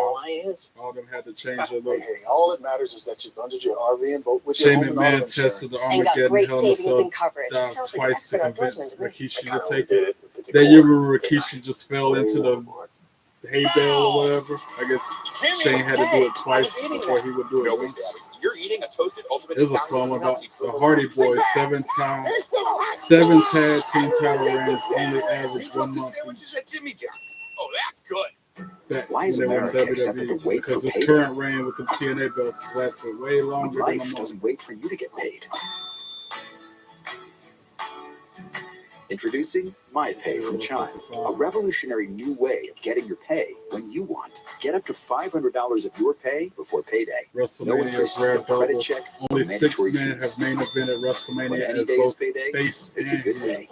All of them had to change their look. Hey, all that matters is that you bundled your RV and boat with your Shane home and auto McMahon tested the insurance. Armageddon Hell in a Cell dive twice to convince Rikishi to take it. That year when Rikishi just fell into the hay bale or whatever, I guess Shane had to do it twice before he would do it once. You're eating a toasted ultimate. It was a fun one about the Hardy Boys, 7 tag team title reigns, only average 1 month each. Oh, that's good. Back when they were in WWE, because this current reign with the TNA belts has lasted way longer than a Life month. doesn't wait for you to get paid. Introducing MyPay from Chime, a revolutionary new way of getting your pay when you want. Get up to $500 of your pay before payday. WrestleMania's rare credit double. check, Only no 6 mandatory men have fees. main evented When WrestleMania any as day is both payday, face it's a and good heel. day.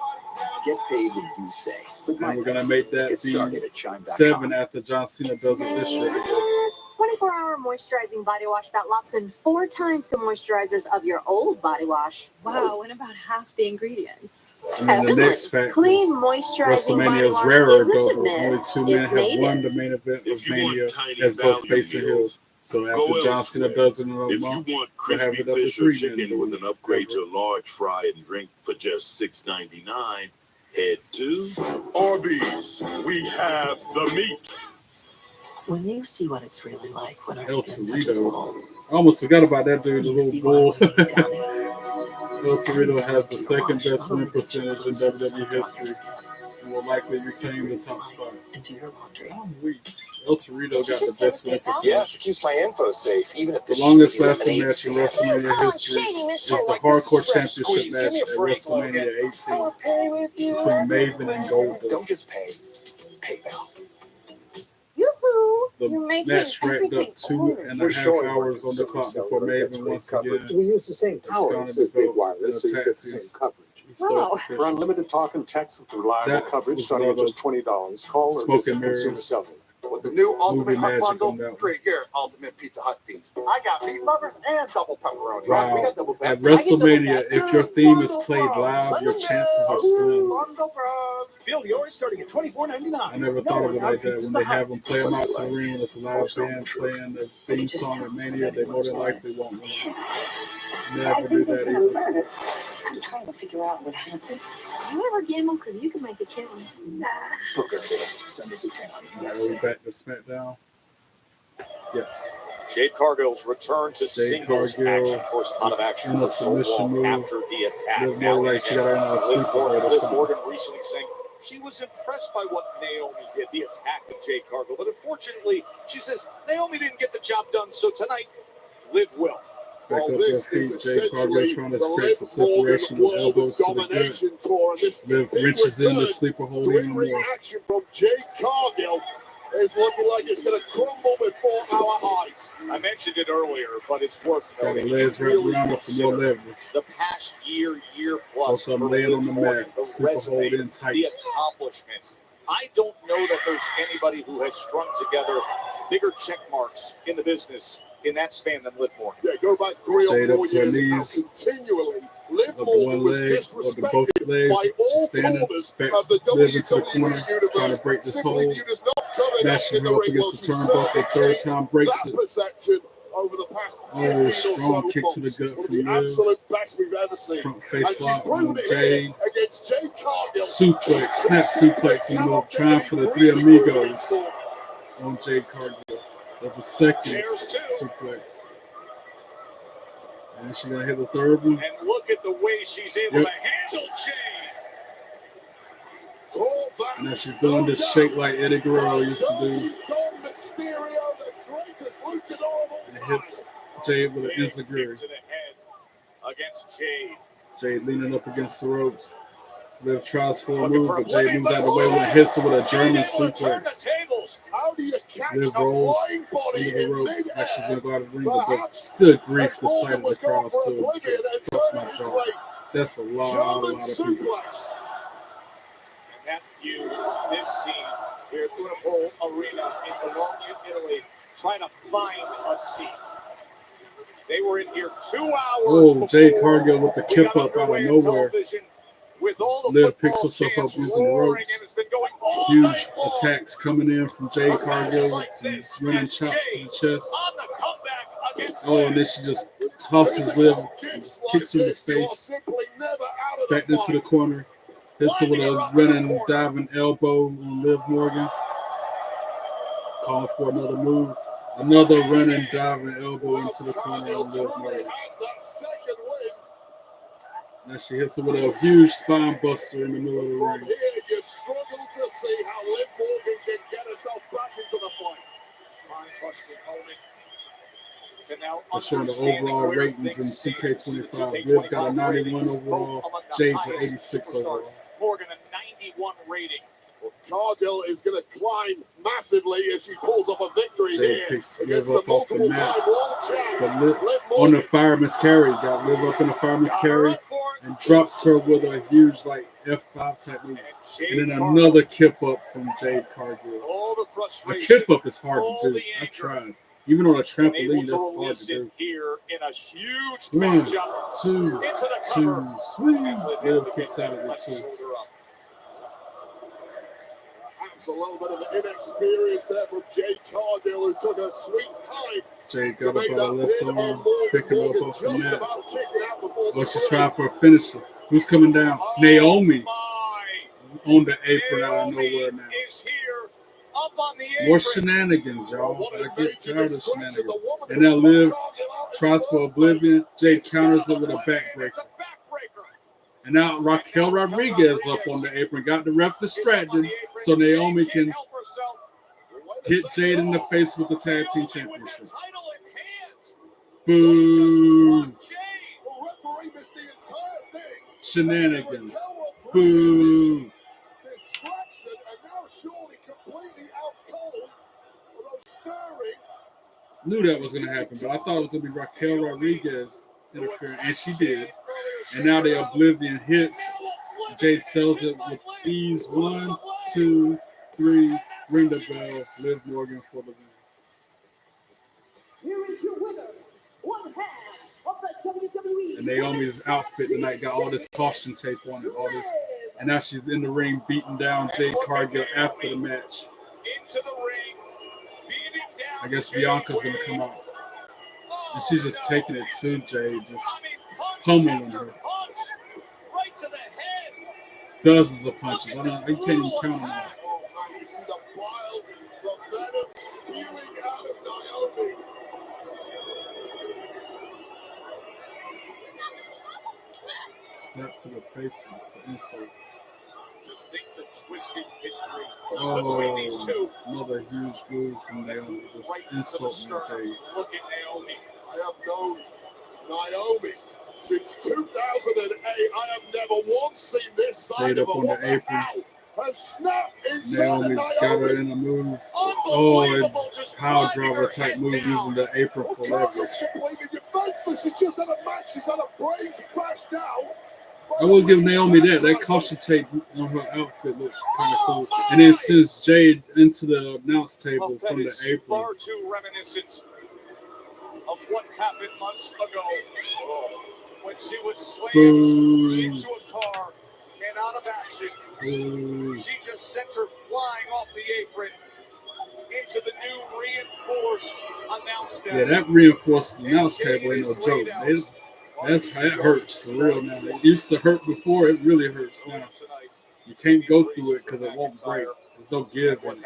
Get paid when you say. With And we're MyPay. going to make that Get started the at chime.com. 7 after John Cena does it this year, I guess. 24-hour moisturizing body wash that locks in 4 times the moisturizers of your old body wash. Wow, and about half the ingredients. And then the next fact Clean is moisturizing body WrestleMania's wash rarer isn't a double. Only myth. 2 men It's have native. won the main event of If you want Mania tiny as both value face and heel. meals, So go after John Cena elsewhere. does it in a If month, you want we'll have crispy it up to fish or 3 men. chicken with an upgrade to a large fry and drink for just $6.99, head to Arby's. We have the meat. When you see what it's really like when our El skin touches Torito. home, I almost forgot about that dude, the you see little why bull. we need down here. El Torito has the second wash best win automates your percentage in clothes with WWE soft on your history skin. and will likely reclaim the top spot. Into your laundry. I'm weak. El Torito got the best win percentage. Yes, it keeps my info safe, even if The the longest shady lasting lemonade match in stand. WrestleMania history is the Hardcore Championship match at WrestleMania 18 Pay with you. between Maven and Goldust. Don't just pay, pay now. Yoo-hoo! The You're making match racked everything up 2.5 hours on the clock before Maven once again We use the same tower absconded as to Big vote Wireless, so in you a get the same taxi. coverage. He stole Oh. the fish. For unlimited talk and text with reliable That coverage was starting at another just $20, call or Smoke visit and Mirrors. Consumer Selling. With the new Ultimate Hut magic on Bundle, that one. create your Ultimate Pizza Hut pizza. I got meat lovers and double pepperoni. Wow. We got double At pep. WrestleMania, if your theme is played live, your chances are slim. Bundle Bros. Feel yours starting at $24.99. I never thought of it like that. When they have them play them out to the ring when it's a live band playing the theme song at Mania, they more than likely won't win. Never do that either. I'm trying to figure out what happened. You ever gamble? Because you can make a killing. Poker face, Sundays at 10 on Now USA. we're back to SmackDown. Yes. Jade Cargill's return to singles Cargill action. Of course, out of action in a for so submission long move. after the attack. Liv Now Morgan, like she got her in a sleeper hold or Liv something. Morgan recently saying she was impressed by what Naomi did, the attack of Jade Cargill. But unfortunately, she says Naomi didn't get the job done, so tonight, Liv will. Back Well, up this her is feet. Jade Cargill essentially trying the to create some Liv Morgan separation with World elbows to the gut. Domination Tour, and this Liv big reaches in the return sleeper hold to even in-ring more. action from Jade Cargill is looking like it's going to crumble before our eyes. I mentioned it earlier, but it's worth Got her noting. legs wrapped Really around her for more consider leverage. the past year plus Also, I'm for laying Liv on the Morgan, mat. the Sleeper resume, hold in tight. the accomplishments. I don't know that there's anybody who has strung together bigger check marks in the business in that span than Liv Morgan. Yeah, go back 3 Jade or up 4 to her years ago, knees. continually. Liv Up to Morgan one was leg, up to disrespected both legs. by all She's standing, corners backs of the Liv into the WWE corner, universe. trying to break this Simply hold. viewed as not good enough Smashing in her the up ring. Well, against she the turnbuckle. certainly Third changed time breaks that it. perception over the past 15 Oh, or strong so kick to the months. gut One of from the Liv. absolute best we've ever seen. Front And face she's lock proven on it Jade. here against Jade Cargill. Suplex, snap suplex in the middle, trying for the three amigos on Jade Cargill. That's a second suplex. And she's gonna hit the third one. And look at the way she's able to handle Jade. And now she's doing this shake like Eddie Guerrero used to do. And hits Jade with an enziguri. Against Jade. Jade leaning up against the ropes. Liv tries for a move, but Jade moves out of the way when it hits her with a German suplex. Liv rolls into the ropes. Like she's going to go out of the ring, but good grief, the sight of the crowd still puffs my jaw. That's a lot of people. And that feud, this scene here at Liverpool Arena in Bologna, Italy, trying to find a seat. They were in here 2 hours. Oh, Jade Cargill with the kip up out of nowhere. With all the Liv picks herself up using the ropes. Huge attacks coming in from Jade Cargill. Some running chops to the chest. Oh, and then she just tosses Liv, kicks her in the face, back into the corner. Hits her with a running, diving elbow on Liv Morgan. Calling for another move. Another running, diving elbow into the corner on Liv Morgan. Now she hits her with a huge spine buster in the middle of the ring. Here you struggle to see how Liv Morgan can get herself back into the fight. Spine busting moment. So now They're showing the overall ratings in 2K25. Liv got a 91 overall. Jade's an 86 overall. Morgan a 91 rating. Well, Cargill is going to climb massively if she pulls up a victory Jade here picks against Liv the up off the multiple-time mat. world champ. But Liv, on the fireman's carry, got Liv up in the fireman's carry and drops her with a huge like F5 type move. And then another kip up from Jade Cargill. A kip up is hard to do. I tried. Even on a trampoline, that's hard to do. Here in a huge 1, matchup 2, 2, swing. Liv kicks out of it too. Perhaps a little bit of inexperience there from Jade Cargill, who took a sweet time. Jade got up on her left arm, picking her up off the mat. Oh, she's trying for a finisher. Who's coming down? Naomi on the apron out of nowhere now. More shenanigans, y'all. I get tired of shenanigans. And now Liv tries for Oblivion. Jade counters it with a backbreaker. And now Raquel Rodriguez up on the apron. Got the ref distracted so Naomi can hit Jade in the face with the tag team championship. Boo. Shenanigans. Boo. Knew that was going to happen, but I thought it was going to be Raquel Rodriguez interfering, and she did. And now the Oblivion hits. Jade sells it with ease. 1, 2, 3. Ring the bell. Liv Morgan for the win. Here is your winner, one half of the WWE. And Naomi's outfit tonight got all this caution tape on it, all this. And now she's in the ring beating down Jade Cargill after the match. Into the ring, beating down. I guess Bianca's going to come out. And she's just taking it to Jade, just pummeling her. Right to the head. Dozens of punches. You can't even count them all. You see the bile, the venom spewing out of Naomi. Snap to the face for insult. To think the twisted history between these two. Another huge move from Naomi. Just insulting Jade. Look at Naomi. I have known Naomi since 2008. I have never once seen this side Jade of up her. on What the the apron. hell? Her snap inside Naomi's of got her Naomi. in a move. Oh, a power driver type move using the apron for leverage. Cargill's completely defenseless. She just had a match. She's had her brains bashed out. I will give Naomi that. That caution tape on her outfit looks kind of cool. And then sends Jade into the announce table from the apron. Far too reminiscent of what happened months ago when she was slammed into a car and out of action. She just sent her flying off the apron into the new reinforced announce desk. Yeah, that reinforced announce table ain't no joke. That's how it hurts for real now. It used to hurt before, it really hurts now. You can't go through it because it won't break. There's no give in it.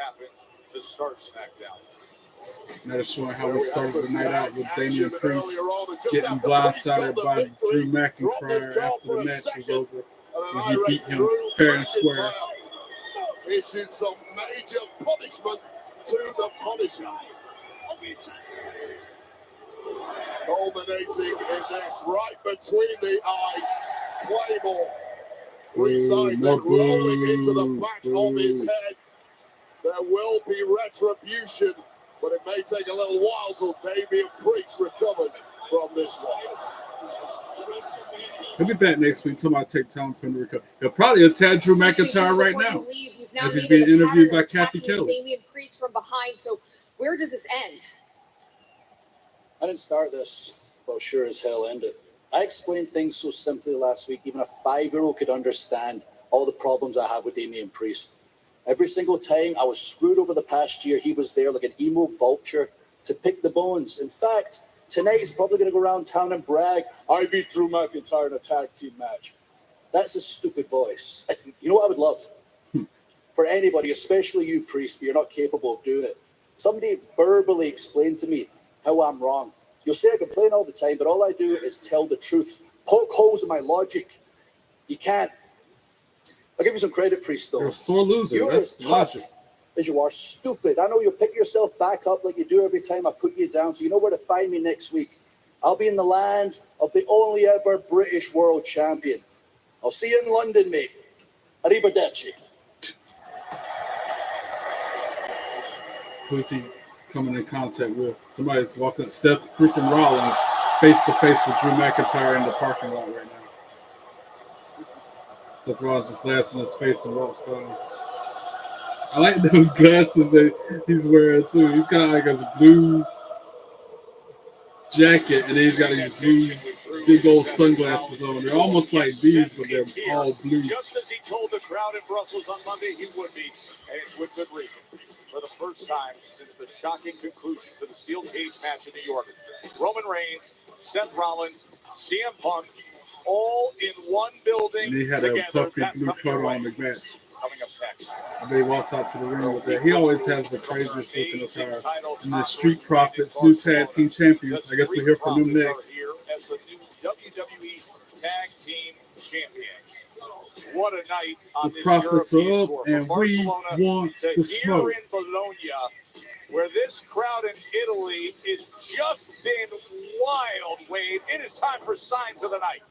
To start Smackdown. Now they're showing how we started the night out with Damian Priest getting blindsided by Drew McIntyre after the match was over. And he beat him fair and square. Issued some major punishment to the Punisher. Culminating in this right between the eyes. Claymore resized and rolling into the back of his head. There will be retribution, but it may take a little while till Damian Priest recovers from this one. He'll be back next week talking about take time for him to recover. He'll probably attack Drew McIntyre right now as he's being interviewed by Kathy Kelly. Damian Priest from behind. So where does this end? I didn't start this, but sure as hell end it. I explained things so simply last week, even a 5-year-old could understand all the problems I have with Damian Priest. Every single time I was screwed over the past year, he was there like an emo vulture to pick the bones. In fact, tonight he's probably going to go around town and brag, I beat Drew McIntyre in a tag team match. That's a stupid voice. You know what I would love? For anybody, especially you, Priest, but you're not capable of doing it. Somebody verbally explain to me how I'm wrong. You'll say I complain all the time, but all I do is tell the truth. Poke holes in my logic. You can't. I'll give you some credit, Priest, though. You're a sore loser. You're That's as tough logic. as you are stupid. I know you'll pick yourself back up like you do every time I put you down, so you know where to find me next week. I'll be in the land of the only ever British world champion. I'll see you in London, mate. Arrivederci. Who's he coming in contact with? Somebody's walking up. Seth freaking Rollins face to face with Drew McIntyre in the parking lot right now. Seth Rollins just laughs in his face and walks by him. I like those glasses that he's wearing too. He's got like his blue jacket and then he's got these blue big old sunglasses on. They're almost like these, but they're all blue. Just as he told the crowd in Brussels on Monday he would be, and with good reason. For the first time since the shocking conclusion to the steel cage match in New York, Roman Reigns, Seth Rollins, CM Punk, all in one building. And he had together. a puffy That's blue coat on the match. Coming up next. And then he walks out to the ring with that. He always has the craziest looking attire. And the Street Profits, new tag team champions. I guess we're here for them next. Here as the new WWE Tag Team Champions. What a night on The this Profits are European up, tour. and From we Barcelona want to the smoke. here in Bologna, where this crowd in Italy is just been wild, Wade. It is time for signs of the night.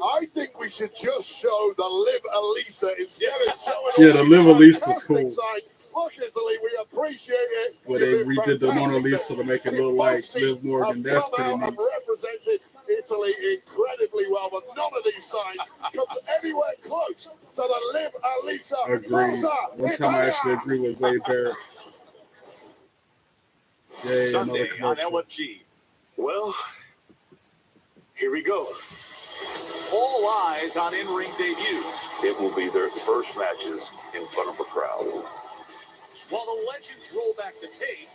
I think we should just show the Liv Elisa instead of showing Yeah, the Liv Elisa's cool. signs. Look, Italy, we appreciate it. Where they redid the Mona Lisa to make it look like Liv Morgan. That's pretty neat. Represented Italy incredibly well, but none of these signs come anywhere close to the Liv Elisa. Agreed. One time I actually agree with Wade Barrett. Yay, Sunday another on commercial. LFG. Well, here we go. All eyes on in-ring debuts. It will be their first matches in front of a crowd. While the legends roll back the tape,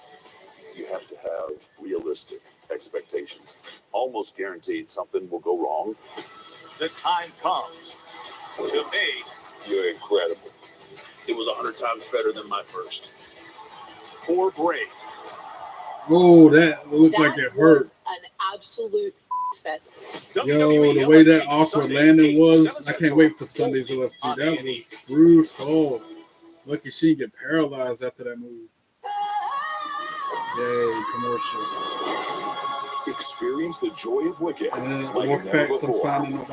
You have to have realistic expectations. Almost guaranteed something will go wrong. the time comes to make. You're incredible. It was 100 times better than my first. Or break. Oh, that looked like it hurt. Was an absolute fest. Yo, the way that awkward landing was, I can't wait for Sunday's LFG. That was brutal. Lucky she didn't get paralyzed after that move. Yay, commercial. Experience the joy of Wicked. And then like more never facts I'm before. finding about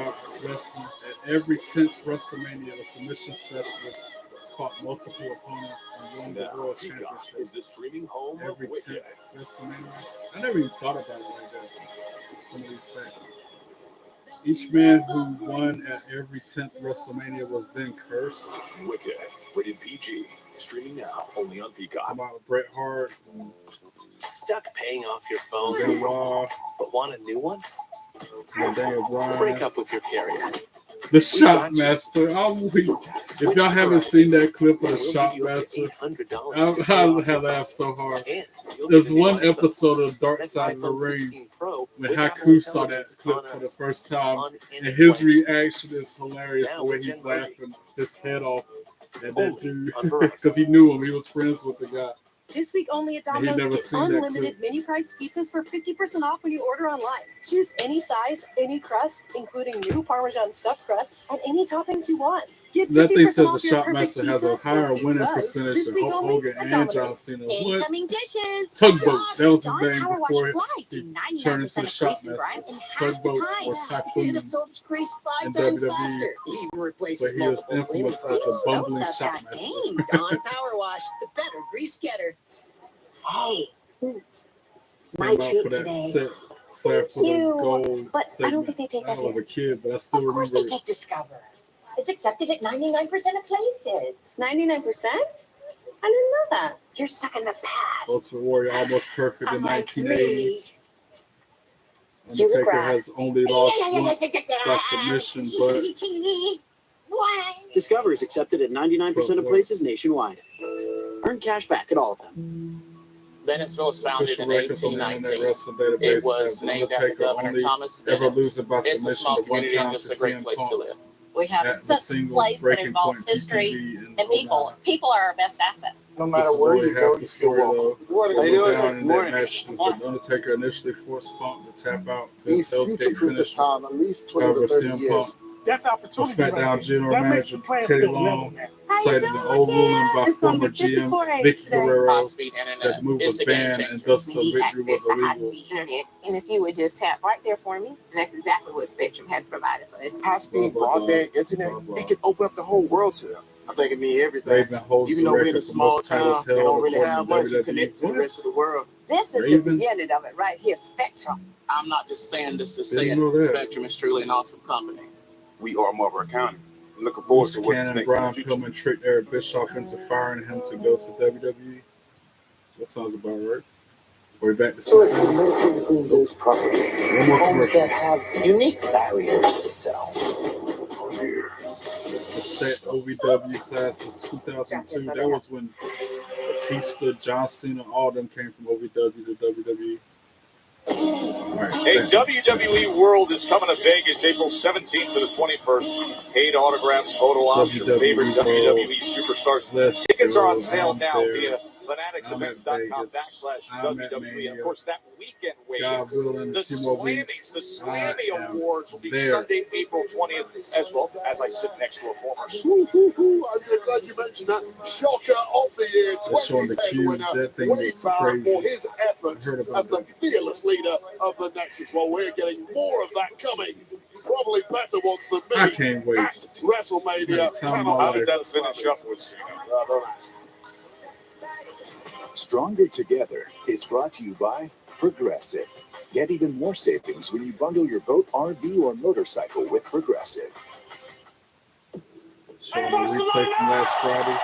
wrestling. At every 10th WrestleMania, the submission specialist fought multiple opponents and won the Now, World Peacock Championship. is the streaming home Every of Wicked. 10th WrestleMania. I never even thought about it like that. Some of these facts. Each man who won at every 10th WrestleMania was then cursed. Wicked, rated PG, streaming now only on Peacock. About Bret Hart, Stuck paying off your phone, Benoit, but want a new one? Daniel Break Bryan, up with your carrier. the Shotmaster. I'm weak. If y'all haven't seen that clip of the Shotmaster, I laughed so hard. There's one episode of Dark Side of the Ring when Haku saw that clip for the first time, and his reaction is hilarious. The way he's laughing his head off at that dude because he knew him. He was friends with the guy. This week only at And he Domino's, never get seen that unlimited clip. menu-priced pizzas for 50% off when you order online. Choose any size, any crust, including new Parmesan stuffed crust, and any toppings you want. Get That thing 50% says the off your perfect Shotmaster has a pizza higher or winning pizzas. percentage This than week Hulk only Hogan at and Domino's. John Cena. What? Incoming dishes. Tugboat. That was his Dawn name Power Wash before flies to he turned into 99% the of grease and grime Shotmaster. in half the Tugboat time. or It Typhoon absorbs grease in 5 times WWE. faster. Even But replaces he was multiple cleaning infamous as products. the Those bumbling subs got Shotmaster. game. Dawn Power Wash, the better grease getter. Hey, my Came out treat for that today. set flare for the gold But I segment. don't think they take that I was here. a kid, but I still Of course remember they it. take Discover. It's accepted at 99% of places. 99%? I didn't know that. You're stuck in the past. Ultimate Warrior almost perfect in 1980. You look Undertaker right. has only lost once by submission, but Discover is accepted at 99% of places nationwide. Earn cash back at all of them. Venice was founded official in records on the Internet 1819. Wrestling Database It was have named after Undertaker Governor only Thomas ever Bennett. losing by It's a submission small to one community and time to just a great CM place to Punk live. We have at the such a single place that breaking involves point history PPV and people. People are our best asset. No This matter is where only you go, half the you feel story, welcome. though. What What are you went doing? down in that Morning. match is that Undertaker initially forced Punk to tap out to We've his Hell's Gate future-proofed this finish. time at least 20 However, to 30 CM years. Punk, That's a opportunity. SmackDown general That makes manager the plan Teddy feel Long, level. cited an old ruling by It's gonna former be 54 GM eggs Vic today. Guerrero High-speed that internet move is was the game banned changer. and thus the We need victory access was to illegal. high-speed internet, and if you would just tap right there for me, and that's exactly what Spectrum has provided for us. High-speed Blah, blah, blah. broadband internet, Blah, blah. it can open up the whole world to them. I think it means everything. Raven holds Even the though we're in a record for small most town, titles they don't held really according have to much. You WWE. connect to the What? rest of the world. This is Raven? the beginning of it right here, Spectrum. I'm not just saying this to say Didn't know it. that. Spectrum is truly an awesome company. We are Marlboro County. I'm looking forward Bruce to what's Cannon, next in the Brian future. Pillman tricked Eric Bischoff into firing him to go to WWE. That sounds about right. We're back to So it's SmackDown. physically engaged properties. One more Homes commercial. that have unique barriers to sell. The set OVW class of 2002. That was when Batista, John Cena, all of them came from OVW to WWE. Hey, WWE World is coming to Vegas April 17th to the 21st. Paid autographs, photo ops, your favorite WWE superstars. Tickets are on sale now via fanaticsevents.com/WWE. And of course, that weekend wave, God willing, the a few more weeks. Slammys, the Slammy I am Awards will be there. Sunday, April 20th as well, as I sit next to a former I'm glad you mentioned that. Shocker of the year, They're showing the 2010 cube. winner, That thing Wade looks Barrett, crazy. for his efforts I heard as about the that. fearless leader of the Nexus. Well, we're getting more of that coming. Probably better ones than me. I can't wait. At WrestleMania. Time of Cannot my have life. that finish up with Cena. Stronger Together is brought to you by Progressive. Get even more savings when you bundle your boat, RV, or motorcycle with Progressive. Showing the replay from last Friday.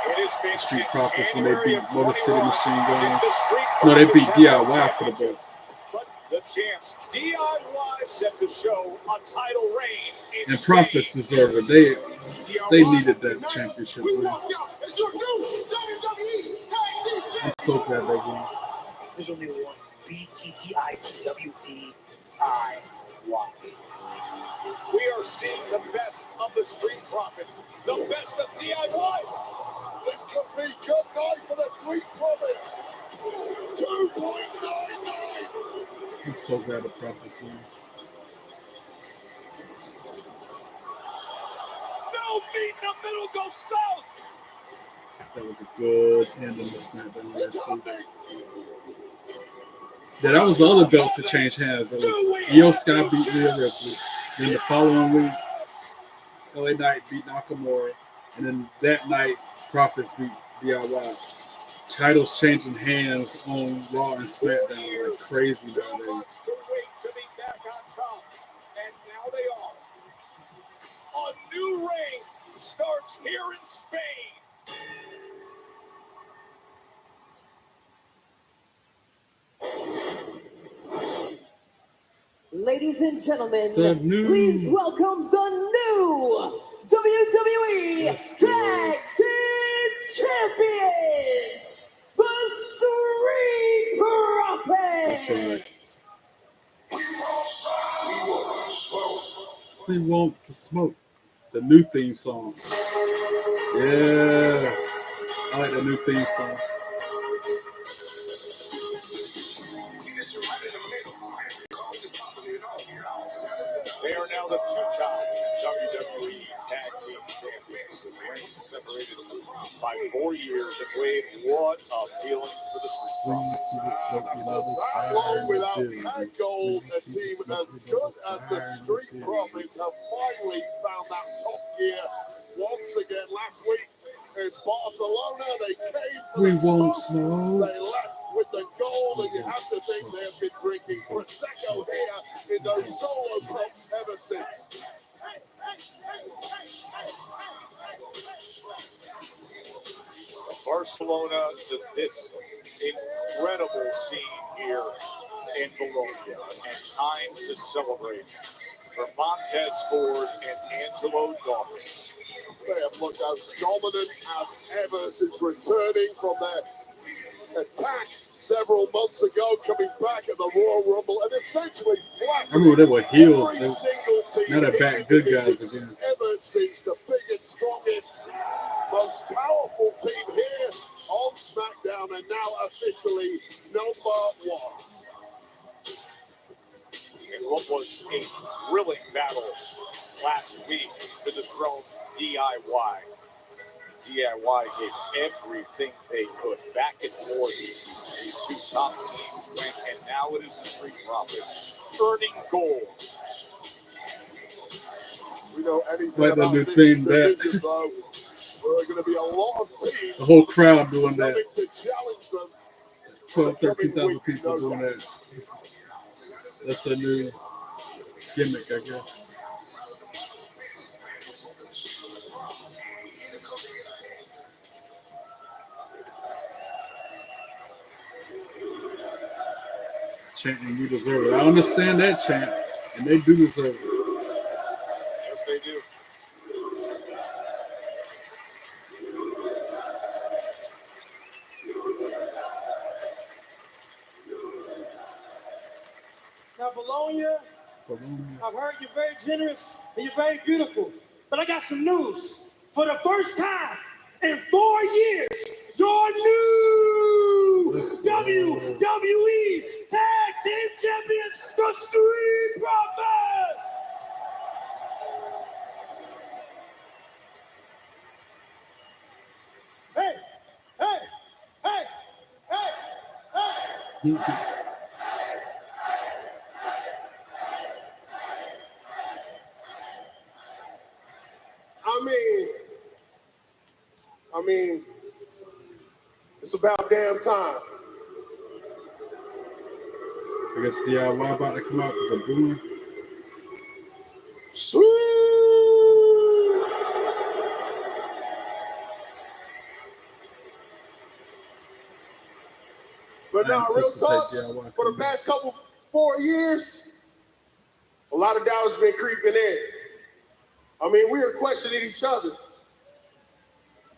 It has been Street since Profits when they January beat of Motor City 21 Machine since Guns. the Street No, they beat Profits have DIY won for the belt. But the champs DIY set to show a title reign in And Profits deserve it. They needed that championship win. I'm so glad they won. There's only one BTTITWDIY. We are seeing the best of the Street Profits, the best of DIY. This could be good night for the Street Profits. 2.99. I'm so glad the Profits won. No beat in the middle goes south. That was a good end of the SmackDown last week. Yeah, that was the other belts that changed hands. It was Io Sky beat Rhea Ripley. Then the following week, LA Knight beat Nakamura. And then that night, Profits beat DIY. Titles changing hands on Raw and SmackDown like crazy nowadays. To wait to be back on top. And now they are. A new reign starts here in Spain. Ladies and gentlemen, The new- please welcome the new WWE Tag Team Champions, the Street Profits. We want the smoke. The new theme song. Yeah. I like the new theme song. They are now the two-time WWE Tag Team Champions. The reigns separated by 4 years. And Wade, what a feeling for the Street Profits. Not long without tag gold, a team as good as the Street Profits have finally found that top gear once again. Last week in Barcelona, they came for We the won't smoke. smoke. They left with the gold, and you have to think they have been drinking Prosecco here in those solo cups ever since. Barcelona to this incredible scene here in Bologna. And time to celebrate for Montez Ford and Angelo Dawkins. They have looked as dominant as ever since returning from their attack several months ago, coming back at the Royal Rumble and essentially I remember they were heels. every single team Now they're back good guys again. ever since. The biggest, strongest, most powerful team here on Smackdown, and now officially number one. In what was a thrilling battle last week to dethrone DIY. DIY gave everything they could back and forth. These two top teams went, and now it is the Street Profits earning gold. We know anything Like the about new this thing division, that though. There are going to be a lot of teams the whole crowd doing that. coming to challenge them. 12, 13,000 people doing that. That's a new gimmick, I guess. Chanting, you deserve it. I understand that chant, and they do deserve it. Yes, they do. Now, Bologna, I've heard you're very generous and you're very beautiful, but I got some news. For the first time in 4 years, your new WWE Tag Team Champions, the Street Profits. Hey, hey, hey, hey, hey. I mean, it's about damn time. I guess DIY about to come out because I'm booing. Sweet. But now, real talk, for the past 4 years, a lot of doubts been creeping in. I mean, we are questioning each other.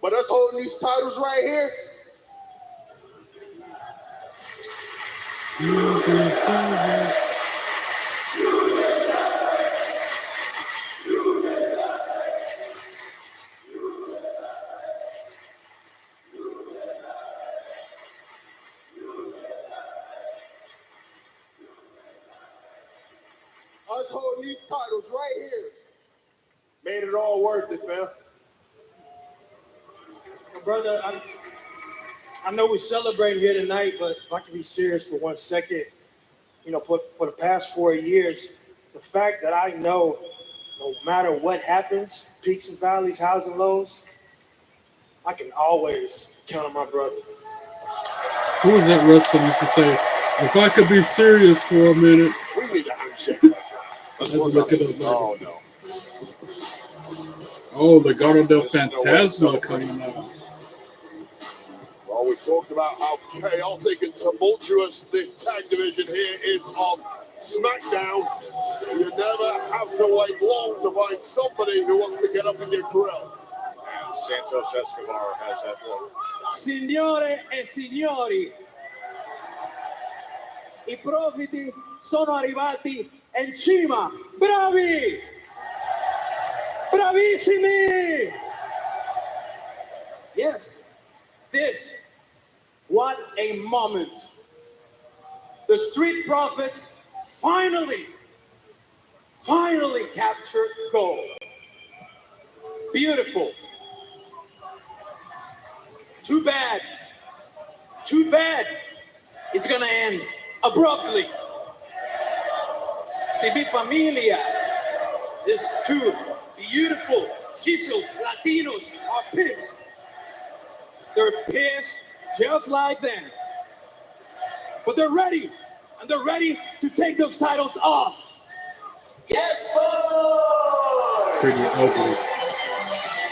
But us holding these titles right here, us holding these titles right here, made it all worth it, fam. Well, brother, I know we celebrate here tonight, but if I can be serious for 1 second, you know, for the past 4 years, the fact that I know no matter what happens, peaks and valleys, highs and lows, I can always count on my brother. Who was that wrestler used to say, if I could be serious for a minute? We need a handshake. Let's look it up. Oh, no. Oh, the Legado del Fantasma coming out. Well, we talked about about how chaotic and tumultuous this tag division here is on SmackDown. You never have to wait long to find somebody who wants to get up in your grill. And Santos Escobar has that look. Signore e signori, i profiti sono arrivati in cima. Bravi! Bravissimi! Yes, this, what a moment. The Street Profits finally captured gold. Beautiful. Too bad. It's gonna end abruptly. Si mi familia, these two beautiful Sicilian Latinos are pissed. They're pissed just like them. But they're ready, and they're ready to take those titles off. Yes, boy! Pretty ugly.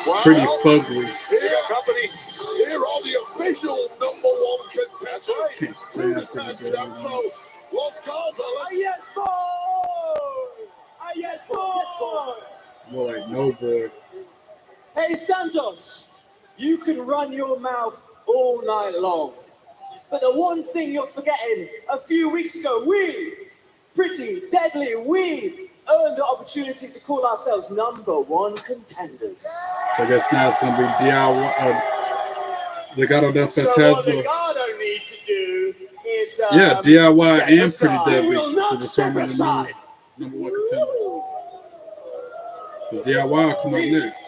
Well, Pretty fugly. Here are the official #1 contestants to the tag champ. So, Los Cards, Yes, boy! Yes, boy! More like no good. Hey, Santos, you can run your mouth all night long. But the one thing you're forgetting, a few weeks ago, we earned the opportunity to call ourselves #1 contenders. So I guess now it's going to be DIY. Legado del So what Fantasma. Legado need to do is DIY step and aside. Pretty We will Deadly not to step determine aside. the #1 contenders. Because DIY will come up next.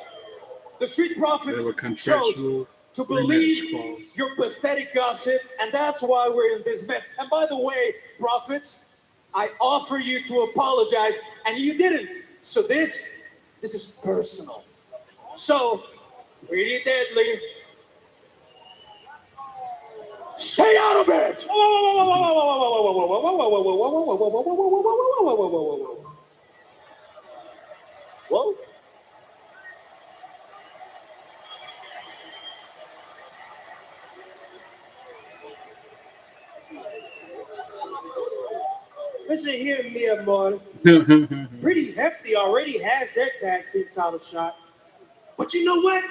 The Street They have a Profits contractual chose to rematch believe clause. your pathetic gossip, and that's why we're in this mess. And by the way, Profits, I offer you to apologize, and you didn't. So this is personal. So, Pretty Deadly, stay out of it! Whoa. Listen here, mi amor. Pretty Hefty already has their tag team title shot. But you know what?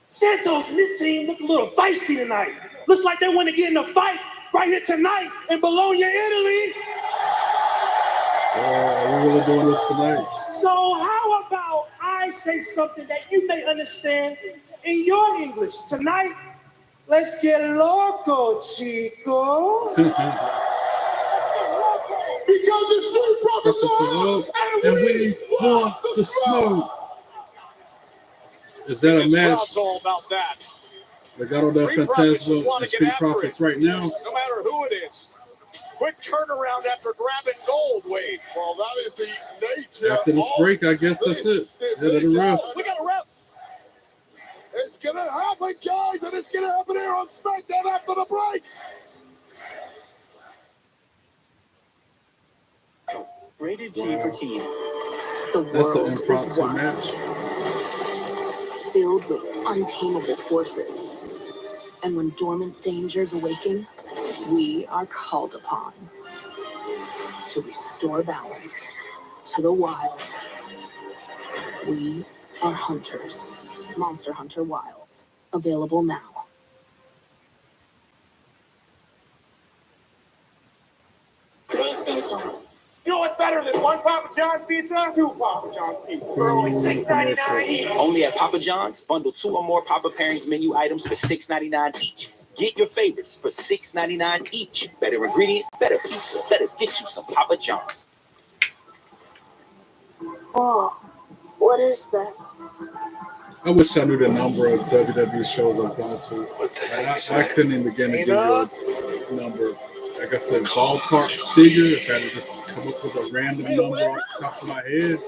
Santos and his team look a little feisty tonight. Looks like they want to get in a fight right here tonight in Bologna, Italy. We're really doing this tonight. So how about I say something that you may understand in your English tonight? Let's get loco, chico. because the Street Profits are up, and we want the smoke. Is that a match? All about that. Legado del Fantasma and Street Profits right now. No matter who it is. Quick turnaround after grabbing gold, Wade. Well, that is the nature. After this break, I guess that's it. We got a ref. It's going to happen, guys, and it's going to happen here on SmackDown after the break. Rated T for Teen. The That's an world impromptu is wild, match. filled with untamable forces. And when dormant dangers awaken, we are called upon to restore balance to the wilds. We are hunters. Monster Hunter Wilds. Available now. You know what's better than one Papa John's pizza? Two Papa John's pizza for only $6.99 each. Only at Papa John's, bundle 2 or more Papa Pairings menu items for $6.99 each. Get your favorites for $6.99 each. Better ingredients, better pizza. Better get you some Papa John's. Oh, what is that? I wish I knew the number of WWE shows I'm going to. I couldn't even begin to give you a number. Like I said, ballpark figure. If I had to just come up with a random number off the top of my head,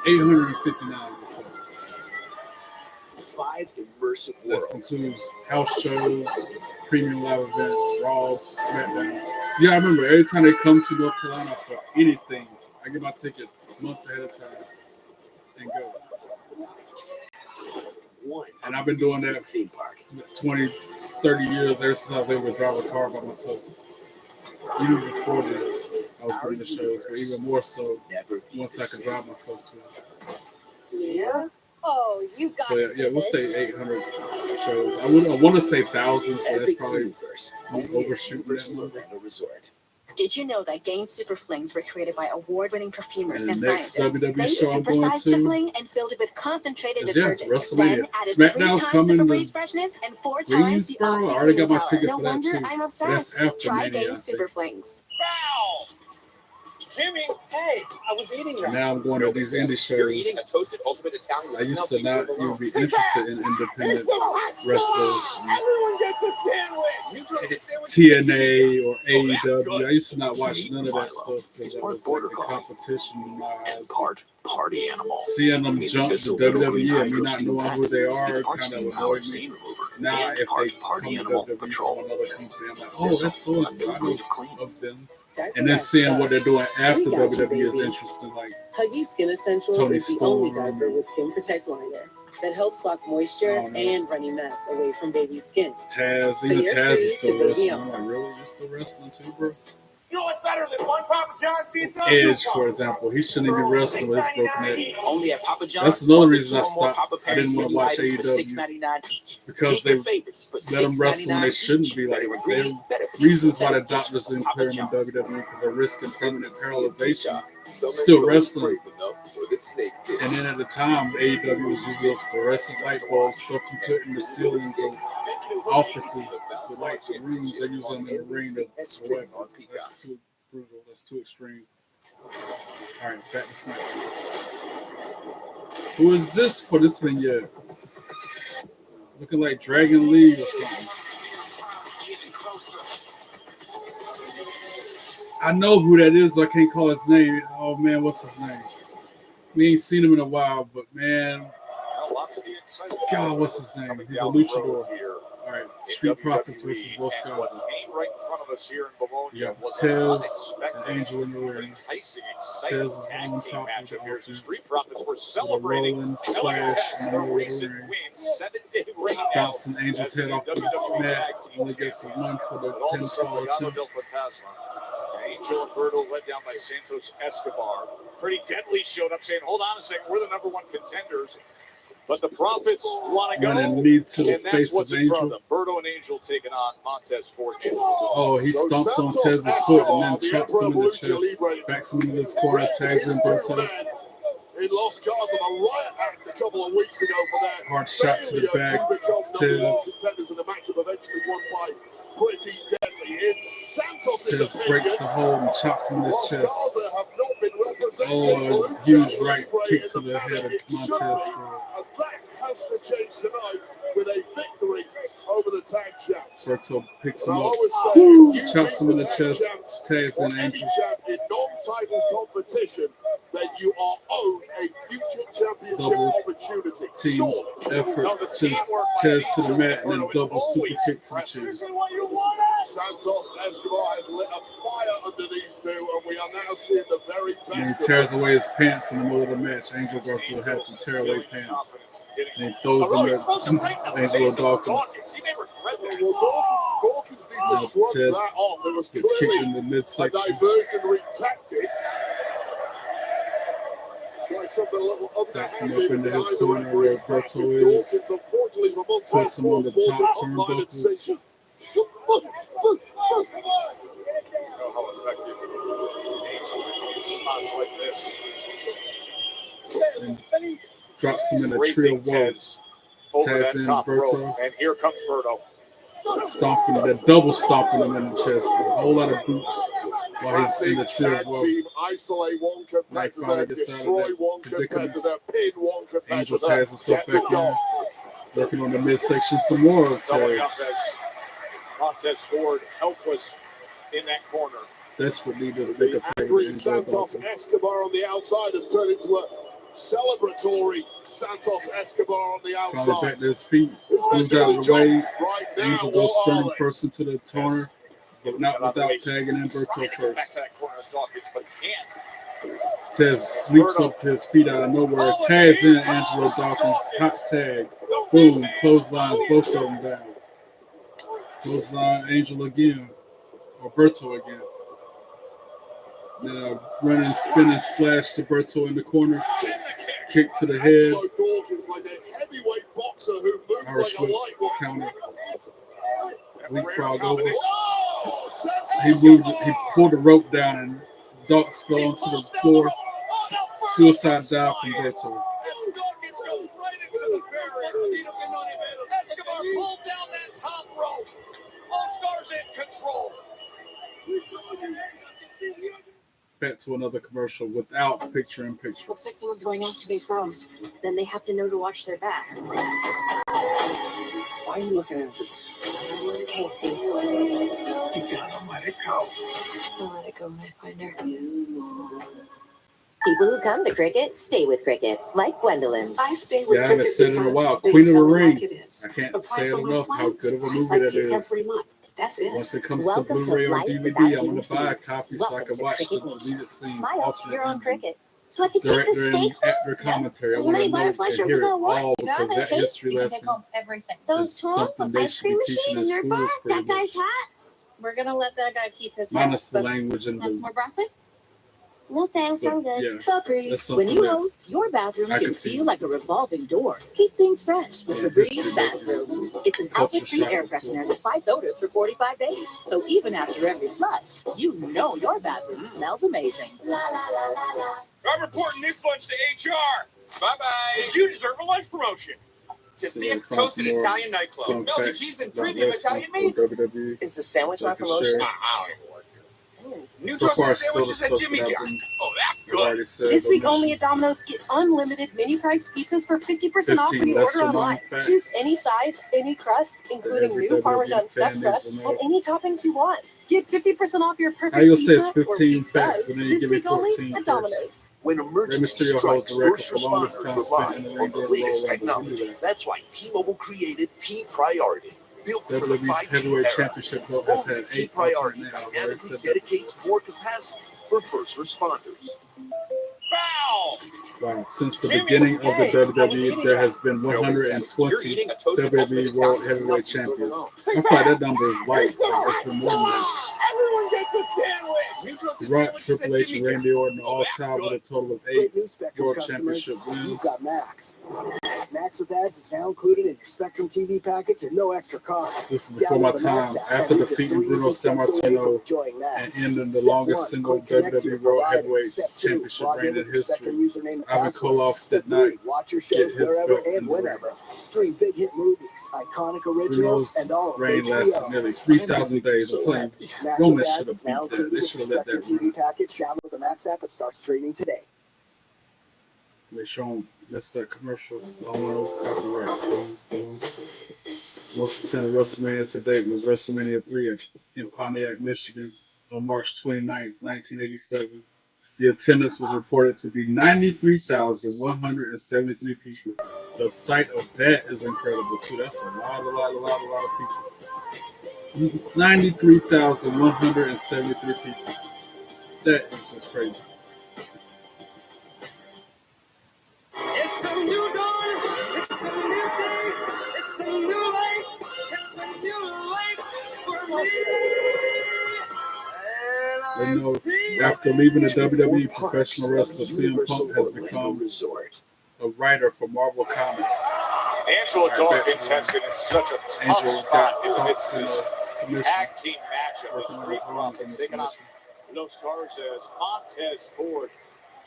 859 or so. 5 immersive This worlds. includes house shows, premium live events, Raws, Smackdown. So yeah, I remember every time they come to North Carolina for anything, I get my ticket months ahead of time and go. And I've been doing that 20, 30 years ever since I was able to drive a car by myself. Even before this, I was doing the shows, but even more so once I could drive myself too. Yeah. Oh, you got So yeah, we'll say 800 shows. I want to say thousands, but that's probably overshooting that number. Did you know that Gain Super Flings were created by award-winning perfumers And and the next scientists? WWE They show I'm going supersized the to fling and filled it with concentrated is detergent. WrestleMania. Then added 3 Smackdown's times the coming Febreze to freshness and 4 times the Greensboro. I already got my oxy-cleaning ticket power. for No that wonder too. I'm But that's obsessed. after Try Mania, Gain I Super think. Flings. Foul! Jimmy, hey, I was eating that. Now I'm going to these indie shows. You're eating a toasted ultimate Italian. I used to not even be interested in independent wrestlers. Everyone gets a sandwich. You get a sandwich. TNA or AEW. I used to not watch none of that stuff because that was like the competition in my eyes. Party animal. Seeing them jump to WWE and me not knowing who they are kind of annoyed me. Now if they come to WWE from another company, I'm like, oh, that's so exciting of them. And then seeing what they're doing after WWE is interesting. Like Huggy Skin Essentials Tony is the Storm. only diaper with Skin Protect liner that helps lock moisture and runny mess away from baby's skin. Taz, So even you're Taz free is still to baby wrestling. on. I'm like, really? You're still wrestling too, bro? You know what's better than one Papa John's pizza? Edge, for example, he shouldn't even be wrestling with his broken neck. Only at Papa John's. That's another reason I stopped. I didn't want to watch AEW because they let them wrestle when they shouldn't be. Like, there's reasons why the doctors didn't clear them in WWE because they're risking permanent paralyzation. Still wrestling. And then at the time, AEW was using those fluorescent light bulbs, stuff you put in the ceilings of offices, the light rooms. They use them in the ring to weapons. That's too brutal. That's too extreme. All right, back to SmackDown. Who is this for this vignette? Looking like Dragon Lee or something. I know who that is, but I can't call his name. Oh man, what's his name? We ain't seen him in a while, but man, God, what's his name? He's a luchador. All right, Street Profits versus Los Gaza. Right in front of us here in Bologna. Yeah, was Tez an and Angel in the ring. enticing, Tez exciting is tag on team top of match the here. offense. Street Profits were With a celebrating rolling telling splash Tez in the the middle of recent the ring. win, 7-day reign now Bouncing Angel's as head the off the WWE mat. tag team Only gets a one for the But all of a sudden, pinfall Legado too. del Fantasma, Angel and Berto led down by Santos Escobar. Pretty deadly showed up saying, hold on a second, we're the #1 contenders. But the Profits want to go, Running knee to the and that's face what's of in front of Angel. them. Berto and Angel taking on Montez Ford. Oh, he stomps on Tez's foot and then chops him in the chest. Backs him into this corner, tags in Berto. In Los Gaza, the riot act a couple of weeks ago for that. Hard shot to the back. Tez. Contenders in the match have eventually won by pretty deadly. In Santos' Tez breaks the hold and chops him in his Los chest. Gaza have not been represented. Oh, a huge right kick to the head of Montez. And that has to change tonight with a victory over the tag champs. Berto picks And him I up, always say, woo, if you chops him beat in the tag chest, champs tags or in any Angel. champ in non-title competition, then you are owed a future championship Double opportunity. team Sure. effort, Tez to the mat and then double super kick to the chest. Santos Escobar has lit a fire under these two, and we are now seeing the very And he best tears of away his pants in the middle of the match. Angel Garcia has some tearaway pants. And he throws them at Angelo Dawkins. Well, Dawkins needs to shrug Tez that off. It was gets kicked in clearly the a midsection. diversionary tactic. Like something a little Backs him up underhanded into his behind the corner where referee's back. Berto is. Dawkins, unfortunately, for Montez Puts him on the Ford, top falls out and says, turnbuckles. "Shut know how effective Angel spots like this. And drops him in a Great trio big walk. Tez over Taz that in top rope, Berto. and here comes Berto. Stomping, that double stomping him in the chest. A whole lot of boots while he's in the trio tag walk. team, isolate one Right, competitor, finally gets out destroy of that one predicament. competitor, pin one Angel competitor, has himself get the back job. in. Working on the midsection some more of Doubling up Taz. as Montez Ford helpless in that corner. Desperately to make a The tag angry with Santos Angel Escobar on the outside has turned into a celebratory Santos Escobar on the Finally outside. back to his feet. Moves out of the way. Angel goes sternum first into the corner, but not without tagging in Berto Back first. to that corner of Dawkins, but can't. Tez leaps up to his feet out of nowhere. Tags in Angelo Dawkins. Hot tag. Boom. Clotheslines, both of them down. Clothesline, Angel again. Alberto again. Now running, spinning splash to Berto in the corner. Kick to the head. Irish whip counter. Leapfrog over. He pulled the rope down and Dawkins fell onto the floor. Suicide dive from Berto. Escobar pulled down that top rope. All-Star's in control. Back to another commercial without picture-in-picture. Looks like someone's going after these girls. Then they have to know to watch their backs. Why are you looking at this? It's Casey. You gotta let it go. I'll let it go when I find her. People who come to Cricket stay with Cricket, like Gwendolyn. I stay with Yeah, I haven't Cricket said it in a because while. they Queen of the tell me Ring. like it is. I can't The say price it on my enough how plans, good of a price movie I that pay is. every month. That's it. Once it comes Welcome to to Blu-ray or Life DVD, Without I'm going Hidden to buy a Fees. copy so I Welcome can to watch the Cricket Nation. deleted scenes, Smile, alternate you're on ending, Cricket. So I could take director this steak and home? actor commentary. I How want many to know butterfly and strippers hear I it want? all You got because that that cake? history You can lesson take home everything. is Those something tongs, they ice should cream be teaching machine in in your bar, schools pretty that guy's much. hat. We're gonna let that guy keep his hat. Minus the language and That's the... more broccoli? No thanks, I'm good. Yeah, Febreze. that's When something you that host, your bathroom I can can see. feel like a revolving door. Keep things fresh with Yeah, Febreze history bathroom. It's an culture outlet-free shock air is so- freshener that fights odors for 45 days. So even after every flush, you know your bathroom smells amazing. La la la la la. I'm reporting this lunch to HR. Bye-bye. You deserve a lunch promotion. To So this find toasted some more Italian nightclub. fun With melted facts cheese and about premium wrestling Italian for meats. WWE. Is the sandwich So I my can promotion? share. I don't even work here. New So toasted far, still the sandwiches at stuff Jimmy that I've John's. been Oh, that's I've good. already said. This but week mentioned. only at Domino's, get unlimited mini-priced pizzas for 50% off when 15 you order lesser known online. facts Choose any size, any crust, including every new WWE Parmesan stuffed fan needs crust, to and know. any toppings you want. Get 50% off your How perfect you gonna say it's pizza or 15 facts, pizzas but then you this give me week only 14 at first? Domino's. When Rey emergency Mysterio holds strikes, the record first for longest time responders spent in rely the on ring the during the latest Royal Rumble. Who knew technology. that? That's why T-Mobile created T-Priority. Built for the WWE 5G Heavyweight era. Championship belt has Only had 8 T-Priority alternate names. I've already dynamically said that. dedicates more capacity for first responders. Foul! Wow. Since the Jimmy, beginning of the hey, I was WWE, eating there that. has been You're 120 eating a toasted WWE ultimate World Italian. Heavyweight Champions. I thought that number is light. Like, it's been more than that. Everyone gets a sandwich. New toasted Rock, sandwiches Triple at H, Jimmy and Randy John's. Orton all That's tied with a good. total of 8 Great news, Spectrum World customers. Championship wins. You've got Max. Max with ads is now included in your Spectrum TV package at no extra cost. This is before my Download the time. Max app After and you're just defeating 3 Bruno easy steps away from Sammartino enjoying and Max. ending the Step longest 1, single click connect to your WWE World provider. Heavyweight Step 2, Championship log reign in in with your history. Spectrum username and Ivan password. Koloff Step did not 3, watch your get shows his wherever belt in and the ring. whenever. Stream big hit movies, iconic originals, Bruno's and all of reign HBO. lasted nearly 3,000 days. I'm telling you, Max Roman with should ads have is now beat that. included They with should your have let Spectrum that run. TV package. Download the Max app and start streaming today. They show him that's that commercial. I don't know copyright. Most attended WrestleMania to date was WrestleMania 3 in Pontiac, Michigan on March 29, 1987. The attendance was reported to be 93,173 people. The sight of that is incredible too. That's a lot of people. 93,173 people. That is just crazy. It's a new dawn. It's a new day. It's a new life. It's a new life for me. They know after leaving the WWE, professional wrestler CM Punk has become a writer for Marvel Comics. Angela Dawkins has been in such a tough Angel spot got in the Dawkins midst of in a this submission. tag team matchup. The Working on Street his arms in Profits the taking on submission. Los Garza's Montez Ford.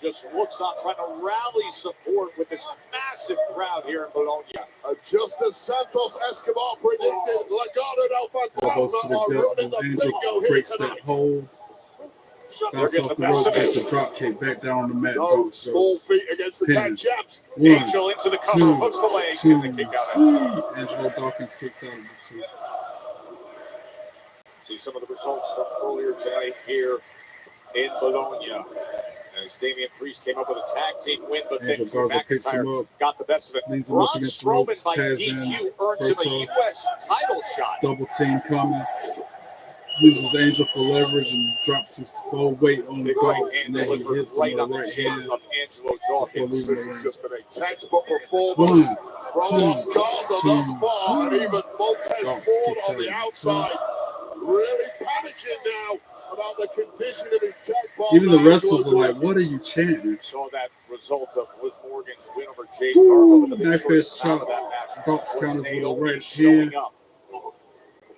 Just looks on, trying to rally support with this massive crowd here in Bologna. Just as Santos Escobar predicted, Legado del Elbows to Fantasma the are gut running as the Angel bingo here breaks that tonight. hold. Bounce off the rope, gets a drop kick back down on the mat. No Dawkins small goes. feat against the tag Pin. champs. One, Angel into the cover, hooks the leg, and the kick out. two. Angelo Dawkins kicks out of the two. See some of the results from earlier tonight here in Bologna. As Damian Priest came up with a tag team win, but Angel then Garza picks him McIntyre up, got the best of it. leads him Braun up against the Strowman ropes. by Taz DQ in, earns him a Berto. U.S. title shot. Double team coming. uses Angel for leverage and drops his full weight on the Big right Dawkins, and hand then he delivered hits him right with a on the right chin hand of Angelo before Dawkins. leaving This the has ring. just been a textbook performance from Los Garza two, thus far, and even Montez Dawkins Ford kicks on the out. outside, really panicking now about the condition of his tag partner. Even the wrestlers are like, "What are you chanting?" Saw that result of Liv Morgan's win over Jade Cargill. The big Knife story edge out of chop. that match Dawkins was counters with a Naomi right showing hand. up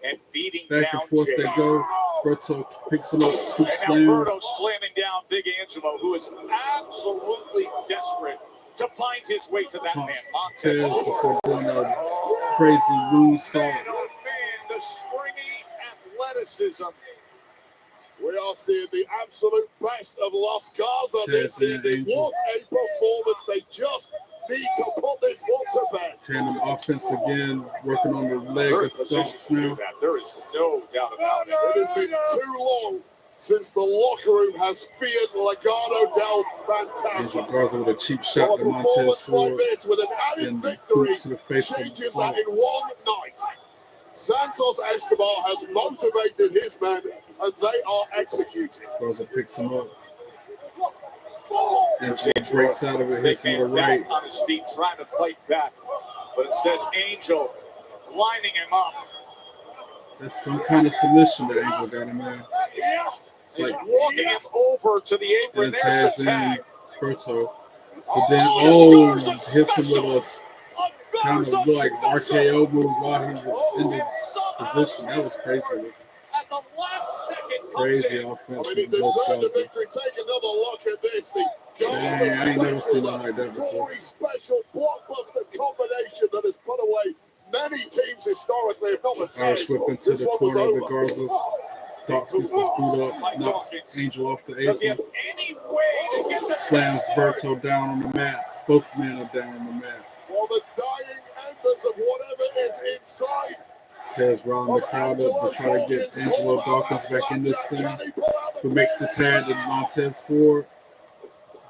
and beating Back down and forth Jade. they go. Berto picks him up, scoop And now slam. Berto slamming down Big Angelo, who is absolutely desperate to find his way to that man. Montez Montez before doing a crazy moonsault. Man, oh man, the springy athleticism. We are seeing the absolute best of Los Garza this Taz and evening. Angel. What a performance. They just need to put this one to bed. Tandem offense again, working on the leg They're in of position Dawkins to do now. that. There is no doubt about it. It has been too long since the locker room has feared Legado del Angel Fantasma. Garza with a cheap Well, shot a to Montez performance like Ford. this with an added Then victory boot to the face of changes that in one night. Santos Escobar has motivated his men, and they are executing. Garza picks him up. Angel breaks out of it, hits him with a right. Back on his feet, trying to fight back, but instead Angel lining him up. That's some kind of submission that Angel got him in. Yes, It's he's like, walking him over to the apron. and There's the Taz tag. and Berto. But then, hits him with a kind of like RKO move while he was in the position. That was crazy. At the last second, Crazy comes in. offense I mean, he from Los deserved a Garza. victory. Take another look at this. The Dang, I ain't never seen nothing like that before. gory special blockbuster combination that has put away many teams historically, if not the Irish Taz. whip into This the one was corner of the over. Garzas. Dawkins gets his boot up, knocks Angel off the Does he have apron, any way to get the slams Berto down on the mat. Both men are down on the mat. For the dying embers of whatever is inside. Taz rounding the crowd up to try to get Angelo Dawkins back in this thing. Who makes the tag to Montez Ford.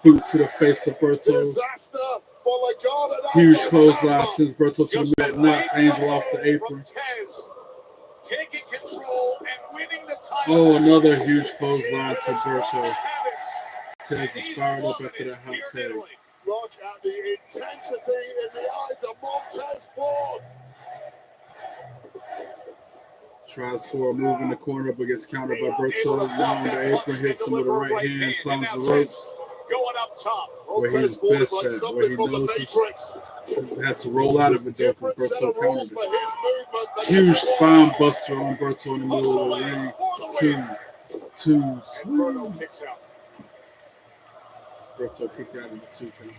Boot to the face of Berto. Disaster for Legado. Huge clothesline sends Berto to the mat, knocks Angel off the apron. Tez taking control and winning the title. Oh, another huge clothesline to Berto. Tez is fired up after that hot tag. Look at the intensity in the eyes of Montez Ford. Tries for a move in the corner, but gets countered by Berto. Now on the apron, hits him with a right hand, climbs the ropes. Going up top. Where he's best at, where he knows he has to roll out of it though, because Berto countered it. Huge spine buster on Berto in the middle of the ring. Two. Berto kicked out of the 2 count.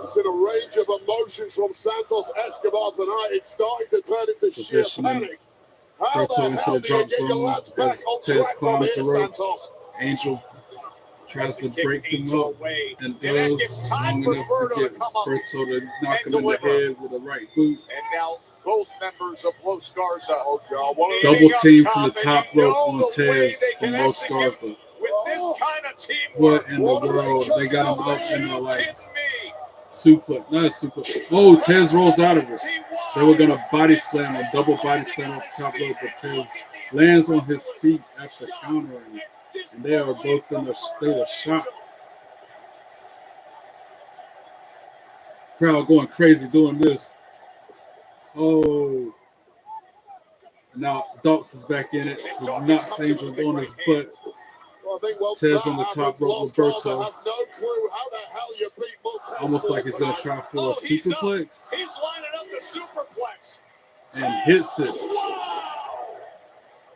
We've seen a range of emotions from Santos Escobar tonight. It's starting to turn into sheer panic. How Berto the into hell the do you drop get your zone lads back as on Tez track from climbs here, the ropes. Santos? Angel tries to break them up and does long enough to get Berto to knock him in the head with a right boot. And now both members of Los Garza. Double team from the top rope on Tez on Los Garza. With this kind of team, What in the world? They got him up in the like suplex, not a suplex. Oh, Tez rolls out of it. They were gonna body slam him, double body slam off the top rope, but Tez lands on his feet after countering, and they are both in a state of shock. Crowd going crazy doing this. Oh, now Dawkins is back in it. He knocks Angel on his butt. Tez on the top rope with Berto. Almost like he's going to try for a superplex. He's lining up the superplex. And hits it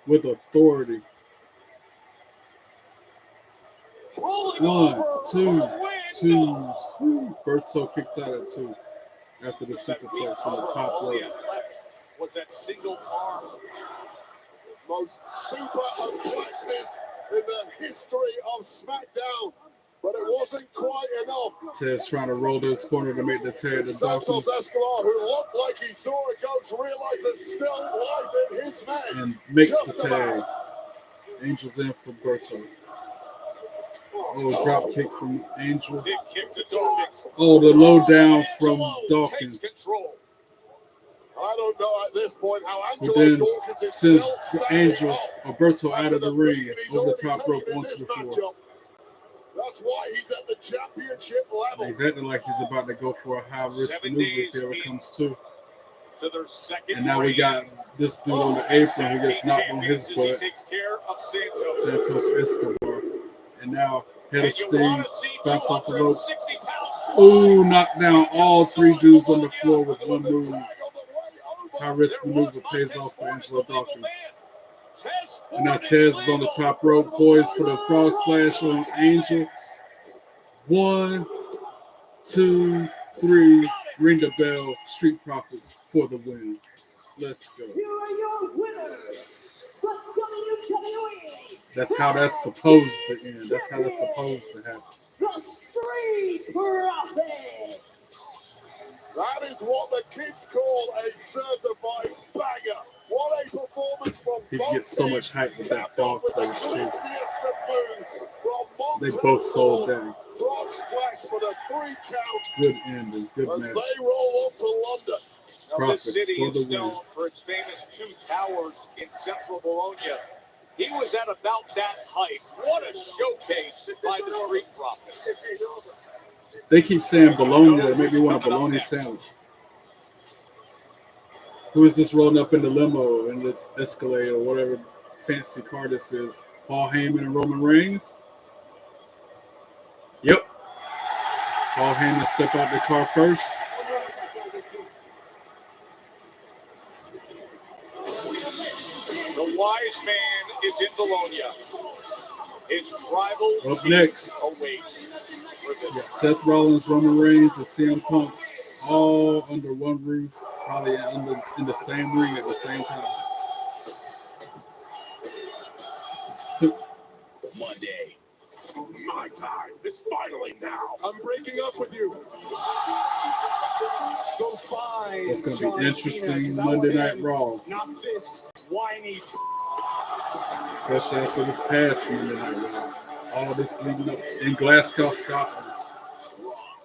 with authority. 1, 2, 2. Berto kicks out at 2 after the superplex from the top rope. Was that single arm? Most super plexes in the history of Smackdown, but it wasn't quite enough. Tez trying to roll to his corner to make the tag to Santos Dawkins. Escobar, who looked like he saw a ghost, realizes still life in his man. And makes the tag. Angel's in for Berto. Oh, drop kick from Angel. Big kick to Dawkins. Oh, the low down from Dawkins. I don't know at this point how But Angelo then Dawkins is sends still the standing Angel up Alberto out after of the the ring beating he's over the already top rope taken in onto this the floor. matchup. That's why he's at the championship level. He's acting like he's about to go for a high risk maneuver if he ever comes to. Their second And now we got this dude on the apron who gets knocked on his butt. Santos Escobar. And now Head of Sting bounce off the ropes. Oh, knocked down all three dudes on the floor with one move. High risk maneuver pays off for Angelo Dawkins. And now Tez is on the top rope, poised for the frog splash on Angel. 1, 2, 3. Ring the bell. Street Profits for the win. Let's go. Here are your winners, the WWE. That's how that's supposed to end. That's how that's supposed to happen. The Street Profits. That is what the kids call a certified banger. What a performance from He both gets so much teams. hype with that frog splash too. Glitziest of moves from They both sold that. frog splash for the 3 count. Good ending. Good As match. they roll on to London. Now, this Profits city for is the win. known for its famous 2 towers in central Bologna. He was at about that height. What a showcase by the Street Profits. They keep saying bologna. They make me want a bologna sandwich. Who is this rolling up in the limo in this Escalade or whatever fancy car this is? Paul Heyman and Roman Reigns? Yep. Paul Heyman step out the car first. The wise man is in Bologna. His tribal Up chief next. awaits for Yeah, this. Seth Rollins, Roman Reigns, and CM Punk all under one roof, probably in the same ring at the same time. Monday. My time is finally now. I'm breaking up with you. Go find It's going to John be interesting Cena, Monday I Night want him, Raw, Not this whiny. especially after this past Monday Night Raw. All this leading up in Glasgow, Scotland.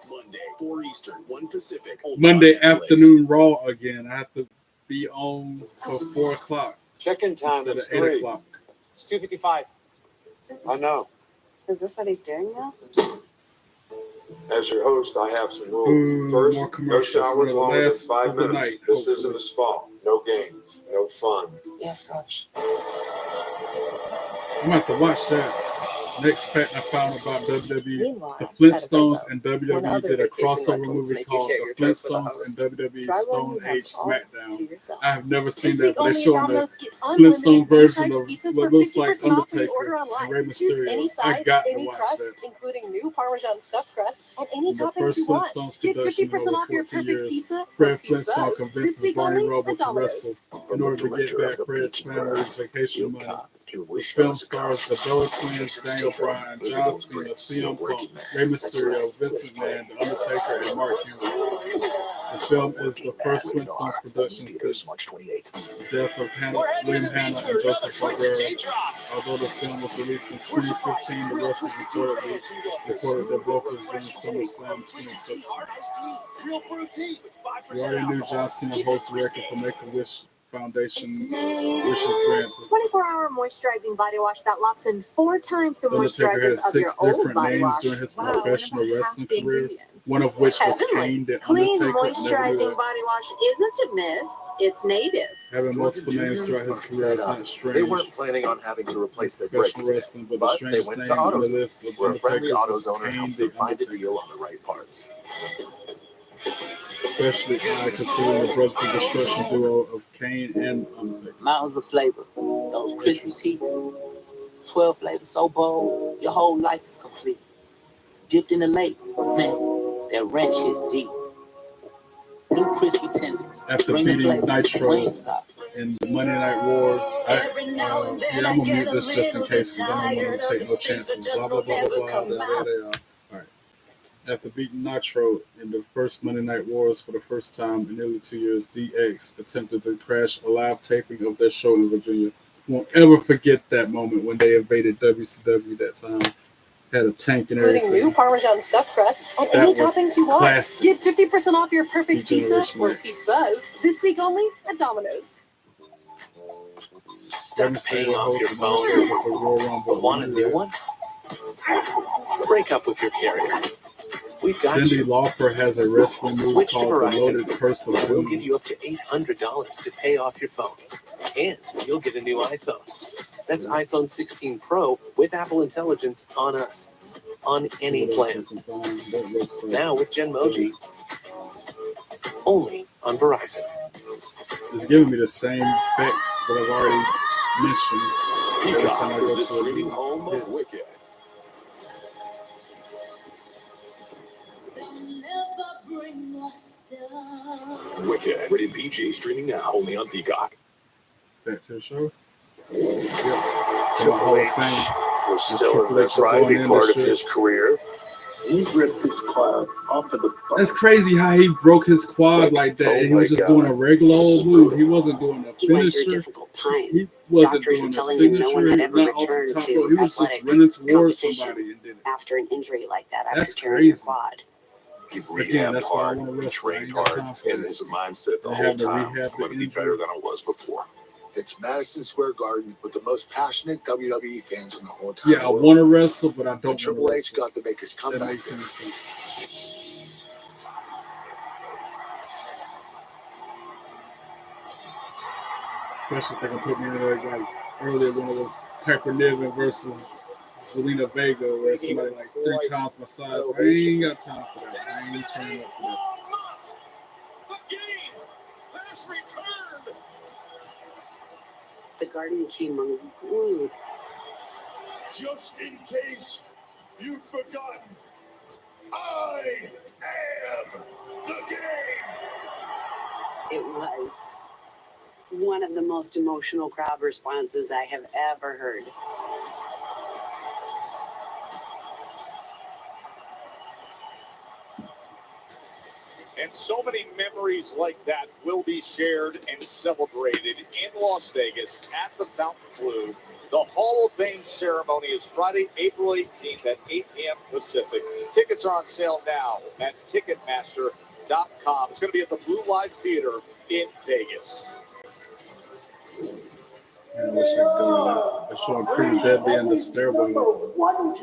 Monday, 4 Eastern, 1 Pacific. only Monday on Netflix. afternoon Raw again. I have to be on for 4 o'clock Check-in time instead of is 8 3. o'clock. It's 2:55. I know. Is this what he's doing now? As your host, I have some rules. Ooh, First, more no commercials. showers One of the longer than last 5 of the minutes. night, This hopefully. isn't a spa. No games, no fun. Yes, Coach. I'm going to have to watch that. Next fact I found about WWE, Meanwhile, the Flintstones and one WWE other did a vacation crossover rentals movie make you called share The your trip with the Flintstones host. and WWE Try one Stone you have Age all Smackdown. to yourself. I have never seen This that, week but they only at showing the Domino's, get Flintstone unlimited version mini-priced of pizzas what for looks like 50% off when you Undertaker order and online. Rey Choose any Mysterio. I size, got to any watch crust, that. including new Parmesan stuffed crust, and any In the toppings first you want. Flintstones Get production in 50% over off your 14 perfect years, pizza or Fred Flintstone pizzas. This convinces week Barney only Rubble at to wrestle Domino's. in order to get back Fred's family's vacation money. The film stars the Bella Twins, Daniel Bryan, John Cena, CM Punk, Rey Mysterio, Vince McMahon, The Undertaker, and Mark Henry. The film is the first Flintstones production since the death of William Hanna and Joseph Cabrera. Although the film was released in 2015, the wrestlers reported that both was during SummerSlam 2015. We already knew John Cena holds the record for Make-A-Wish Foundation wishes granted. 24-hour moisturizing body wash that locks in 4 times the The Undertaker moisturizers has of your 6 old different body names wash. during his Wow, professional wonder wrestling half the career, ingredients. one of which was Heavenly. Kane the Clean, Undertaker. moisturizing body wash isn't a myth, it's native. Having multiple names throughout his career is not strange. They weren't planning on having to replace their brakes Professional today, wrestling, but the but they strangest went name to on the AutoZone, list of where a friendly Undertakers AutoZoner is Kane helps the them find a Undertaker. deal on the right parts. Especially considering the Brothers of Destruction duo of Kane and Undertaker. Mountains of flavor. Those crispy peaks. 12 flavors so bold, your whole life is complete. Dipped in the lake, man, that ranch is deep. New crispy tenders. After Bring the beating flavor. Nitro Wingstop. in the Monday Night Wars, I'm gonna mute this just in case because I don't want to take no chances. Blah blah blah blah blah. All right. After beating Nitro in the first Monday Night Wars for the first time in nearly 2 years, DX attempted to crash a live taping of their show in Virginia. Won't ever forget that moment when they invaded WCW that time. Had a tank and including everything. new Parmesan stuffed crust and That any was toppings you want. classic. Get 50% off your perfect pizza Generation or X. pizzas this week only at Domino's. Stuck paying off your phone? But want a new one? Break up with your carrier. We've got Cyndi you. Lauper has a wrestling move Switch to called the Verizon. Loaded Purse of We'll Doom. give you up to $800 to pay off your phone. And you'll get a new iPhone. That's iPhone 16 Pro with Apple Intelligence on us. On any plan. Now with Genmoji. Only on Verizon. It's giving me the same effects that I've already mentioned. Every time I Peacock is go the to a streaming movie. home of Wicked. Wicked, rated PG, streaming now only on Peacock. Back to the show. Triple H was still in the thriving part of his career. He ripped his quad off of the bone. That's crazy how he broke his quad like that, and he was just doing a regular old move. He wasn't doing a He went through a finisher. difficult time. He wasn't Doctors are doing a telling him no one had signature. ever Not off the returned top to rope. He was just athletic running towards competition somebody and did it. after an injury like that, after That's tearing your crazy. quad. He Again, rehabbed that's why I hard, want to he wrestle. I trained ain't got hard, time for and it. his mindset the They whole have to time, rehab I'm going to be the better than I was before. It's Madison Square Garden with the most passionate WWE fans in the whole entire Yeah, I world. want to wrestle, but I don't And want to Triple H wrestle. got to make his That comeback. makes any sense. Especially if they can put me in there like earlier when it was Piper Niven versus Zelina Vega, where somebody like 3 times my size. I ain't got time for that. I ain't turning up for that. The Garden came unglued. Just in case you've forgotten, I am the game. It was one of the most emotional crowd responses I have ever heard. And so many memories like that will be shared and celebrated in Las Vegas at the Fontainebleau. The Hall of Fame ceremony is Friday, April 18th at 8 p.m. Pacific. Tickets are on sale now at Ticketmaster.com. It's going to be at the Blue Light Theater in Vegas. I wish I'd done that. They're showing Pretty Deadly in the stairwell,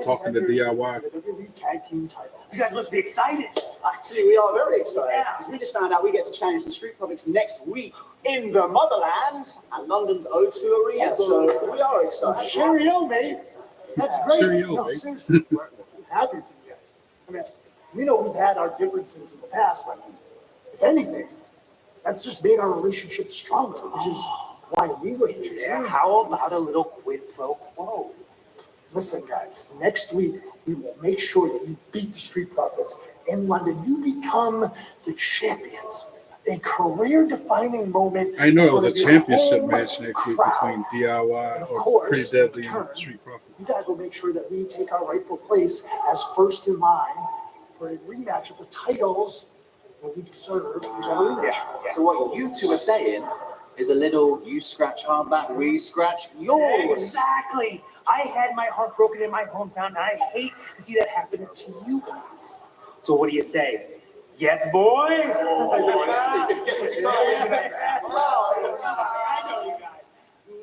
talking to DIY. WWE Tag Team title. You guys must be excited. Actually, we are very excited. Yeah. Because we just found out we get to challenge the Street Profits next week in the motherland at London's O2 Arena. Yes, so we are excited. Cheerio, mate. That's great. Cheerio, no, mate. seriously, we're happy for you guys. I mean, we know we've had our differences in the past, but if anything, that's just made our relationship stronger, which is why we were here. Yeah, how about a little quid pro quo? Listen, guys, next week we will make sure that you beat the Street Profits in London. You become the champions. A career-defining moment. I know it was a for your championship home match next week crowd. between DIY And of or course, Pretty Deadly in and return, Street Profits. you guys will make sure that we take our rightful place as first in line for a rematch of the titles that we deserve. So what you two are saying is a little you scratch our back, we scratch yours. Exactly. I had my heart broken in my hometown, and I hate to see that happen to you guys. So what do you say? Yes, boy?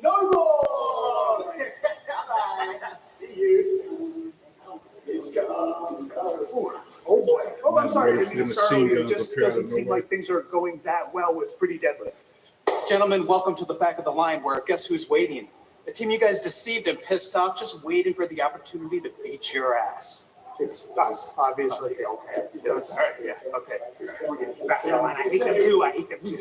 No more! See you. Oh boy. Oh, I'm sorry. I didn't mean to start early. It just doesn't seem like things are going that well with Pretty Deadly. Gentlemen, welcome to the back of the line where guess who's waiting? The team you guys deceived and pissed off, just waiting for the opportunity to beat your ass. It's us, obviously. Okay. It's us. All right, yeah, okay. Back of the line. I hate them too. I hate them too.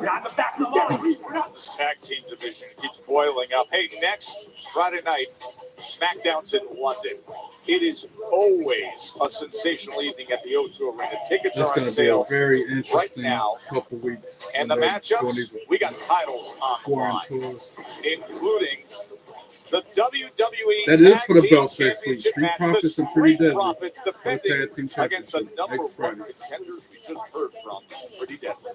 Not the back of the line. Tag team division keeps boiling up. Hey, next Friday night, Smackdown's in London. It is always a sensational evening at the O2 Arena. Tickets It's are on going to be sale a very right interesting now. couple weeks. And the when they're matchups, doing these we got titles on the foreign line, tours. including The WWE That is for the Tag belts Team next week. Championship Street match. Profits The and Pretty Street Deadly. Profits For the defending Tag Team against the Championship number next one Friday. contenders we just heard from, Pretty Deadly.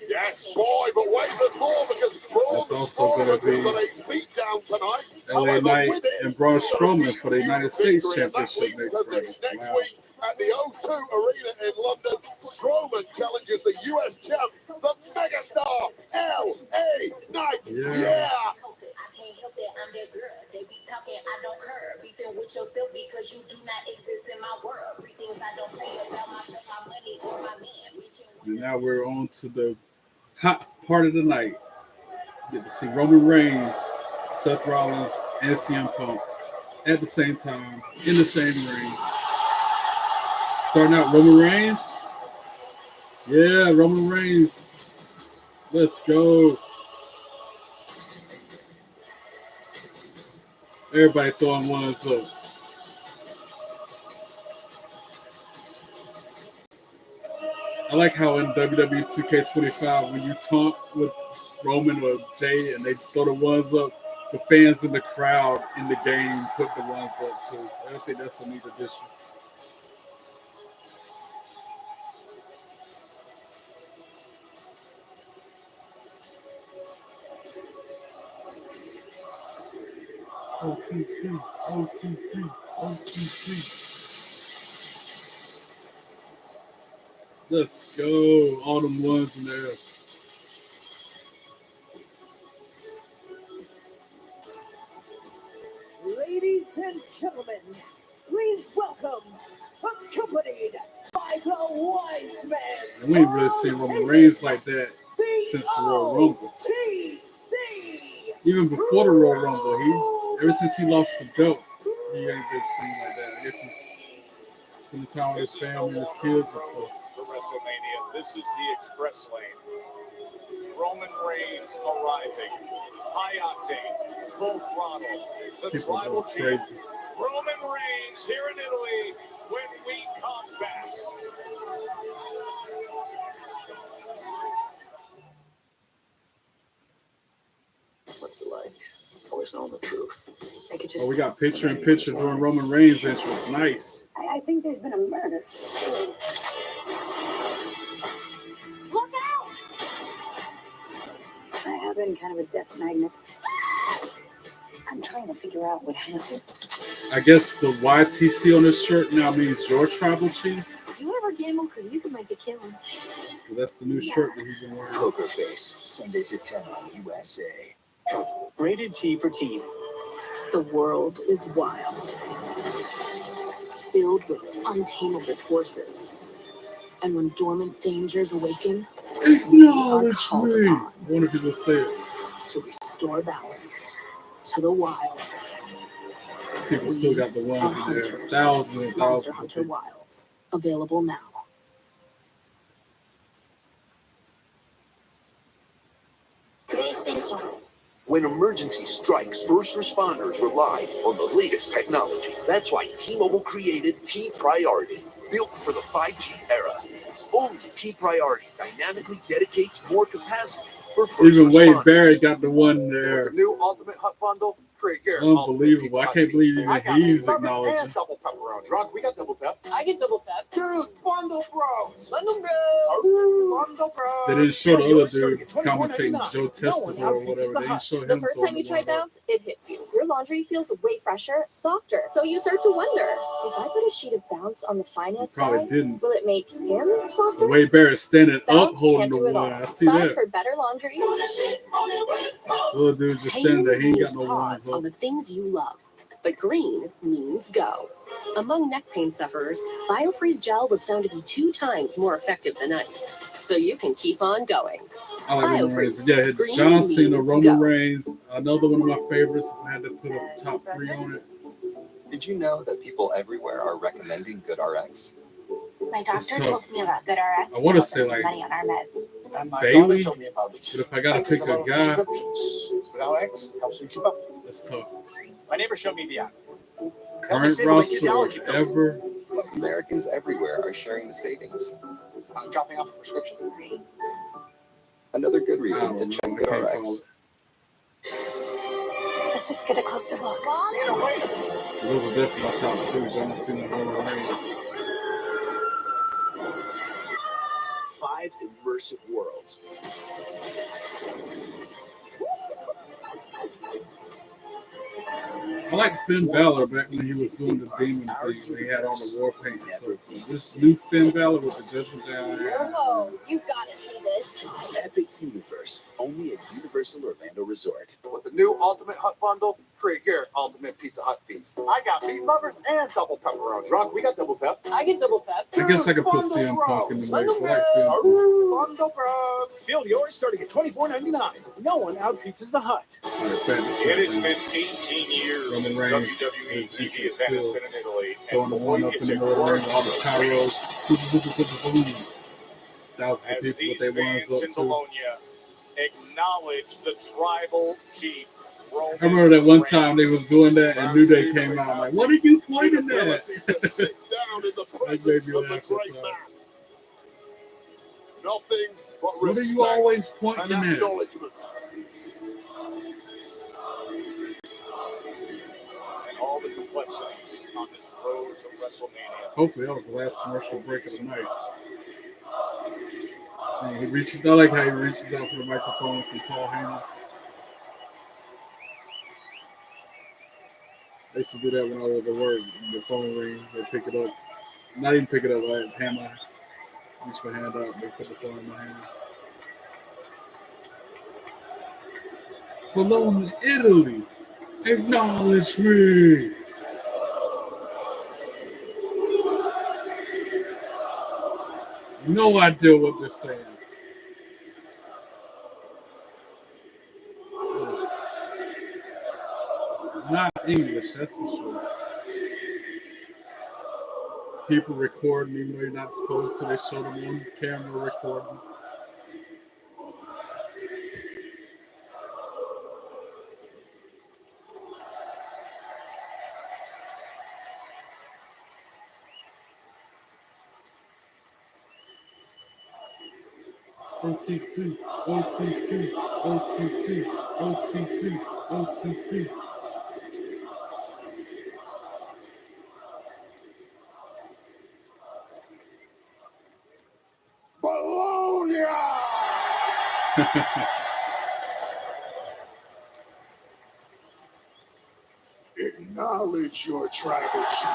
Yes, boy, but wait, there's more because Braun That's also going to Strowman's got be a beatdown tonight. LA However, Knight with it, and Braun there is Strowman for the huge United States victory, and that Championship leads next to this Friday. next Wow. week at the O2 Arena in London. Strowman challenges the US champ, the megastar, LA Knight. Yeah. And now we're on to the hot part of the night. Get to see Roman Reigns, Seth Rollins, and CM Punk at the same time, in the same ring. Starting out Roman Reigns. Yeah, Roman Reigns. Let's go. Everybody throwing ones up. I like how in WWE 2K25, when you taunt with Roman or Jay and they throw the ones up, the fans in the crowd in the game put the ones up too. I think that's a neat addition. OTC, OTC, OTC. Let's go. All them ones in there. Ladies and gentlemen, please welcome, accompanied by the wise man. And we ain't really seen Roman Reigns like that since the Royal Rumble. Even before the Royal Rumble, ever since he lost the belt, he ain't been seen like that. I guess he's spending time with his family and his kids and stuff. For WrestleMania, this is the Express Lane. Roman Reigns arriving. High octane, full throttle. The People tribal go chief. crazy. Roman Reigns here in Italy when we come back. What's it like? Always knowing the truth. I could just. Oh, we got picture in picture during Roman Reigns' entrance. Nice. I think there's been a murder. Look out! I have been kind of a death magnet. I'm trying to figure out what happened. I guess the YTC on this shirt now means your tribal chief. You ever gamble? Because you can make a killing. That's the new shirt that he's been wearing. Poker Face, Sundays at 10 on USA. Rated T for Teen. The world is wild, filled with untamable forces. And when dormant dangers awaken, Acknowledge me. I wonder if he's gonna say it. to restore balance to the wilds. People still got the ones in there. Thousands and Monster thousands of Hunter people. Wilds. Available now. When emergency strikes, first responders rely on the latest technology. That's why T-Mobile created T-Priority, built for the 5G era. Only T-Priority dynamically dedicates more capacity for first Even Wade responders. Barrett got the one there. New Ultimate Hut Bundle. Unbelievable. I can't believe even he's acknowledging. Double pepperoni. Rock, we got double pep. I get double pep. Dude, Bundle Bros. Bundle Bros. Bundle Bros. They didn't show the other dude commentating, Joe Testicle or whatever. They didn't show him. The first time you try Bounce, it hits you. Your laundry feels way fresher, softer. So you start to wonder, if I put a sheet of Bounce on the finance Probably guy, didn't. will it make him softer? Wade Barrett standing up Bounce holding can't the do it one. all. I see But that. for better laundry, Little dude just standing there. He ain't got no ones Pause on up. the things you love, but green means go. Among neck pain sufferers, BioFreeze gel was found to be 2 times more effective than ice, so you can keep on going. I like Roman Reigns. BioFreeze. Yeah, it's Green John Cena, means Roman go. Reigns. Another one of my favorites. If I had to put a top 3 on it. Did you know that people everywhere are recommending GoodRx? My doctor So, told me about GoodRx I to wanna help say, us like, save money on our meds. And my Bailey, daughter told me about it. but if I gotta pick a guy, GoodRx helps me keep up. that's tough. My neighbor showed me the app. Current roster ever. Americans everywhere are sharing the savings. I'm dropping off a prescription. Another good I reason don't to know. check I can't GoodRx. The Let's just get a closer look. Those are definitely my top two. John Cena and Roman Reigns. 5 immersive worlds. I like Finn Balor back when he was doing the demon thing. When he had all the war paint and stuff. This new Finn Balor with the Judgment Day. Whoa, you gotta see this. Epic Universe, only at Universal Orlando Resort. With the new Ultimate Hut Bundle, create your Ultimate Pizza Hut feast. I got meat lovers and double pepperoni. Rock, we got double pep. I get double pep. I guess I could put CM Punk in the mix. I like CM Punk. Bundle bro. Field yours starting at $24.99. No one out-pizzas the Hut. It has been 18 years since WWE TV event has been in Italy. Throwing the one up in the middle of the ring, all the pyros. Thousands of people, but they ones up in too. Bologna acknowledge the tribal chief. I remember that one time they was doing that and New Day came out like, what are you pointing at? Nothing but what are you always pointing at? And all the complexities on this road to WrestleMania. Hopefully that was the last commercial break of the night. And he reaches, I like how he reaches out for the microphone from Paul Heyman. I used to do that when I was at work. The phone ring, they pick it up. Not even pick it up, I hand reach my hand out, they put the phone in my hand. Bologna, Italy, acknowledge me. No idea what they're saying. Not English, that's for sure. People recording even though you're not supposed to. They show them on camera recording. OTC, OTC, OTC, OTC, OTC. Bologna! Acknowledge your tribal chief.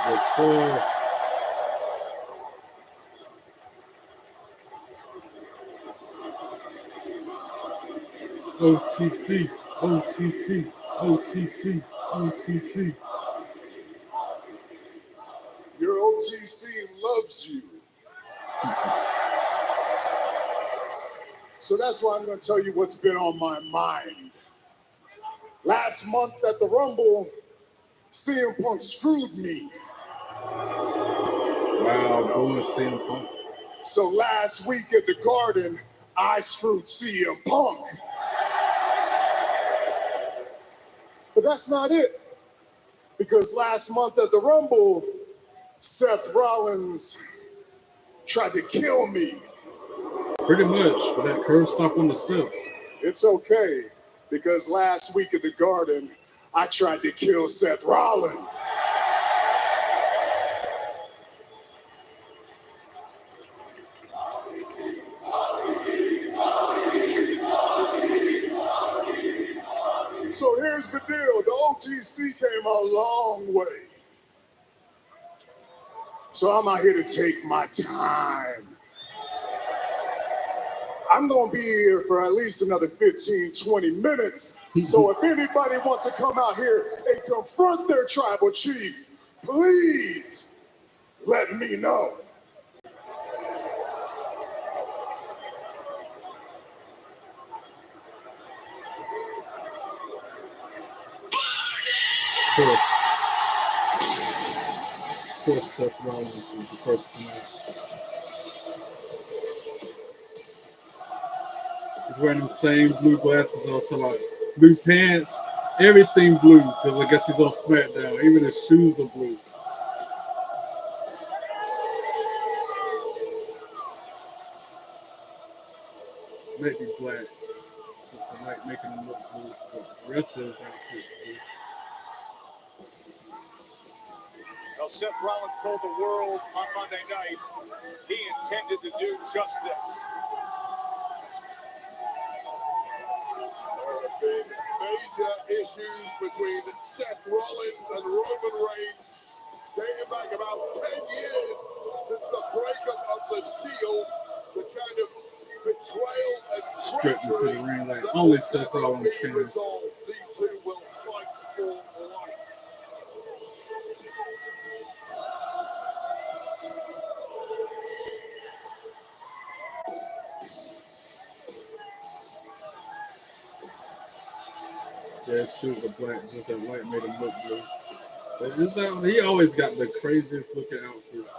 Yes, sir. OTC, OTC, OTC, OTC. Your OTC loves you. So that's why I'm going to tell you what's been on my mind. Last month at the Rumble, CM Punk screwed me. Wow, boy, CM Punk. So last week at the Garden, I screwed CM Punk. But that's not it. Because last month at the Rumble, Seth Rollins tried to kill me. Pretty much, but that curve stop on the steps. It's okay, because last week at the Garden, I tried to kill Seth Rollins. So here's the deal. The OTC came a long way. So I'm out here to take my time. I'm going to be here for at least another 15, 20 minutes. So if anybody wants to come out here and confront their tribal chief, please let me know. Of course, Seth Rollins is the first tonight. He's wearing the same blue glasses I was talking about. Blue pants, everything blue, because I guess he's on Smackdown. Even his shoes are blue. Maybe black. Just a like making them look blue, but the rest of his outfit is Well, Seth Rollins told the world on Monday night he intended to do just this. There have been major issues between Seth Rollins and Roman Reigns dating back about 10 years since the breakup of the Shield, the kind of betrayal and stripped into treachery the ring like that only will Seth never Rollins be can. resolved. These two will fight for life. Yeah, his shoes are black, just that white made him look blue. But he always got the craziest looking outfits.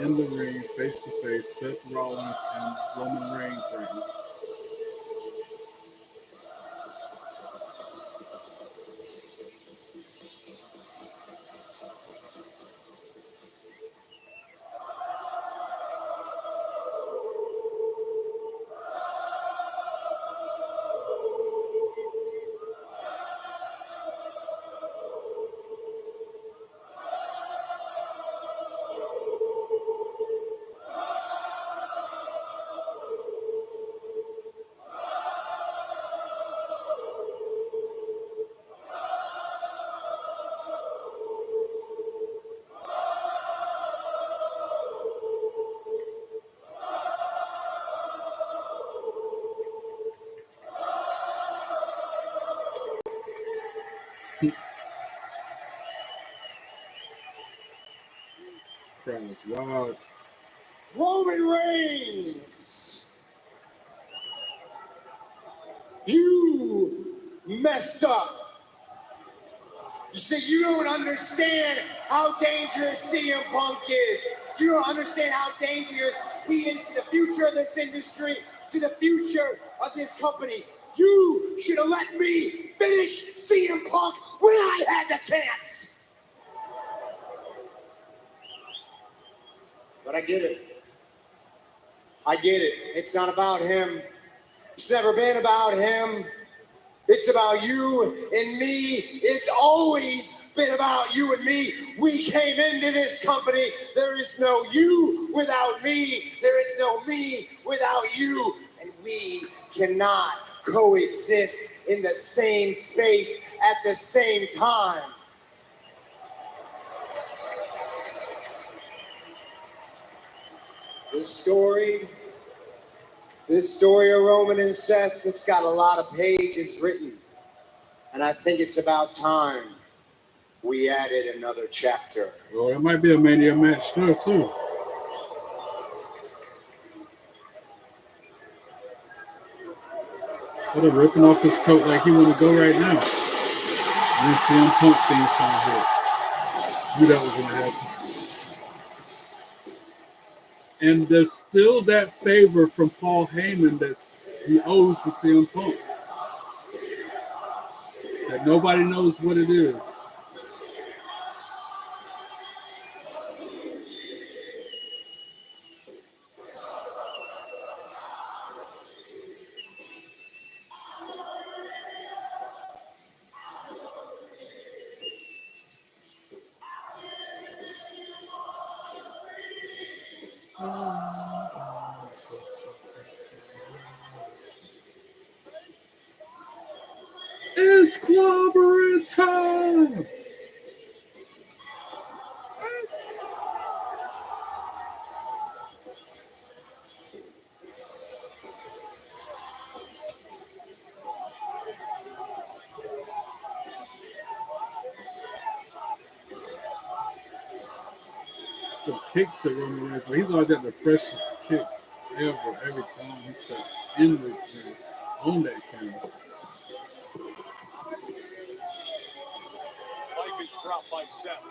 In the ring, face to face, Seth Rollins and Roman Reigns right now. Crowd was wild. Roman Reigns, you messed up. You see, you don't understand how dangerous CM Punk is. You don't understand how dangerous he is to the future of this industry, to the future of this company. You should have let me finish CM Punk when I had the chance. But I get it. I get it. It's not about him. It's never been about him. It's about you and me. It's always been about you and me. We came into this company. There is no you without me. There is no me without you. And we cannot coexist in the same space at the same time. This story of Roman and Seth, it's got a lot of pages written. And I think it's about time we added another chapter. Well, it might be a Mania match there, too. What a ripping off his coat like he want to go right now. And then CM Punk theme song hit. Knew that was going to happen. And there's still that favor from Paul Heyman that he owes to CM Punk. That nobody knows what it is. It's clobbering time! The kicks that Roman Reigns, he's always got the freshest kicks ever, every time he steps in this ring, on that camera. Life is dropped by Seth.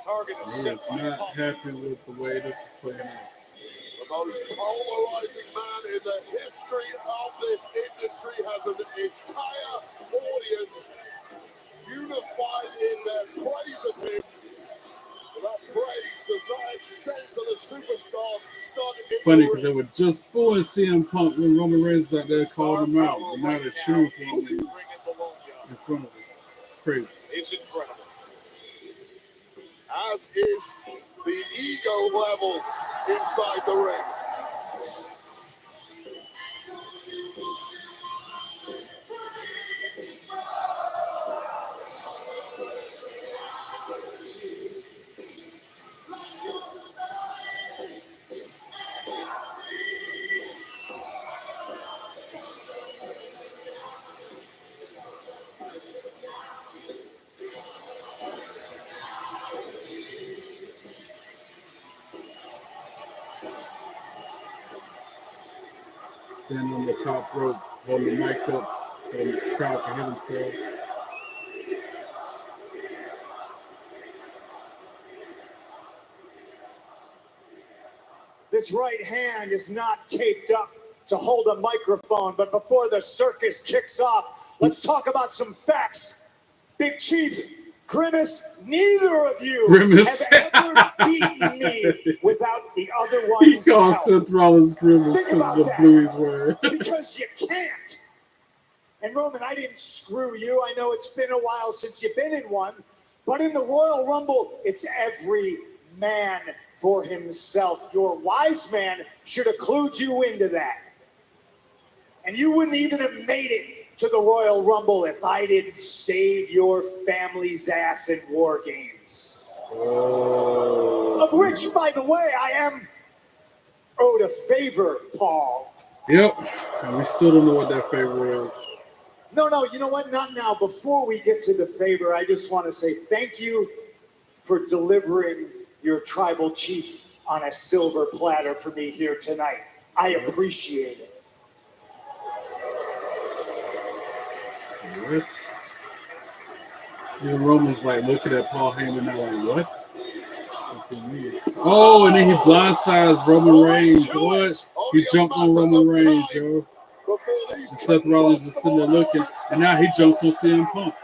Target is He set is by not Punk. happy with the way this is playing out. The most polarizing man in the history of this industry has an entire audience unified in their praise of him. But that praise does not extend to the superstars stuck in Funny the because they ring. were just booing CM Punk when Roman Reigns out there called him out. But now they're cheering for him in front of him. Crazy. It's incredible. As is the ego level inside the ring. Standing on the top rope, holding the mic up so the crowd can hear themselves. This right hand is not taped up to hold a microphone, but before the circus kicks off, let's talk about some facts. Big Chief, Grimace, neither of you Grimace. have ever beaten me without the other He one's called help. Seth Rollins Grimace Think because about of the that. blue he's wearing. Because you can't. And Roman, I didn't screw you. I know it's been a while since you've been in one, but in the Royal Rumble, it's every man for himself. Your wise man should have clued you into that. And you wouldn't even have made it to the Royal Rumble if I didn't save your family's ass in War Games. Oh. Of which, by the way, I am owed a favor, Paul. Yep. And we still don't know what that favor is. No, you know what? Not now. Before we get to the favor, I just want to say thank you for delivering your tribal chief on a silver platter for me here tonight. I appreciate it. What? Even Roman's like looking at Paul Heyman now like, what? What's he mean? Oh, and then he blindsides Roman Reigns. What? He jumped on Roman Reigns, yo. And Seth Rollins is sitting there looking, and now he jumps on CM Punk.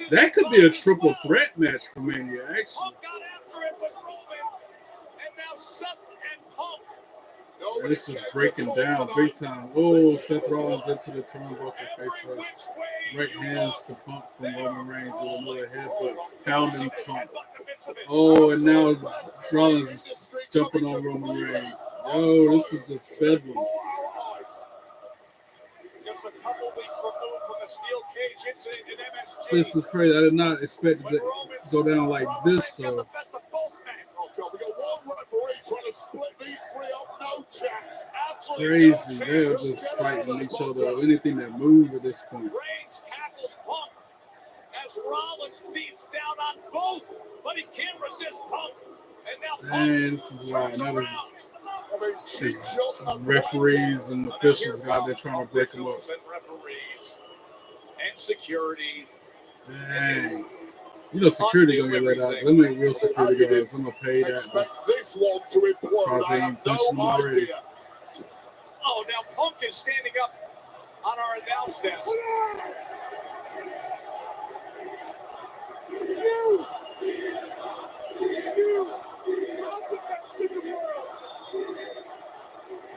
That could be a triple threat match for Mania, actually. This is breaking down big time. Oh, Seth Rollins into the turnbuckle face first. Right hands to Punk from Roman Reigns with another headbutt. Pounding Punk. Oh, and now Rollins is jumping on Roman Reigns. Yo, this is just bedlam. Just a couple weeks removed from the steel cage incident in MSG. This is crazy. I did not expect it to go down like this, though. Okay, we got one referee trying to split these three up. No chance. Absolutely Crazy. no They're chance. just fighting each other. Anything that moves at this point. Reigns tackles Punk as Rollins beats down on both, but he can't resist Punk. And now Punk And this is why another referees and officials got there trying to break them up. And security. Dang. You know security gonna get let out. Them ain't real security guards. I'm gonna pay that. Expect this one to implode. Because they ain't punching them already. Oh, now Punk is standing up on our announce desk. You! I'm the best in the world!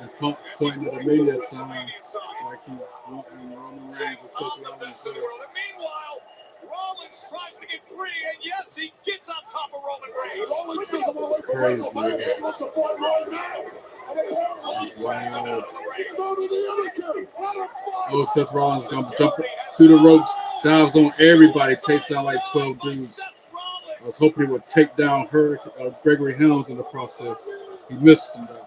And Punk pointing to the media sign like he's wanting Roman Reigns to Seth Rollins. Meanwhile, Rollins tries to get free, and yes, he gets on top of Roman Reigns. Rollins doesn't want to wait for WrestleMania. He wants to fight right now. Wow. So do the other two. Let him fight. Oh, Seth Rollins gonna jump through the ropes, dives on everybody, takes down like 12 dudes. I was hoping he would take down Gregory Helms in the process. He missed him though.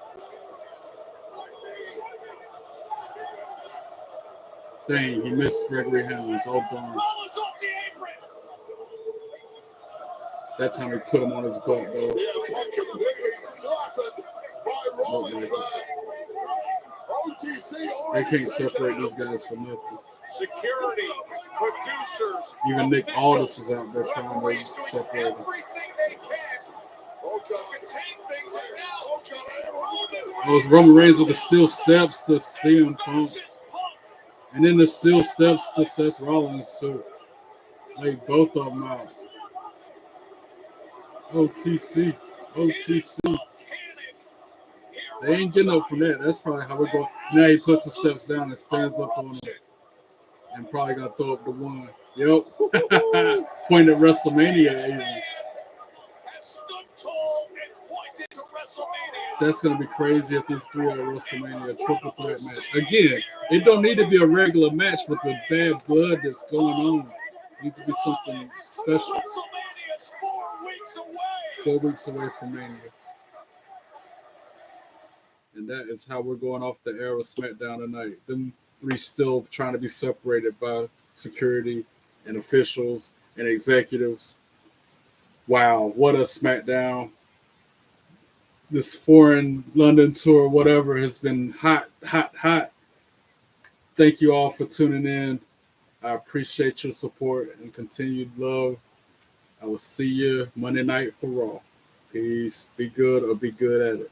Dang, he missed Gregory Helms. Oh, darn. That time he put him on his butt, though. Look like they can't separate these guys from nothing. Security, producers, even Nick Aldis is out there trying to separate them. Okay, It was Roman Reigns with the steel steps to CM Punk. And then the steel steps to Seth Rollins to like both of them out. OTC. They ain't getting up from that. That's probably how we're going. Now he puts the steps down and stands up on them. And probably gonna throw up the one. Yep. Point at WrestleMania even. That's gonna be crazy if these three are at WrestleMania, a triple threat match. Again, it don't need to be a regular match, but the bad blood that's going on needs to be something special. 4 weeks away from Mania. And that is how we're going off the air of SmackDown tonight. Them three still trying to be separated by security and officials and executives. Wow, what a SmackDown. This foreign London tour, whatever, has been hot. Thank you all for tuning in. I appreciate your support and continued love. I will see you Monday night for Raw. Peace. Be good or be good at it.